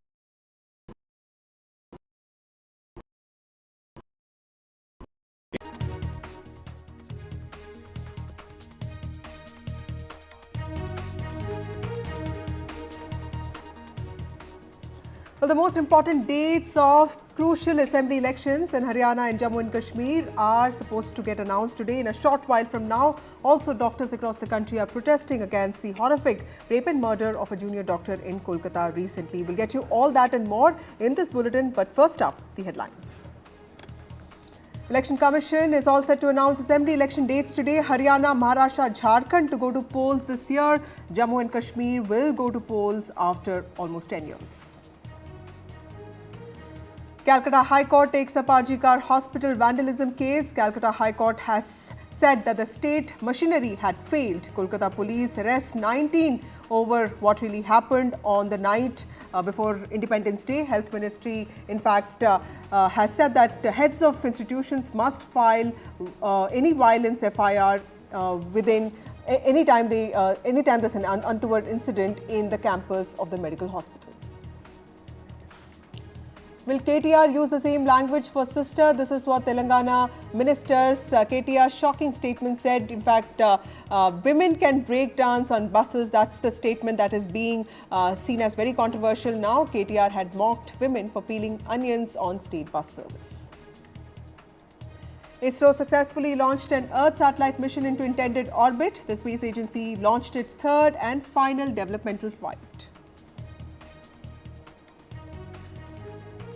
Well, the most important dates of crucial assembly elections in Haryana and Jammu and Kashmir are supposed to get announced today in a short while from now. Also, doctors across the country are protesting against the horrific rape and murder of a junior doctor in Kolkata recently. We'll get you all that and more in this bulletin, but first up, the headlines. Election Commission is all set to announce assembly election dates today. Haryana, Maharashtra, Jharkhand to go to polls this year. Jammu and Kashmir will go to polls after almost 10 years. Calcutta High Court takes up RG Kar Hospital vandalism case. Calcutta High Court has said that the state machinery had failed. Kolkata police arrest 19 over what really happened on the night before Independence Day. Health Ministry, in fact, has said that heads of institutions must file any violence FIR within anytime there's an untoward incident in the campus of the medical hospital. Will KTR use the same language for sister? This is what Telangana minister's KTR's shocking statement said. In fact, women can break dance on buses. That's the statement that is being seen as very controversial now. KTR had mocked women for peeling onions on state bus service. ISRO successfully launched an Earth satellite mission into intended orbit. The space agency launched its third and final developmental flight.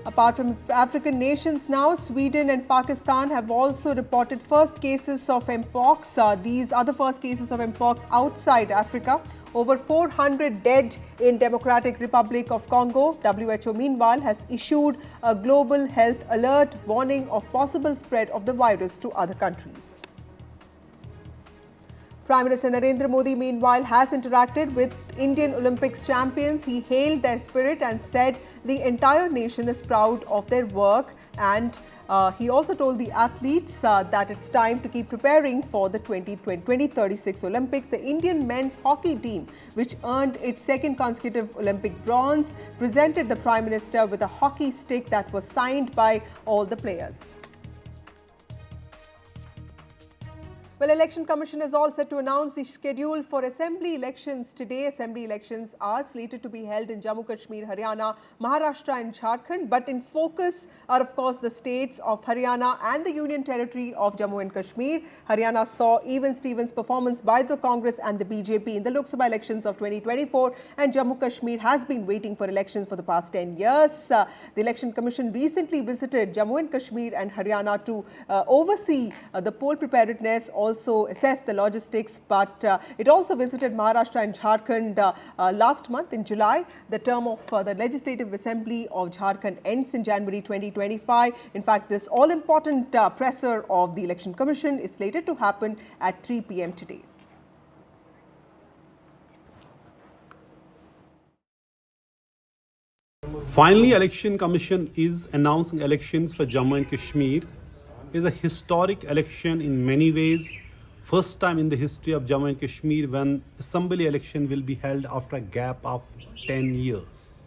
Apart from African nations now, Sweden and Pakistan have also reported first cases of Mpox. These are the first cases of Mpox outside Africa. Over 400 dead in Democratic Republic of Congo. WHO meanwhile has issued a global health alert warning of possible spread of the virus to other countries. Prime Minister Narendra Modi, meanwhile, has interacted with Indian Olympics champions. He hailed their spirit and said the entire nation is proud of their work. And he also told the athletes that it's time to keep preparing for the 2036 Olympics. The Indian men's hockey team, which earned its second consecutive Olympic bronze, presented the Prime Minister with a hockey stick that was signed by all the players. Well, Election Commission is all set to announce the schedule for assembly elections today. Assembly elections are slated to be held in Jammu Kashmir, Haryana, Maharashtra and Jharkhand. But in focus are, of course, the states of Haryana and the Union Territory of Jammu and Kashmir. Haryana saw even Stevens' performance by the Congress and the BJP in the Lok Sabha elections of 2024. And Jammu Kashmir has been waiting for elections for the past 10 years. The Election Commission recently visited Jammu and Kashmir and Haryana to oversee the poll preparedness, also assess the logistics, but it also visited Maharashtra and Jharkhand last month in July. The term of the Legislative Assembly of Jharkhand ends in January 2025. In fact, this all-important presser of the Election Commission is slated to happen at 3 p.m. today. Finally, Election Commission is announcing elections for Jammu and Kashmir. It is a historic election in many ways. First time in the history of Jammu and Kashmir when assembly election will be held after a gap of 10 years.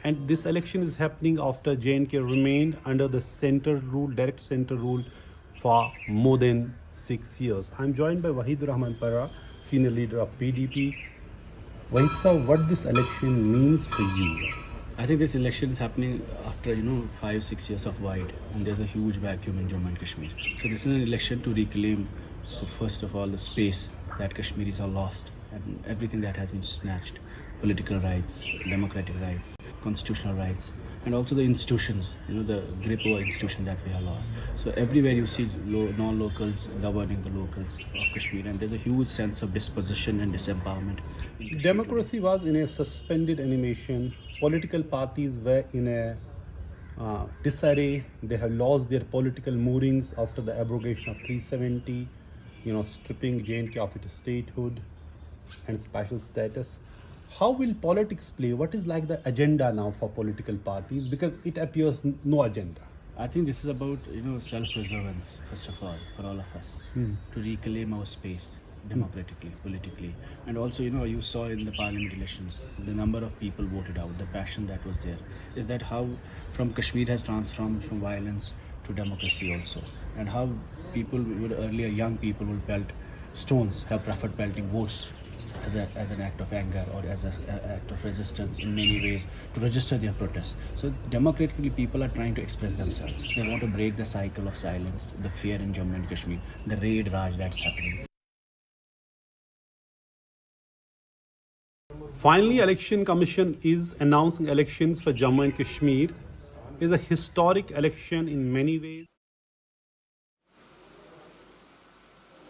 And this election is happening after J&K remained under the center rule, direct center rule for more than 6 years. I am joined by Wahid Rahman Para, senior leader of PDP. Wahid sir, what this election means for you? I think this election is happening after 5-6 years of wide, and there's a huge vacuum in Jammu and Kashmir. So this is an election to reclaim, so first of all, the space that Kashmiris are lost and everything that has been snatched: political rights, democratic rights, constitutional rights, and also the institutions, the grip over institutions that we have lost. So everywhere you see non-locals governing the locals of Kashmir, and there's a huge sense of dispossession and disempowerment. Democracy was in a suspended animation. Political parties were in a disarray. They have lost their political moorings after the abrogation of 370, stripping J&K of its statehood and special status. How will politics play? What is like the agenda now for political parties? Because it appears no agenda. I think this is about self-preservance, first of all, for all of us, to reclaim our space democratically, politically. And also, you saw in the parliament elections, the number of people voted out, the passion that was there. Is that how from Kashmir has transformed from violence to democracy also? And how people would earlier, young people would pelt stones, have preferred pelting votes as an act of anger or as an act of resistance in many ways to register their protest. So democratically, people are trying to express themselves. They want to break the cycle of silence, the fear in Jammu and Kashmir, the raid raj that's happening. Finally, Election Commission is announcing elections for Jammu and Kashmir. It is a historic election in many ways.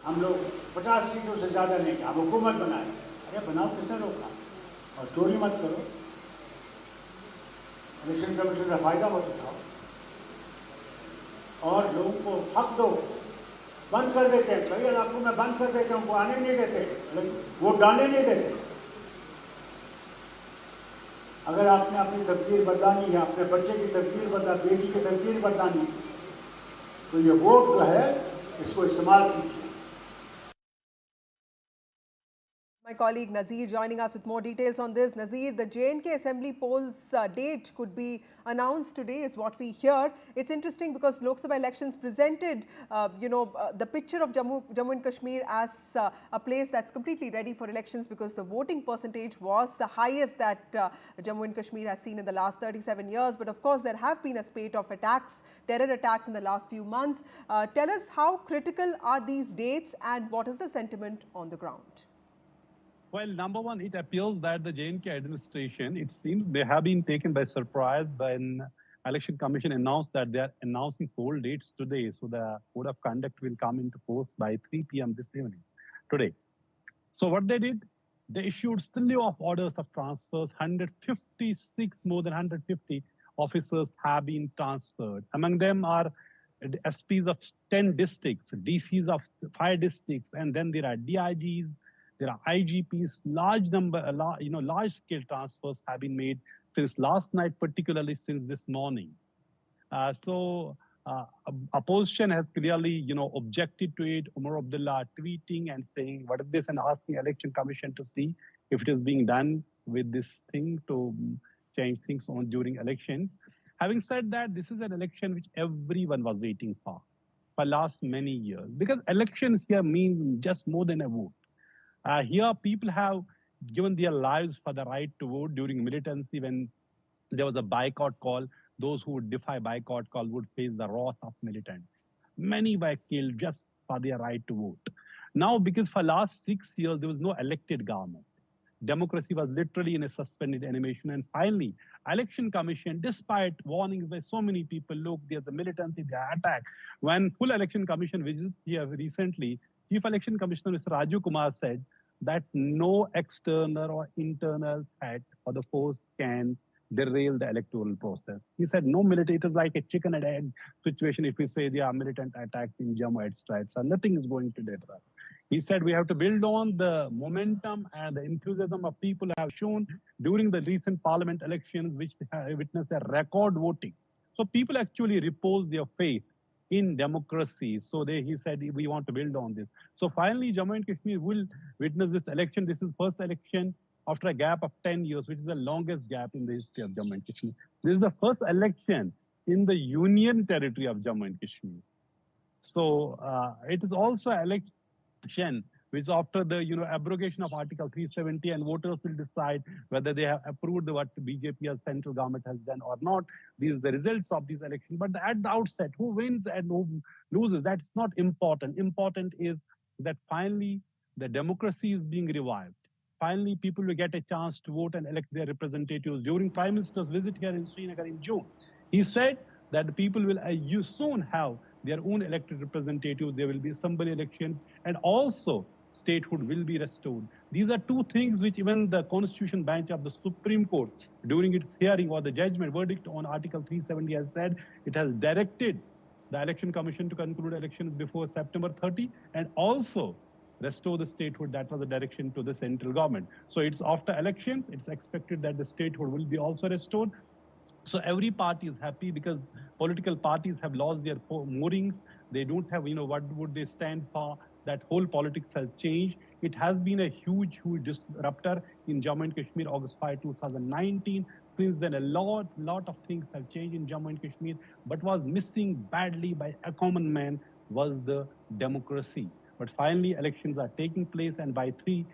हम लोग 50 सीटों से ज़्यादा लेंगे, हम हुकूमत बनाए। अरे बनाओ, किसने रोका? और चोरी मत करो। इलेक्शन कमीशन का फायदा मत उठाओ और लोगों को हक दो। बंद कर देते हैं, कई इलाकों में बंद कर देते हैं, उनको आने नहीं देते, वोट डालने नहीं देते। अगर आपने अपनी तकदीर बदलानी है, अपने बच्चे की तकदीर बदलानी, बेटी की तकदीर बदलानी, तो ये वोट जो है इसको इस्तेमाल कीजिए। My colleague Nazir joining us with more details on this. Nazir, the J&K Assembly polls date could be announced today is what we hear. It's interesting because Lok Sabha elections presented, the picture of Jammu and Kashmir as a place that's completely ready for elections because the voting percentage was the highest that Jammu and Kashmir has seen in the last 37 years. But of course, there have been a spate of attacks, terror attacks in the last few months. Tell us how critical are these dates and what is the sentiment on the ground? Well, number one, it appears that the J&K administration, it seems they have been taken by surprise when Election Commission announced that they are announcing poll dates today. So the code of conduct will come into force by 3 p.m. this evening, today. So what they did, they issued slew of orders of transfers. 156, more than 150 officers have been transferred. Among them are SPs of 10 districts, DCs of 5 districts, and then there are DIGs, there are IGPs. Large-scale transfers have been made since last night, particularly since this morning. Opposition has clearly, objected to it. Umar Abdullah tweeting and saying, "What is this?" and asking Election Commission to see if it is being done with this thing to change things on during elections. Having said that, this is an election which everyone was waiting for. for last many years. Because elections here mean just more than a vote. Here, people have given their lives for the right to vote during militancy when there was a boycott call. Those who would defy boycott call would face the wrath of militants. Many were killed just for their right to vote. Now, because for last 6 years, there was no elected government. Democracy was literally in a suspended animation. And finally, election commission, despite warnings by so many people, look, there's a militancy, they are attacked. When full election commission visited here recently, Chief Election Commissioner Mr. Raju Kumar said that no external or internal threat or the force can derail the electoral process. He said no militant, it is like a chicken and egg situation if we say there are militant attacks in Jammu, etc. So nothing is going to deter us. He said we have to build on the momentum and the enthusiasm of people who have shown during the recent parliament elections, which have witnessed a record voting. So people actually repose their faith in democracy. So he said, we want to build on this. So finally, Jammu and Kashmir will witness this election. This is first election after a gap of 10 years, which is the longest gap in the history of Jammu and Kashmir. This is the first election in the union territory of Jammu and Kashmir. So it is also an election which after the abrogation of Article 370, and voters will decide whether they have approved what the BJP or central government has done or not. These are the results of these elections. But at the outset, who wins and who loses, that's not important. Important is that finally the democracy is being revived. Finally, people will get a chance to vote and elect their representatives. During Prime Minister's visit here in Srinagar in June, he said that the people will soon have their own elected representatives. There will be assembly election, and also statehood will be restored. These are two things which even the Constitution Bench of the Supreme Court, during its hearing or the judgment verdict on Article 370, has said it has directed the Election Commission to conclude elections before September 30 and also restore the statehood. That was the direction to the central government. So it's after elections, it's expected that the statehood will be also restored. So every party is happy because political parties have lost their moorings. They don't have, what would they stand for? That whole politics has changed. It has been a huge disruptor in Jammu and Kashmir, August 5, 2019. Since then, a lot of things have changed in Jammu and Kashmir. But was missing badly by a common man was the democracy. But finally, elections are taking place, and by 3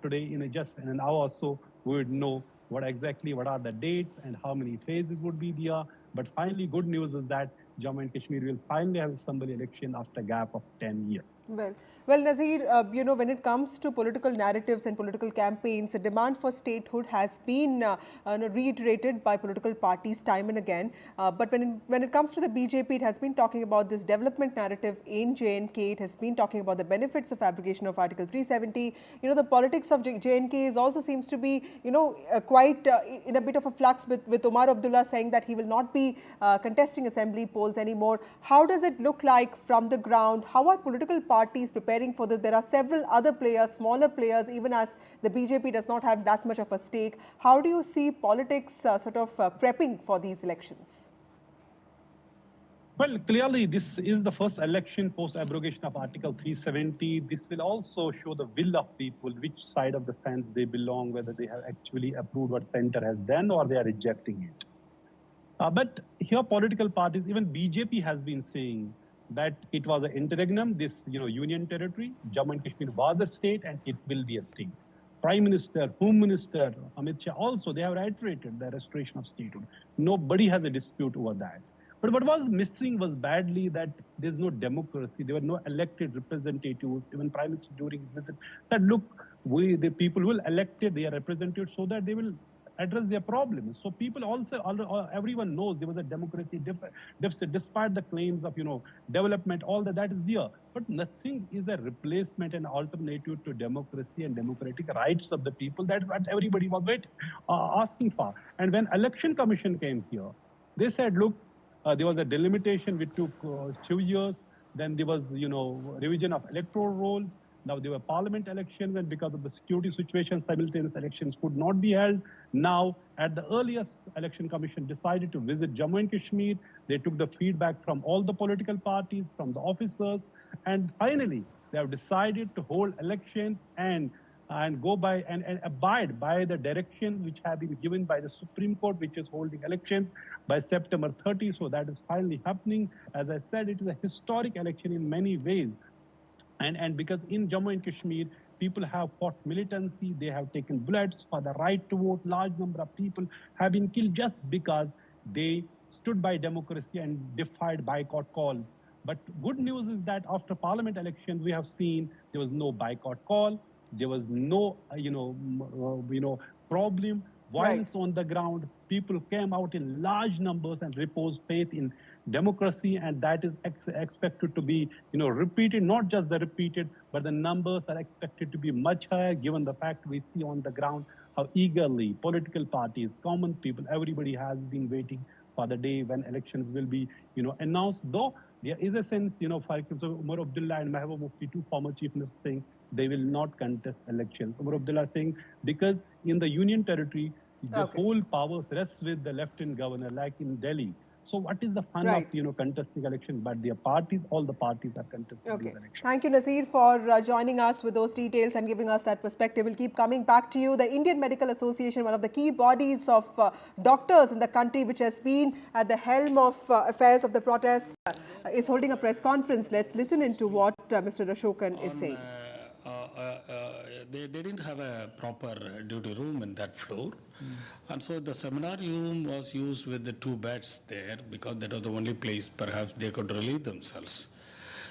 today, just in an hour or so, we would know what are the dates and how many phases would be there. But finally, good news is that Jammu and Kashmir will finally have assembly election after a gap of 10 years. Well, Nazir, when it comes to political narratives and political campaigns, the demand for statehood has been reiterated by political parties time and again. But when it comes to the BJP, it has been talking about this development narrative in J&K. It has been talking about the benefits of abrogation of Article 370. The politics of J&K also seems to be, quite in a bit of a flux with Omar Abdullah saying that he will not be contesting assembly polls anymore. How does it look like from the ground? How are political parties preparing for this? There are several other players, smaller players, even as the BJP does not have that much of a stake. How do you see politics prepping for these elections? Well, clearly, this is the first election post-abrogation of Article 370. This will also show the will of people, which side of the fence they belong, whether they have actually approved what center has done or they are rejecting it. But here, political parties, even BJP has been saying that it was an interregnum, this union territory. Jammu and Kashmir was a state and it will be a state. Prime Minister, Home Minister, Amit Shah also, they have reiterated the restoration of statehood. Nobody has a dispute over that. But what was missing was badly that there's no democracy. There were no elected representatives. Even Prime Minister during his visit said, look, the people will elect their representatives so that they will address their problems. So people also, everyone knows there was a democracy deficit, despite the claims of, development, all that is there. But nothing is a replacement and alternative to democracy and democratic rights of the people. That's what everybody was asking for. And when Election Commission came here, they said, look, there was a delimitation which took 2 years. Then there was, revision of electoral rolls. Now there were parliament elections, and because of the security situation, simultaneous elections could not be held. Now, at the earliest, Election Commission decided to visit Jammu and Kashmir. They took the feedback from all the political parties, from the officers, and finally, they have decided to hold elections. And and go by and abide by the direction which have been given by the Supreme Court, which is holding elections by September 30. So that is finally happening. As I said, it is a historic election in many ways. And because in Jammu and Kashmir, people have fought militancy, they have taken bullets for the right to vote. Large number of people have been killed just because they stood by democracy and defied boycott calls. But good news is that after parliament elections, we have seen there was no boycott call, there was no, problem, violence on the ground. People came out in large numbers and reposed faith in democracy, and that is expected to be, repeated. Not just the repeated, but the numbers are expected to be much higher, given the fact we see on the ground how eagerly political parties, common people, everybody has been waiting for the day when elections will be, announced. Though there is a sense, for example, Umar Abdullah and Mehbooba Mufti, two former chief ministers, saying they will not contest elections. Umar Abdullah saying because in the union territory, the whole powers rests with the lieutenant governor, like in Delhi. So what is the fun of, contesting elections? But their parties, all the parties are contesting these elections. Thank you, Nasir, for joining us with those details and giving us that perspective. We'll keep coming back to you. The Indian Medical Association, one of the key bodies of doctors in the country, which has been at the helm of affairs of the protest, is holding a press conference. Let's listen into what Mr. Ashokan is saying. They didn't have a proper duty room in that floor. And so the seminar room was used with the 2 beds there because that was the only place perhaps they could relieve themselves.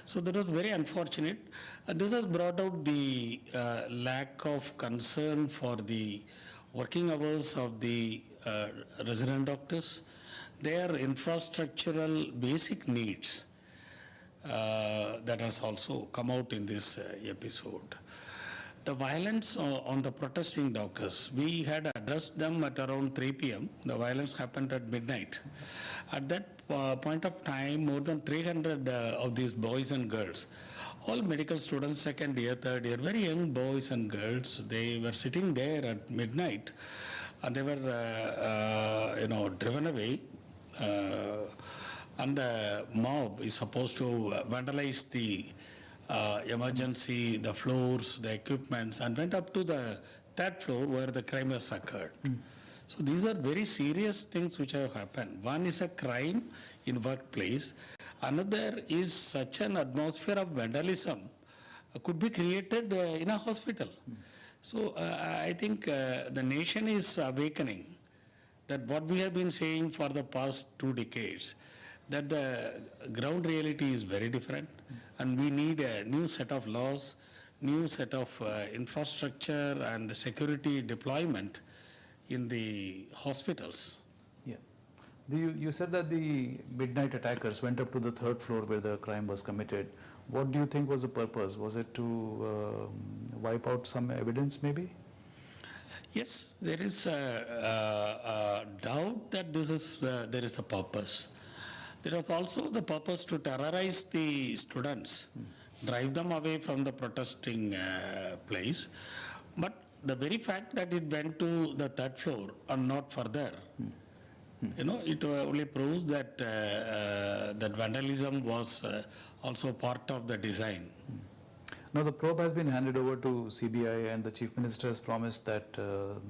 So that was very unfortunate. And this has brought out the lack of concern for the working hours of the resident doctors, their infrastructural basic needs that has also come out in this episode. The violence on the protesting doctors, we had addressed them at around 3 p.m. The violence happened at midnight. At that point of time, more than 300 of these boys and girls, all medical students, second year, third year, very young boys and girls, they were sitting there at midnight and they were, driven away. And the mob is supposed to vandalize the emergency, the floors, the equipments, and went up to the 3rd floor where the crime has occurred. So these are very serious things which have happened. One is a crime in workplace. Another is such an atmosphere of vandalism could be created in a hospital. So I think the nation is awakening that what we have been saying for the past 2 decades, that the ground reality is very different and we need a new set of laws, new set of infrastructure and security deployment in the hospitals. Yeah. You said that the midnight attackers went up to the 3rd floor where the crime was committed. What do you think was the purpose? Was it to wipe out some evidence maybe? Yes, there is a doubt that there is a purpose. There was also the purpose to terrorize the students, drive them away from the protesting place. But the very fact that it went to the 3rd floor and not further, it only proves that that vandalism was also part of the design. Now the probe has been handed over to CBI and the Chief Minister has promised that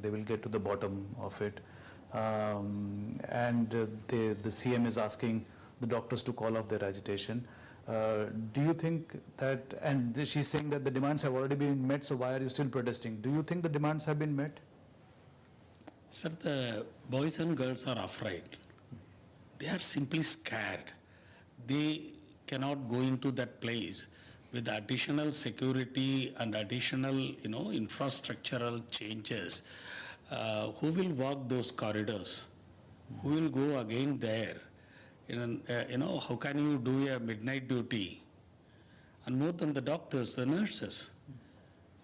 they will get to the bottom of it. And the CM is asking the doctors to call off their agitation. Do you think that, and she's saying that the demands have already been met, so why are you still protesting? Do you think the demands have been met? Sir, the boys and girls are afraid. They are simply scared. They cannot go into that place with additional security and additional, infrastructural changes. Who will walk those corridors? Who will go again there? How can you do a midnight duty? And more than the doctors, the nurses.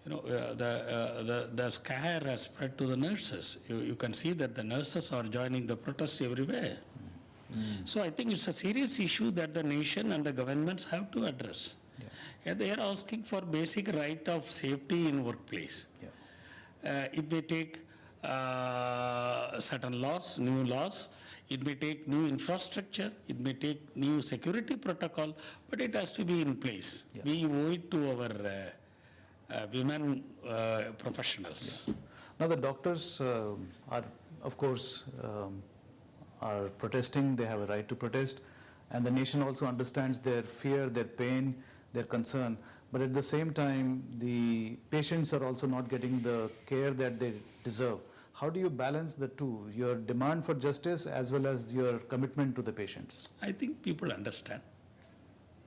The scare has spread to the nurses. You can see that the nurses are joining the protest everywhere. So I think it's a serious issue that the nation and the governments have to address. Yeah, they are asking for basic right of safety in workplace. It may take certain laws, new laws. It may take new infrastructure. It may take new security protocol, but it has to be in place. We owe it to women professionals. Now the doctors are, of course, are protesting. They have a right to protest, and the nation also understands their fear, their pain, their concern. But at the same time, the patients are also not getting the care that they deserve. How do you balance the two, your demand for justice as well as your commitment to the patients? I think people understand.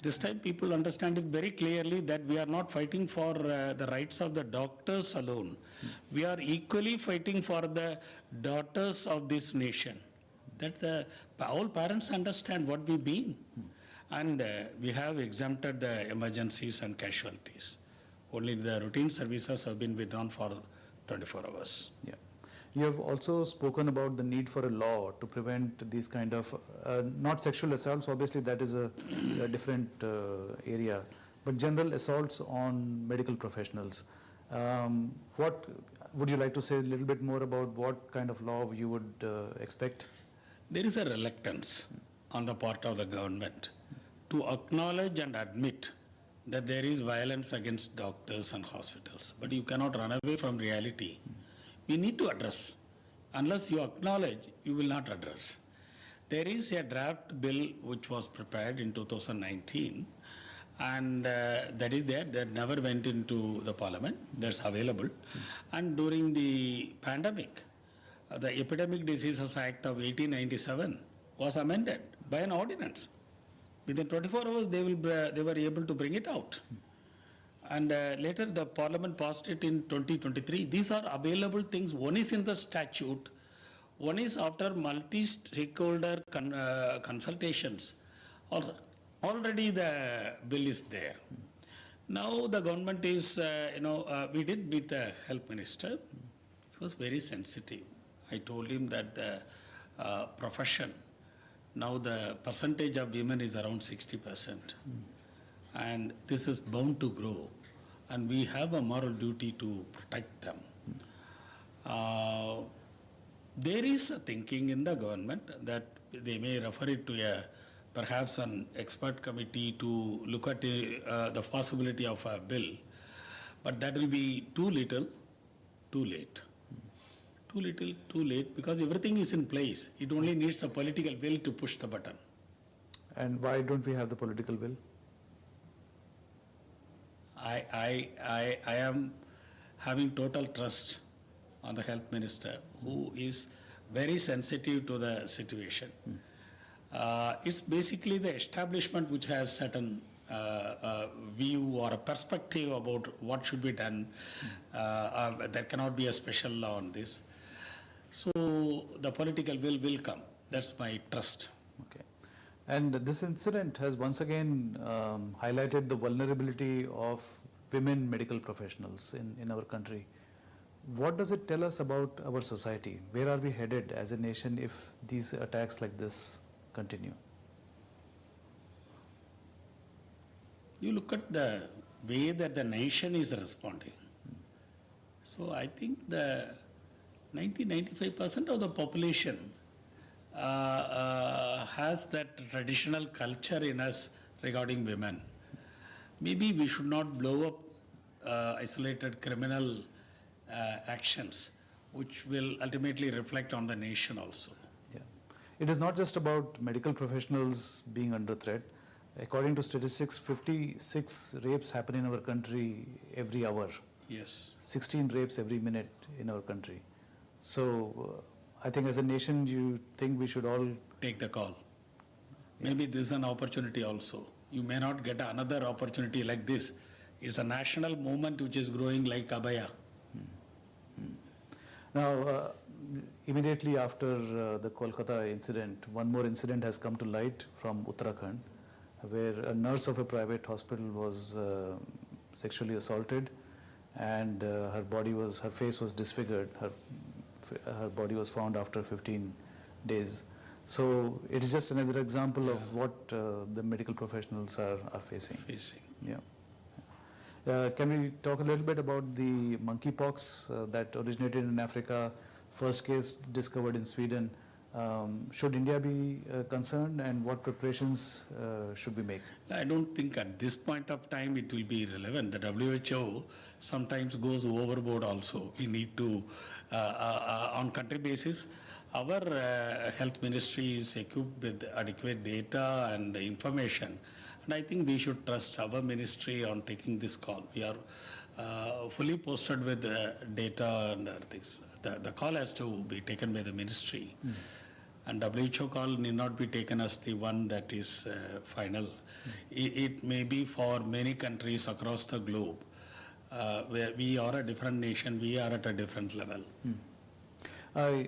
This time people understand it very clearly that we are not fighting for the rights of the doctors alone. We are equally fighting for the daughters of this nation. That all parents understand what we mean. And we have exempted the emergencies and casualties. Only the routine services have been withdrawn for 24 hours. Yeah. You have also spoken about the need for a law to prevent these kind of, not sexual assaults, obviously that is a different area, but general assaults on medical professionals. What would you like to say a little bit more about what kind of law you would expect? There is a reluctance on the part of the government to acknowledge and admit that there is violence against doctors and hospitals. But you cannot run away from reality. We need to address. Unless you acknowledge, you will not address. There is a draft bill which was prepared in 2019, and that is there. That never went into the parliament. That's available. And during the pandemic, the Epidemic Diseases Act of 1897 was amended by an ordinance. Within 24 hours, they were able to bring it out. And later the parliament passed it in 2023. These are available things. One is in the statute. One is after multi-stakeholder consultations. Already the bill is there. Now the government is, we did meet the health minister. He was very sensitive. I told him that the profession, now the percentage of women is around 60%. And this is bound to grow. And we have a moral duty to protect them. There is a thinking in the government that they may refer it to perhaps an expert committee to look at the possibility of a bill. But that will be too little, too late. Too little, too late, because everything is in place. It only needs a political will to push the button. And why don't we have the political will? I am having total trust on the health minister, who is very sensitive to the situation. It's basically the establishment which has certain view or a perspective about what should be done. There cannot be a special law on this. So the political will come. That's my trust. Okay. And this incident has once again highlighted the vulnerability of women medical professionals in our country. What does it tell us about our society? Where are we headed as a nation if these attacks like this continue? You look at the way that the nation is responding. So I think the 90-95% of the population has that traditional culture in us regarding women. Maybe we should not blow up isolated criminal actions, which will ultimately reflect on the nation also. Yeah. It is not just about medical professionals being under threat. According to statistics, 56 rapes happen in our country every hour. Yes. 16 rapes every minute in our country. So I think as a nation, you think we should all take the call. Maybe this is an opportunity also. You may not get another opportunity like this. It's a national movement which is growing like abaya. Now, immediately after the Kolkata incident, one more incident has come to light from Uttarakhand, where a nurse of a private hospital was sexually assaulted, and her face was disfigured. Her body was found after 15 days. So it is just another example of what the medical professionals are facing. Yeah. Can we talk a little bit about the monkeypox that originated in Africa, first case discovered in Sweden? Should India be concerned, and what preparations should we make? I don't think at this point of time it will be relevant. The WHO sometimes goes overboard also. We need to, on country basis, our health ministry is equipped with adequate data and information. And I think we should trust our ministry on taking this call. We are fully posted with data and other things. The call has to be taken by the ministry. And WHO call need not be taken as the one that is final. It may be for many countries across the globe. Where we are a different nation, we are at a different level. I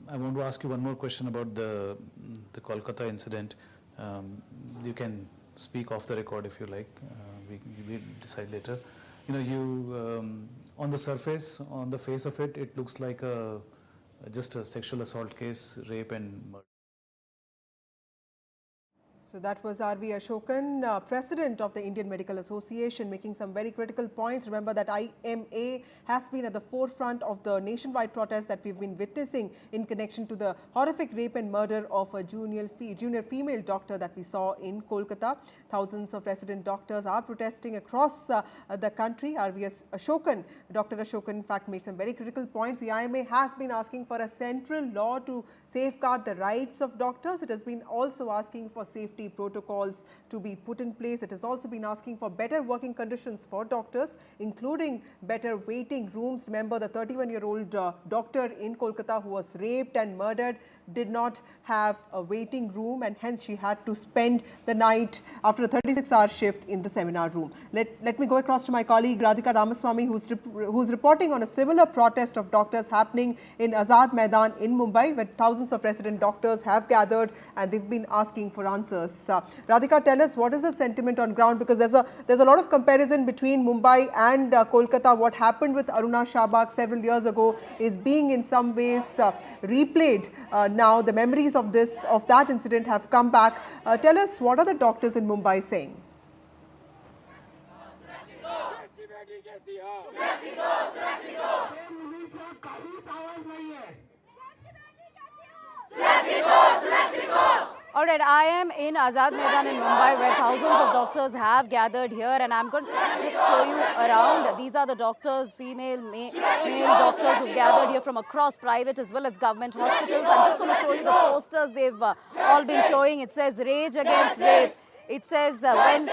want to ask you one more question about the Kolkata incident. You can speak off the record if you like. We decide later. On the surface, on the face of it, it looks like just a sexual assault case, rape and murder. So that was R.V. Ashokan, President of the Indian Medical Association, making some very critical points. Remember that IMA has been at the forefront of the nationwide protest that we've been witnessing in connection to the horrific rape and murder of a junior female doctor that we saw in Kolkata. Thousands of resident doctors are protesting across the country. R.V. Ashokan, Dr. Ashokan, in fact, made some very critical points. The IMA has been asking for a central law to safeguard the rights of doctors. It has been also asking for safety protocols to be put in place. It has also been asking for better working conditions for doctors, including better waiting rooms. Remember, the 31-year-old doctor in Kolkata who was raped and murdered did not have a waiting room, and hence she had to spend the night after a 36-hour shift in the seminar room. Let me go across to my colleague Radhika Ramaswamy, who's reporting on a similar protest of doctors happening in Azad Maidan in Mumbai, where thousands of resident doctors have gathered and they've been asking for answers. Radhika, tell us, what is the sentiment on ground? Because there's a lot of comparison between Mumbai and Kolkata. What happened with Aruna Shahbag several years ago is being in some ways replayed. Now the memories of that incident have come back. Tell us, what are the doctors in Mumbai saying? Alright, I am in Azad Maidan in Mumbai, where thousands of doctors have gathered here, and I'm going to just show you around. These are the doctors, female, male doctors who've gathered here from across private as well as government hospitals. I'm just going to show you the posters they've all been showing. It says Rage Against Rape. It says when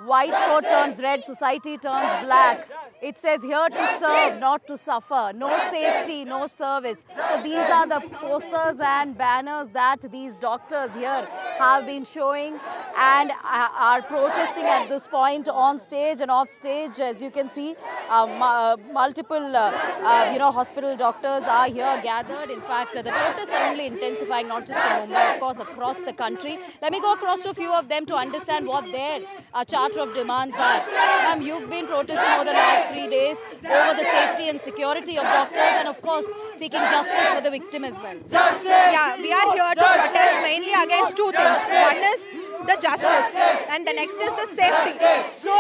white coat turns red, society turns black. It says here to serve, not to suffer. No safety, no service. So these are the posters and banners that these doctors here have been showing and are protesting at this point on stage and off stage. As you can see, multiple hospital doctors are here gathered. In fact, the protests are only intensifying, not just in Mumbai, of course, across the country. Let me go across to a few of them to understand what their charter of demands are. Ma'am, you've been protesting over the last 3 days over the safety and security of doctors and, of course, seeking justice for the victim as well. Yeah, we are here to protest mainly against two things. One is the justice and the next is the safety. So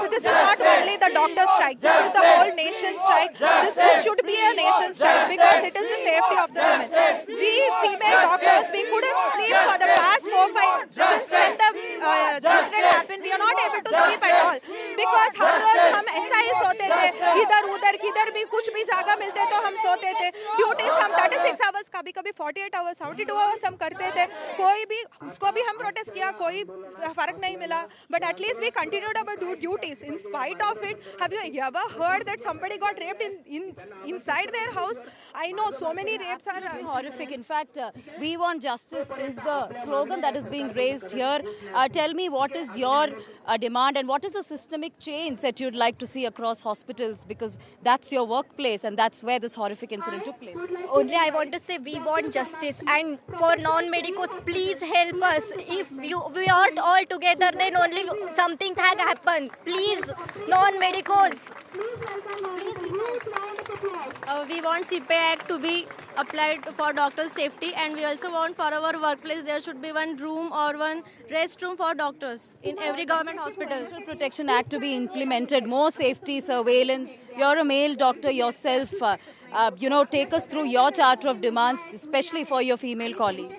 this is not only the doctor strike, this is the whole nation strike. This should be a nation strike because it is the safety of the women. We female doctors, we couldn't sleep for the past 4-5 since when the incident happened. We are not able to sleep at all because हर रोज हम ऐसा ही सोते थे, इधर उधर किधर भी कुछ भी जगह मिलते तो हम सोते थे. ड्यूटीज हम 36 आवर्स, कभी कभी 48 आवर्स, 72 आवर्स हम करते थे. कोई भी उसको भी हम प्रोटेस्ट किया, कोई फर्क नहीं मिला. But at least we continued our duties. In spite of it, have you ever heard that somebody got raped inside their house? I know so many rapes are horrific. In fact, we want justice is the slogan that is being raised here. Tell me, what is your demand and what is the systemic change that you'd like to see across hospitals, because that's your workplace and that's where this horrific incident took place? Only I want to say we want justice, and for non-medicals, please help us. If we are all together, then only something can happen. Please, non-medicals. We want CPI Act to be applied for doctors' safety, and we also want for our workplace there should be one room or one restroom for doctors in every government hospital. Social Protection Act to be implemented, more safety, surveillance. You're a male doctor yourself. take us through your charter of demands, especially for your female colleagues.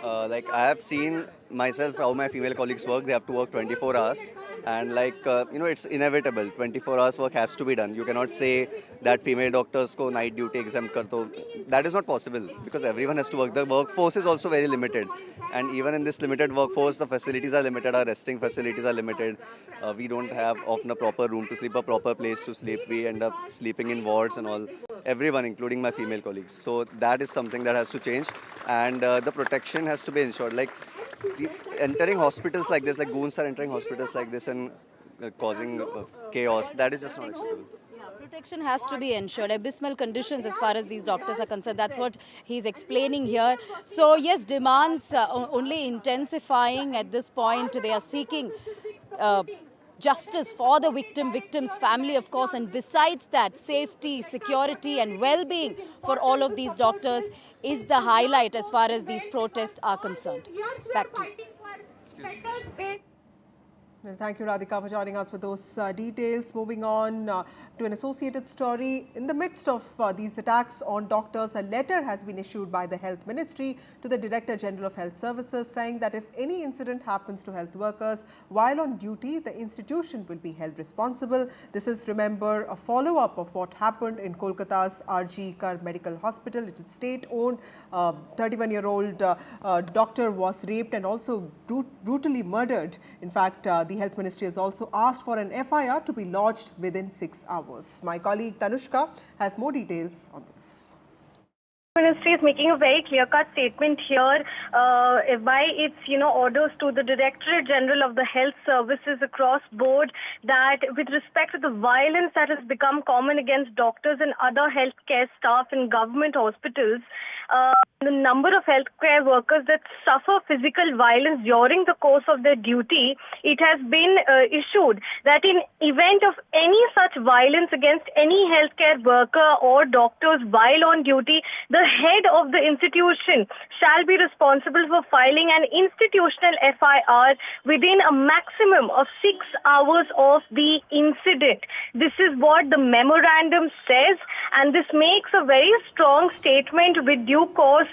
Like I have seen myself how my female colleagues work. They have to work 24 hours, and it's inevitable. 24 hours work has to be done. You cannot say that female doctors ko night duty exempt kar do. That is not possible because everyone has to work. The workforce is also very limited, and even in this limited workforce, the facilities are limited. Our resting facilities are limited. We don't have often a proper room to sleep, a proper place to sleep. We end up sleeping in wards and all. Everyone, including my female colleagues. So that is something that has to change, and the protection has to be ensured. Like entering hospitals like this, like goons are entering hospitals like this and causing chaos. That is just not acceptable. Protection has to be ensured. Abysmal conditions as far as these doctors are concerned. That's what he's explaining here. So yes, demands only intensifying at this point. They are seeking justice for the victim's family, of course, and besides that, safety, security and well-being for all of these doctors is the highlight as far as these protests are concerned. Back to you. Well, thank you, Radhika, for joining us with those details. Moving on to an associated story. In the midst of these attacks on doctors, a letter has been issued by the Health Ministry to the Director General of Health Services saying that if any incident happens to health workers while on duty, the institution will be held responsible. This is, remember, a follow-up of what happened in Kolkata's RG Kar Medical Hospital. It is state-owned. 31-year-old doctor was raped and also brutally murdered. In fact, the Health Ministry has also asked for an FIR to be lodged within 6 hours. My colleague Tanushka has more details on this. Ministry is making a very clear-cut statement here by its orders to the Directorate General of the Health Services across board that with respect to the violence that has become common against doctors and other healthcare staff in government hospitals, the number of healthcare workers that suffer physical violence during the course of their duty, it has been issued that in event of any such violence against any healthcare worker or doctors while on duty, the head of the institution shall be responsible for filing an institutional FIR within a maximum of 6 hours of the incident. This is what the memorandum says, and this makes a very strong statement with due course,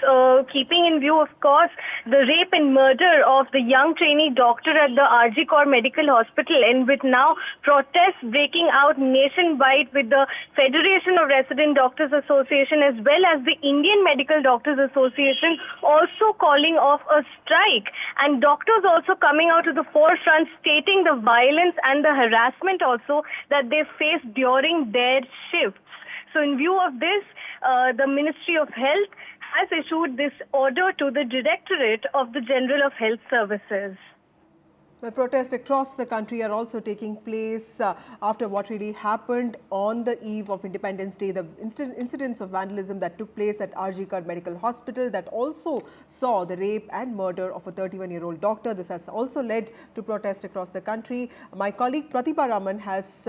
keeping in view, of course, the rape and murder of the young trainee doctor at the RG Kar Medical Hospital, and with now protests breaking out nationwide with the Federation of Resident Doctors Association as well as the Indian Medical Doctors Association also calling off a strike, and doctors also coming out to the forefront stating the violence and the harassment also that they face during their shifts. So in view of this, the Ministry of Health has issued this order to the Directorate of the General of Health Services. The protests across the country are also taking place after what really happened on the eve of Independence Day, the incidents of vandalism that took place at RG Kar Medical Hospital that also saw the rape and murder of a 31-year-old doctor. This has also led to protests across the country. My colleague Pratibha Raman has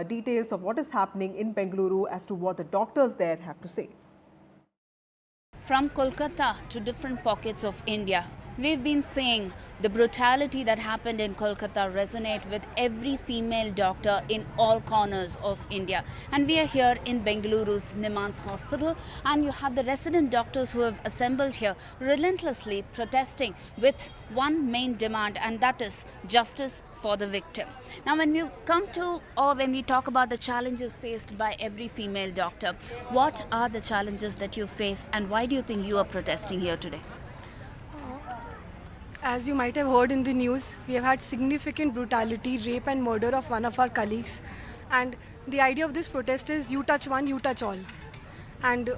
details of what is happening in Bengaluru as to what the doctors there have to say. From Kolkata to different pockets of India, we've been seeing the brutality that happened in Kolkata resonate with every female doctor in all corners of India. And we are here in Bengaluru's Nimans Hospital, and you have the resident doctors who have assembled here relentlessly protesting with one main demand, and that is justice for the victim. Now, when we talk about the challenges faced by every female doctor, what are the challenges that you face, and why do you think you are protesting here today? As you might have heard in the news, we have had significant brutality, rape and murder of one of our colleagues. And the idea of this protest is you touch one, you touch all. And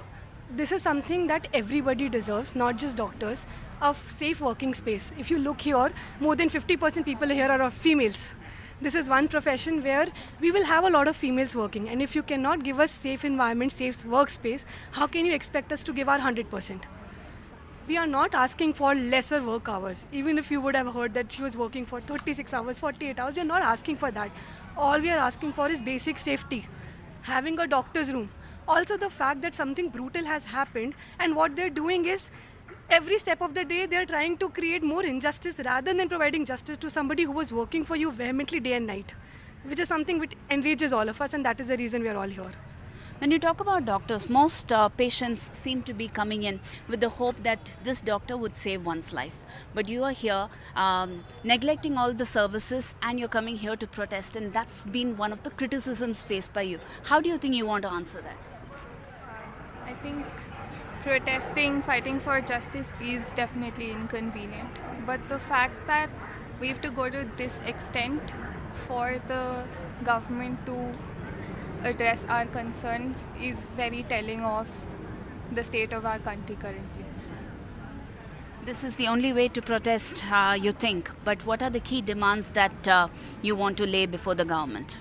this is something that everybody deserves, not just doctors, a safe working space. If you look here, more than 50% people here are females. This is one profession where we will have a lot of females working. And if you cannot give us safe environment, safe workspace, how can you expect us to give our 100%? We are not asking for lesser work hours. Even if you would have heard that she was working for 36 hours, 48 hours, we are not asking for that. All we are asking for is basic safety, having a doctor's room. Also the fact that something brutal has happened, and what they're doing is every step of the day they're trying to create more injustice rather than providing justice to somebody who was working for you vehemently day and night, which is something which enrages all of us, and that is the reason we are all here. When you talk about doctors, most patients seem to be coming in with the hope that this doctor would save one's life. But you are here neglecting all the services and you're coming here to protest, and that's been one of the criticisms faced by you. How do you think you want to answer that? I think protesting, fighting for justice is definitely inconvenient. But the fact that we have to go to this extent for the government to address our concerns is very telling of the state of our country currently. This is the only way to protest, you think. But what are the key demands that you want to lay before the government?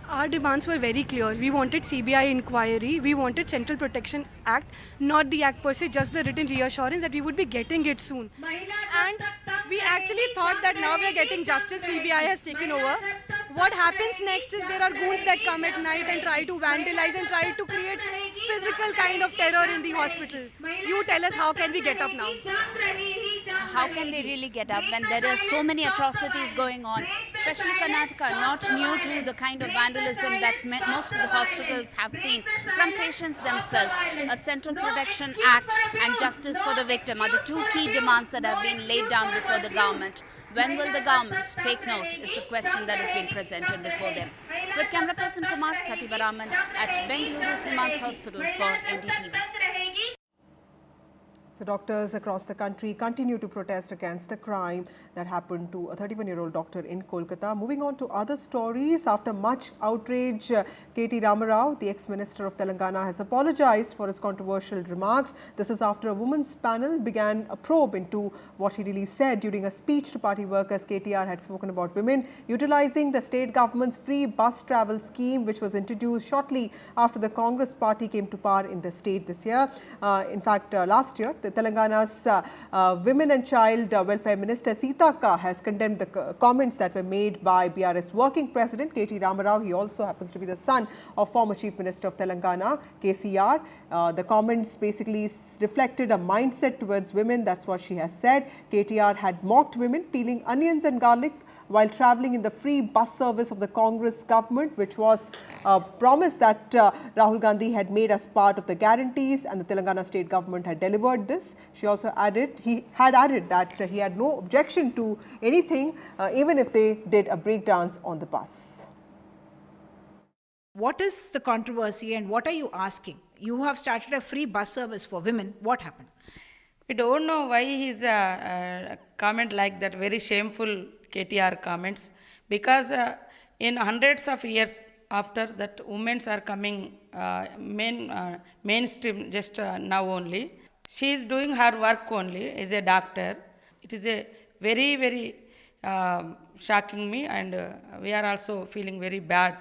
Our demands were very clear. We wanted CBI inquiry, we wanted Central Protection Act, not the act per se, just the written reassurance that we would be getting it soon. And we actually thought that now we are getting justice, CBI has taken over. What happens next is there are goons that come at night and try to vandalize and try to create physical kind of terror in the hospital. You tell us, how can we get up now? How can they really get up when there are so many atrocities going on, especially Karnataka, not new to the kind of vandalism that most of the hospitals have seen from patients themselves. A Central Protection Act and justice for the victim are the two key demands that have been laid down before the government. When will the government take note is the question that is being presented before them. With camera person Kumar, Pratibha Raman at Bengaluru's Nimans Hospital for NDTV. So doctors across the country continue to protest against the crime that happened to a 31-year-old doctor in Kolkata. Moving on to other stories, after much outrage, K.T. Ramarao, the ex-minister of Telangana, has apologized for his controversial remarks. This is after a women's panel began a probe into what he really said during a speech to party workers. KTR had spoken about women utilizing the state government's free bus travel scheme, which was introduced shortly after the Congress party came to power in the state this year. In fact, last year, Telangana's Women and Child Welfare Minister Sitaka has condemned the comments that were made by BRS working president K.T. Ramarao. He also happens to be the son of former Chief Minister of Telangana, KCR. The comments basically reflected a mindset towards women. That's what she has said. KTR had mocked women peeling onions and garlic while travelling in the free bus service of the Congress government, which was a promise that Rahul Gandhi had made as part of the guarantees, and the Telangana state government had delivered this. She also added, he had added that he had no objection to anything, even if they did a breakdance on the bus. What is the controversy and what are you asking? You have started a free bus service for women. What happened? We don't know why his comment like that, very shameful KTR comments, because in hundreds of years after that, women are coming mainstream just now only. She is doing her work only as a doctor. It is a very, very shocking me, and we are also feeling very bad.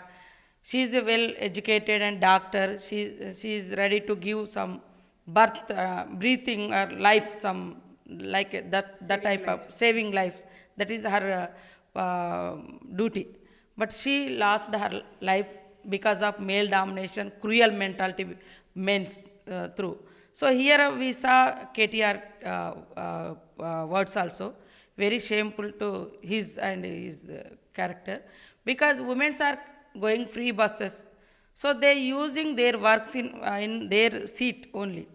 She is a well-educated and doctor. She is ready to give some birth, breathing or life, some like that type of saving lives. That is her duty. But she lost her life because of male domination, cruel mentality men's through. So here we saw KTR words also, very shameful to his and his character, because women are going free buses. So they using their works in their seat only.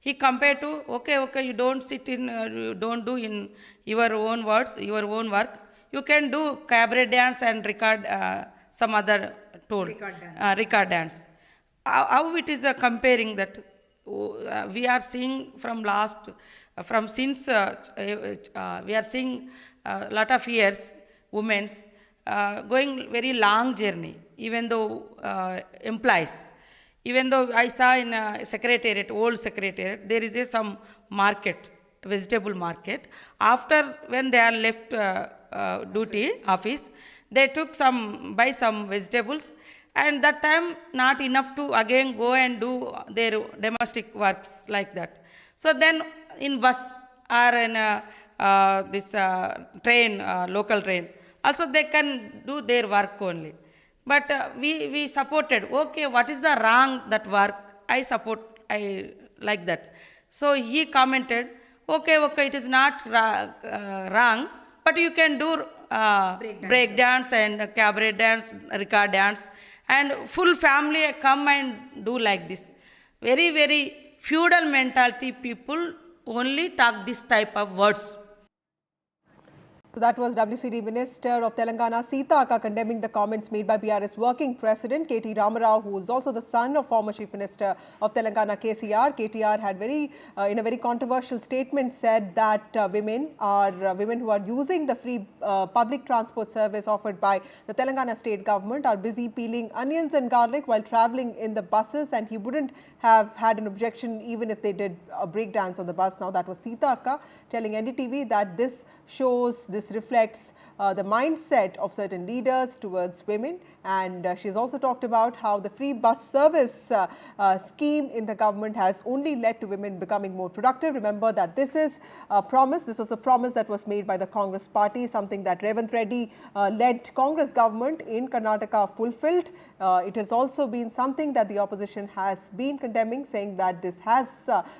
He compared to, okay, you don't sit in, you don't do in your own words, your own work. You can do cabaret dance and record some other tool, record dance. How it is comparing that? We are seeing since we are seeing a lot of years, women's going very long journey, even though implies. Even though I saw in secretariat, old secretariat, there is some market, vegetable market. After when they are left duty office, they took buy some vegetables, and that time not enough to again go and do their domestic works like that. So then in bus or in this train, local train, also they can do their work only. But we supported, okay, what is the wrong that work? I support, I like that. So he commented, okay, it is not wrong, but you can do break dance and cabaret dance, record dance, and full family come and do like this. Very, very feudal mentality people only talk this type of words. So that was WCD Minister of Telangana Sita Akka condemning the comments made by BRS Working President KT Ramarao, who is also the son of former Chief Minister of Telangana KCR. KTR had in a very controversial statement said that women who are using the free public transport service offered by the Telangana state government are busy peeling onions and garlic while travelling in the buses, and he wouldn't have had an objection even if they did a breakdance on the bus. Now that was Sita Akka telling NDTV that this reflects the mindset of certain leaders towards women, and she's also talked about how the free bus service scheme in the government has only led to women becoming more productive. Remember that this was a promise that was made by the Congress party, something that Revanth Reddy led Congress government in Karnataka fulfilled. It has also been something that the opposition has been condemning, saying that this has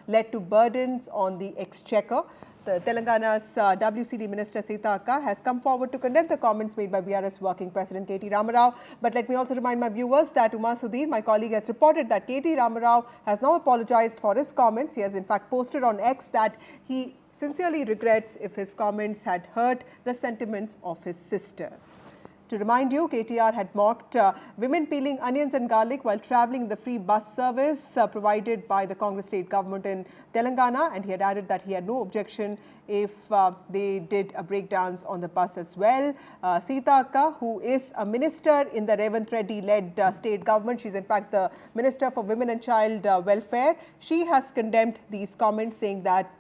led to burdens on the exchequer. Telangana's WCD Minister Sita Akka has come forward to condemn the comments made by BRS Working President KT Ramarao. But let me also remind my viewers that Uma Sudhir, my colleague, has reported that KT Ramarao has now apologized for his comments. He has in fact posted on X that he sincerely regrets if his comments had hurt the sentiments of his sisters. To remind you, KTR had mocked women peeling onions and garlic while travelling in the free bus service provided by the Congress state government in Telangana, and he had added that he had no objection if they did a breakdance on the bus as well. Sita Akka, who is a minister in the Revanth Reddy-led state government, she's in fact the Minister for Women and Child Welfare, she has condemned these comments, saying that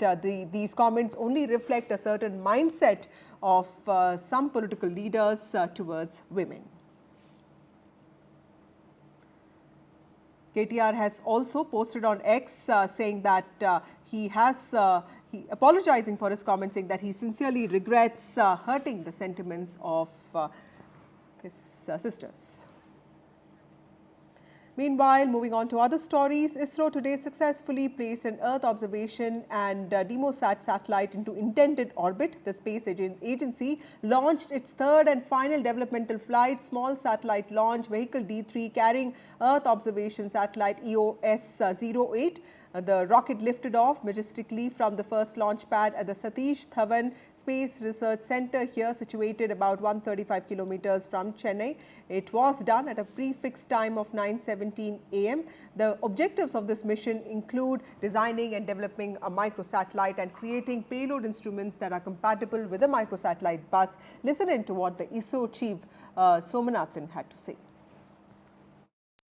these comments only reflect a certain mindset of some political leaders towards women. KTR has also posted on X saying that he apologizing for his comments, saying that he sincerely regrets hurting the sentiments of his sisters. Meanwhile, moving on to other stories, ISRO today successfully placed an Earth observation and Demosat satellite into intended orbit. The space agency launched its third and final developmental flight, small satellite launch vehicle D3 carrying Earth observation satellite EOS-08. The rocket lifted off majestically from the first launch pad at the Satish Dhawan Space Research Center here, situated about 135 kilometers from Chennai. It was done at a prefixed time of 9:17 a.m. The objectives of this mission include designing and developing a microsatellite and creating payload instruments that are compatible with a microsatellite bus. Listen in to what the ISRO chief Somanathan had to say.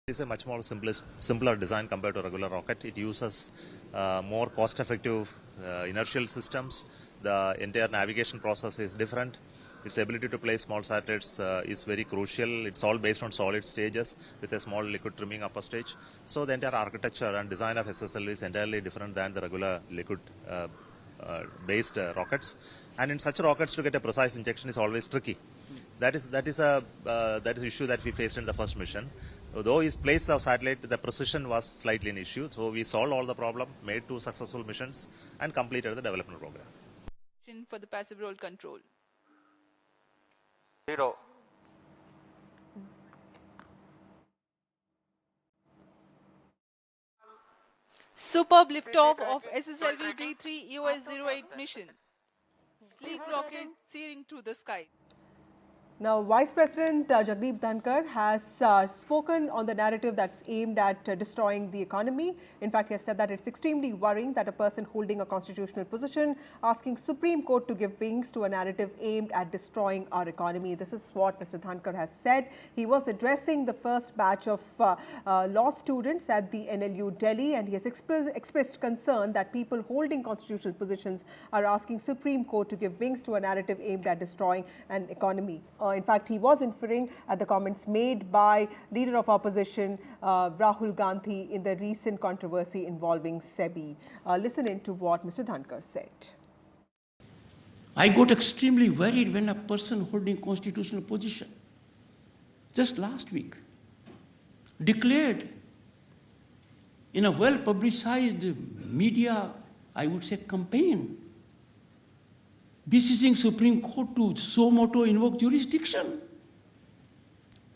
It's a much more simpler design compared to a regular rocket. It uses more cost-effective inertial systems. The entire navigation process is different. Its ability to place small satellites is very crucial. It's all based on solid stages with a small liquid trimming upper stage. So the entire architecture and design of SSL is entirely different than the regular liquid based rockets. And in such rockets, to get a precise injection is always tricky. That is an issue that we faced in the first mission. Though he placed the satellite, the precision was slightly an issue. So we solved all the problem, made 2 successful missions, and completed the development program. For the passive role control. 0. Superb liftoff of SSLV D3 EOS-08 mission. Sleek rocket searing through the sky. Now, Vice President Jagdeep Dhankar has spoken on the narrative that's aimed at destroying the economy. In fact, he has said that it's extremely worrying that a person holding a constitutional position asking Supreme Court to give wings to a narrative aimed at destroying our economy. This is what Mr. Dhankar has said. He was addressing the first batch of law students at the NLU Delhi, and he has expressed concern that people holding constitutional positions are asking Supreme Court to give wings to a narrative aimed at destroying an economy. In fact, he was inferring at the comments made by Leader of Opposition Rahul Gandhi in the recent controversy involving SEBI. Listen in to what Mr. Dhankar said. I got extremely worried when a person holding constitutional position just last week declared in a well-publicized media, I would say, campaign, beseeching Supreme Court to suo motu invoke jurisdiction,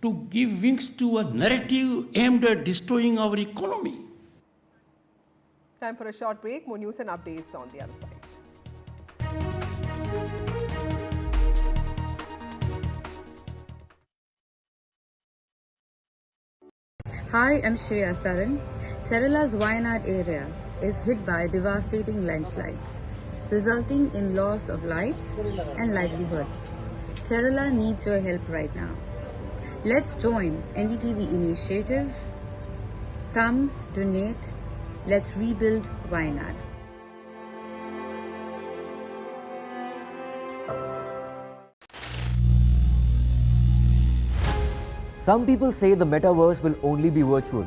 to give wings to a narrative aimed at destroying our economy. Time for a short break. More news and updates on the other side. Hi, I'm Shreya Saran. Kerala's Wayanad area is hit by devastating landslides, resulting in loss of lives and livelihood. Kerala needs your help right now. Let's join NDTV initiative. Come, donate, let's rebuild Wayanad. Some people say the metaverse will only be virtual.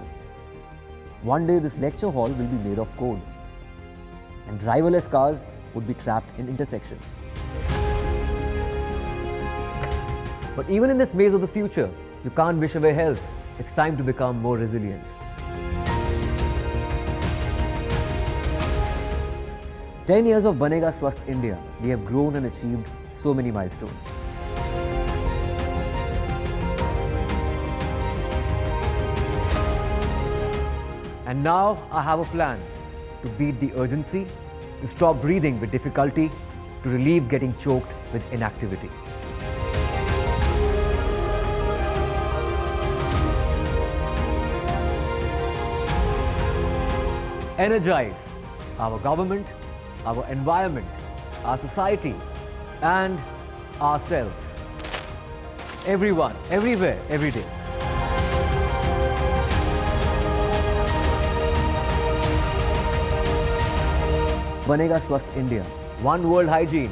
One day this lecture hall will be made of code, and driverless cars would be trapped in intersections. But even in this maze of the future, you can't wish away health. It's time to become more resilient. 10 years of Banega Swasth India, we have grown and achieved so many milestones. And now I have a plan to beat the urgency, to stop breathing with difficulty, to relieve getting choked with inactivity. Energize our government, our environment, our society, and ourselves. Everyone, everywhere, every day. Banega Swasth India. One world hygiene.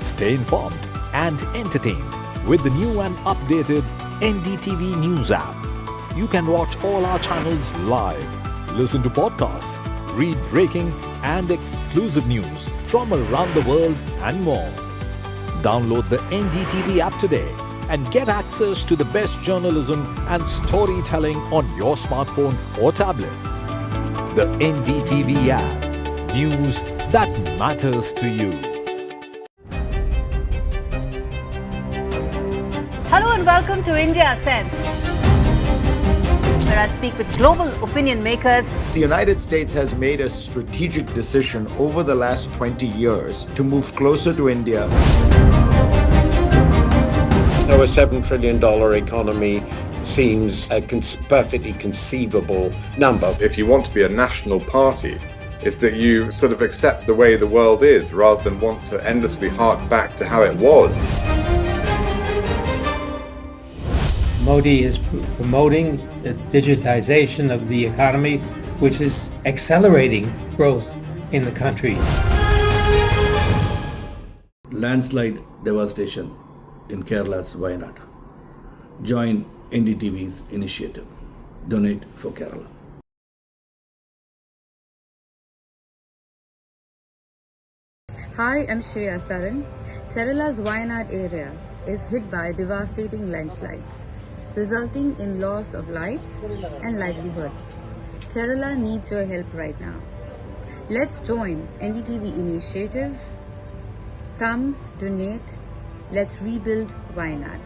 Stay informed and entertained with the new and updated NDTV News app. You can watch all our channels live, listen to podcasts, read breaking and exclusive news from around the world and more. Download the NDTV app today and get access to the best journalism and storytelling on your smartphone or tablet. The NDTV app. News that matters to you. Hello and welcome to India Sense, where I speak with global opinion makers. The United States has made a strategic decision over the last 20 years to move closer to India. So a $7 trillion economy seems a perfectly conceivable number. If you want to be a national party, it's that you sort of accept the way the world is rather than want to endlessly hark back to how it was. Modi is promoting the digitization of the economy, which is accelerating growth in the country. Landslide devastation in Kerala's Wayanad. Join NDTV's initiative. Donate for Kerala. Hi, I'm Shreya Saran. Kerala's Wayanad area is hit by devastating landslides, resulting in loss of lives and livelihood. Kerala needs your help right now. Let's join NDTV initiative. Come, donate, let's rebuild Wayanad.